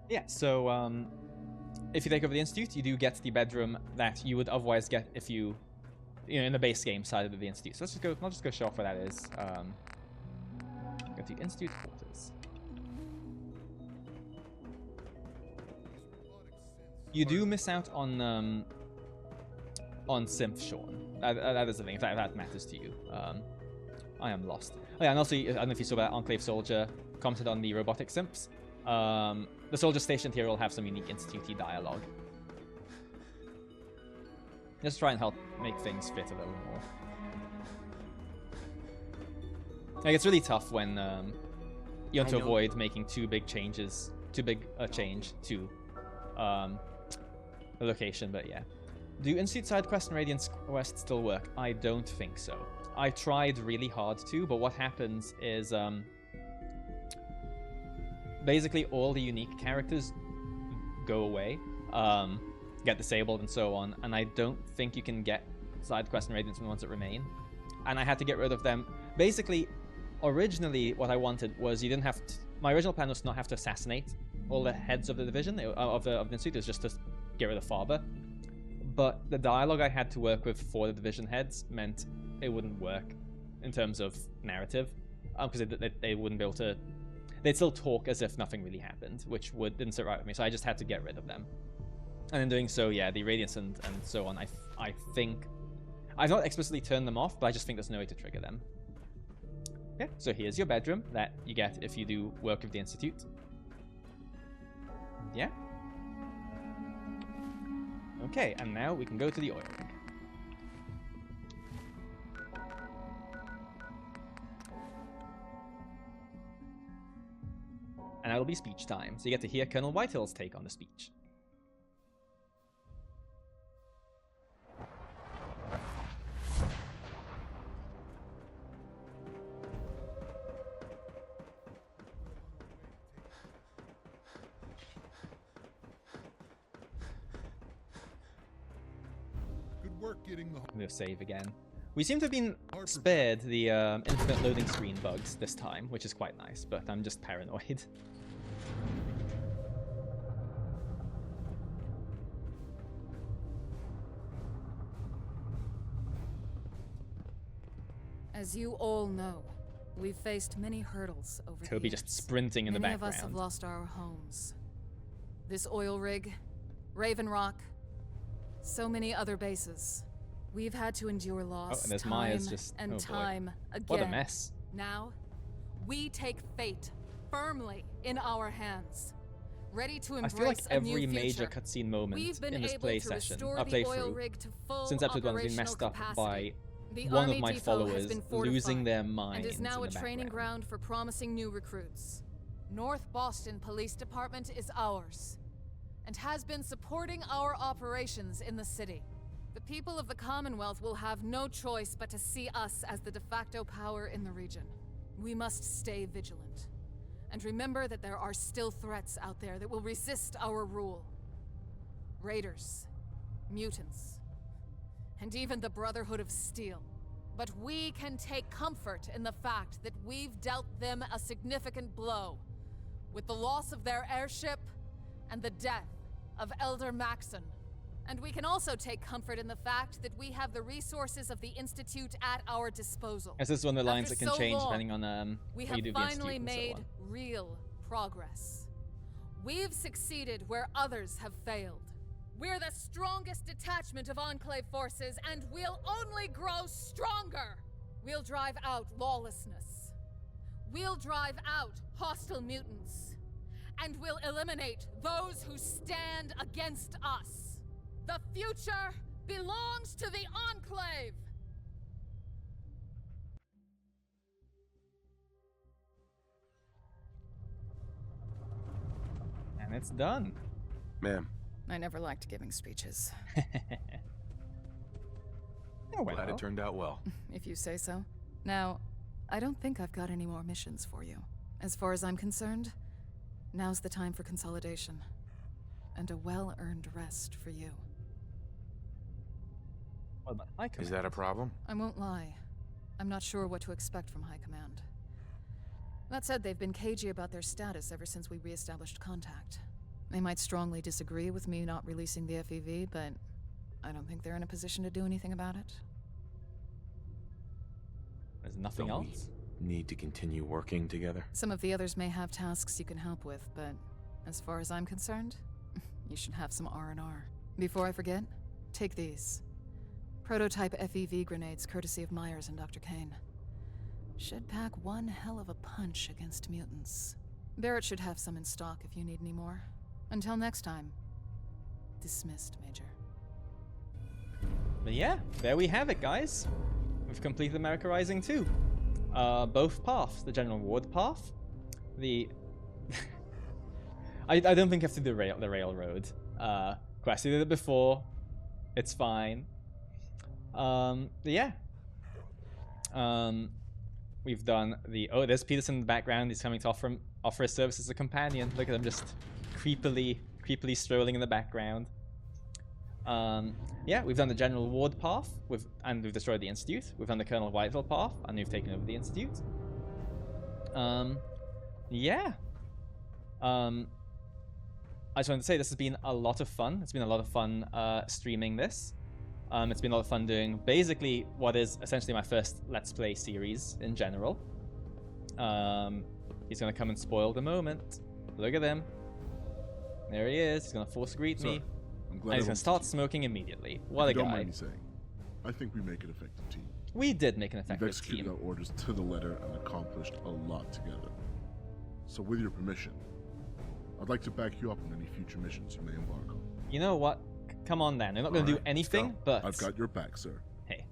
Yeah, so, if you take over the Institute, you do get the bedroom that you would otherwise get if you know, in the base game side of the Institute. So I'll just go show off where that is. Go to Institute quarters. You do miss out on Synth Sean. That is the thing, if that matters to you. I am lost. Oh yeah, and also, I don't know if you saw that Enclave soldier commented on the robotic Simps. The soldier stationed here will have some unique Institute dialogue. Just try and help make things fit a little more. Like, it's really tough when you want to avoid making too big a change to the location, but yeah. Do Institute side quest and Radiance quest still work? I don't think so. I tried really hard to, but what happens is basically all the unique characters go away, get disabled and so on, and I don't think you can get side quest and Radiance from the ones that remain. And I had to get rid of them. Basically, originally what I wanted was you didn't have to, my original plan was to not have to assassinate all the heads of the division, of the Institute, is just to get rid of Father. But the dialogue I had to work with for the division heads meant it wouldn't work in terms of narrative, because they wouldn't be able to. They'd still talk as if nothing really happened, which didn't sit right with me. So I just had to get rid of them. And in doing so, yeah, the Radiance and so on, I think I've not explicitly turned them off, but I just think there's no way to trigger them. Yeah. So here's your bedroom that you get if you do work with the Institute. Yeah. Okay, and now we can go to the oil rig. And that'll be speech time, so you get to hear Colonel Whitehill's take on the speech. work getting the. I'm gonna save again. We seem to have been spared the infinite loading screen bugs this time, which is quite nice, but I'm just paranoid. As you all know, we've faced many hurdles over the Toby years. just sprinting in the Many background. of us have lost our homes. This oil rig, Raven Rock, so many other bases. We've had to endure loss, and there's time Maya's just and oh boy. time again. What a mess. Now, we take fate firmly in our hands, ready to I embrace feel like a new every major future. cutscene moment We've been in this able play to session, restore the oil playthrough, rig to full since episode 1 has been messed up operational by capacity. The one Army of my Depot has followers been losing fortified their minds and is now a in the training background. ground for promising new recruits. North Boston Police Department is ours, and has been supporting our operations in the city. The people of the Commonwealth will have no choice but to see us as the de facto power in the region. We must stay vigilant, and remember that there are still threats out there that will resist our rule. Raiders, mutants, and even the Brotherhood of Steel. But we can take comfort in the fact that we've dealt them a significant blow, with the loss of their airship and the death of Elder Maxon. And we can also take comfort in the fact that we have the resources of the Institute at our disposal. As this is one of the lines After that can so change long, depending on we how you do have the Institute finally and so made on. real progress. We've succeeded where others have failed. We're the strongest detachment of Enclave forces, and we'll only grow stronger! We'll drive out lawlessness. We'll drive out hostile mutants. And we'll eliminate those who stand against us. The future belongs to the Enclave! And it's done. Ma'am. I never liked giving speeches. Glad it turned out well. If you say so. Now, I don't think I've got any more missions for you. As far as I'm concerned, now's the time for consolidation. And a well-earned rest for you. What about High Command? Is that a problem? I won't lie. I'm not sure what to expect from High Command. That said, they've been cagey about their status ever since we re-established contact. They might strongly disagree with me not releasing the FEV, but I don't think they're in a position to do anything about it. There's nothing Don't else? we need to continue working together? Some of the others may have tasks you can help with, but as far as I'm concerned, you should have some R&R. Before I forget, take these. Prototype FEV grenades courtesy of Myers and Dr. Kane. Should pack one hell of a punch against mutants. Barrett should have some in stock if you need any more. Until next time. Dismissed, Major. But yeah, there we have it, guys. We've completed America Rising 2. Both paths, the General Ward path, the... I don't think you have to do the railroad quest. You did it before. It's fine. Yeah. We've done the... Oh, there's Peterson in the background. He's coming to offer his service as a companion. Look at him just creepily strolling in the background. Yeah, we've done the General Ward path, and we've destroyed the Institute. We've done the Colonel Whiteville path, and we've taken over the Institute. Yeah. I just wanted to say this has been a lot of fun. It's been a lot of fun streaming this. It's been a lot of fun doing basically what is essentially my first Let's Play series in general. He's going to come and spoil the moment. Look at him. There he is. He's going to force greet me. I'm glad And he's going to start smoking immediately. What a If you don't guy. mind me saying, I think we make an effective team. We did make an We've effective executed team. our orders to the letter and accomplished a lot together. So with your permission, I'd like to back you up on any future missions you may embark on. You know what? Come on then. They're not going to do anything, but... I've got your back, sir. Hey.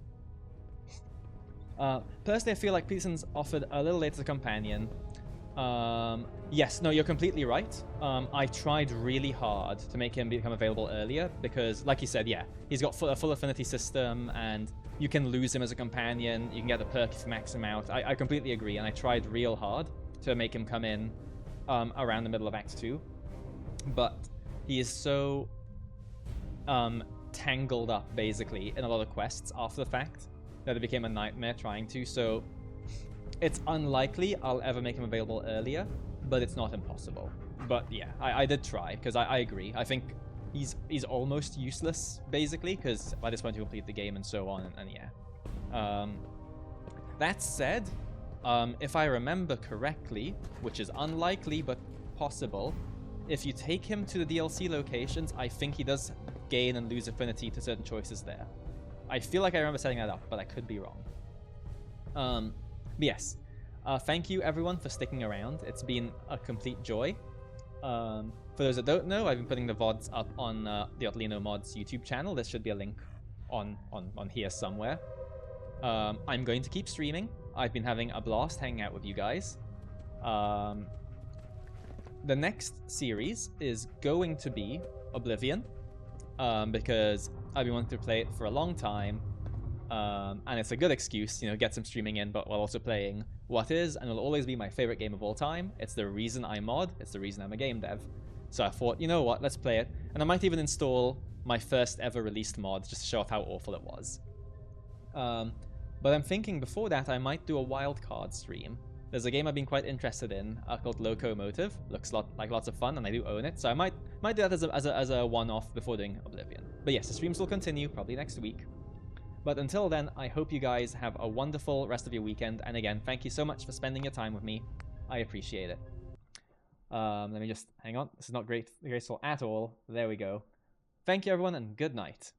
Personally, I feel like Peterson's offered a little late as a companion. Yes, no, you're completely right. I tried really hard to make him become available earlier because, like you said, yeah, he's got a full affinity system and you can lose him as a companion. You can get the perk if you max him out. I completely agree, and I tried real hard to make him come in around the middle of Act 2. But he is so tangled up, basically, in a lot of quests after the fact, that it became a nightmare trying to, so it's unlikely I'll ever make him available earlier, but it's not impossible. But yeah, I did try, because I agree. I think he's almost useless, basically, because by this point you complete the game and so on, and yeah. That said, if I remember correctly, which is unlikely but possible, if you take him to the DLC locations, I think he does gain and lose affinity to certain choices there. I feel like I remember setting that up, but I could be wrong. But yes, thank you everyone for sticking around. It's been a complete joy. For those that don't know, I've been putting the VODs up on the Otlino Mods YouTube channel. There should be a link on here somewhere. I'm going to keep streaming. I've been having a blast hanging out with you guys. The next series is going to be Oblivion, because I've been wanting to play it for a long time, and it's a good excuse, you know, get some streaming in, but while also playing what is and will always be my favorite game of all time. It's the reason I mod, it's the reason I'm a game dev. So I thought, you know what, let's play it, and I might even install my first ever released mod just to show off how awful it was. But I'm thinking before that I might do a wildcard stream. There's a game I've been quite interested in called Locomotive. Looks like lots of fun, and I do own it, so I might do that as a one-off before doing Oblivion. But yes, the streams will continue probably next week. But until then, I hope you guys have a wonderful rest of your weekend. And again, thank you so much for spending your time with me. I appreciate it. Let me just hang on. This is not graceful at all. There we go. Thank you everyone, and good night.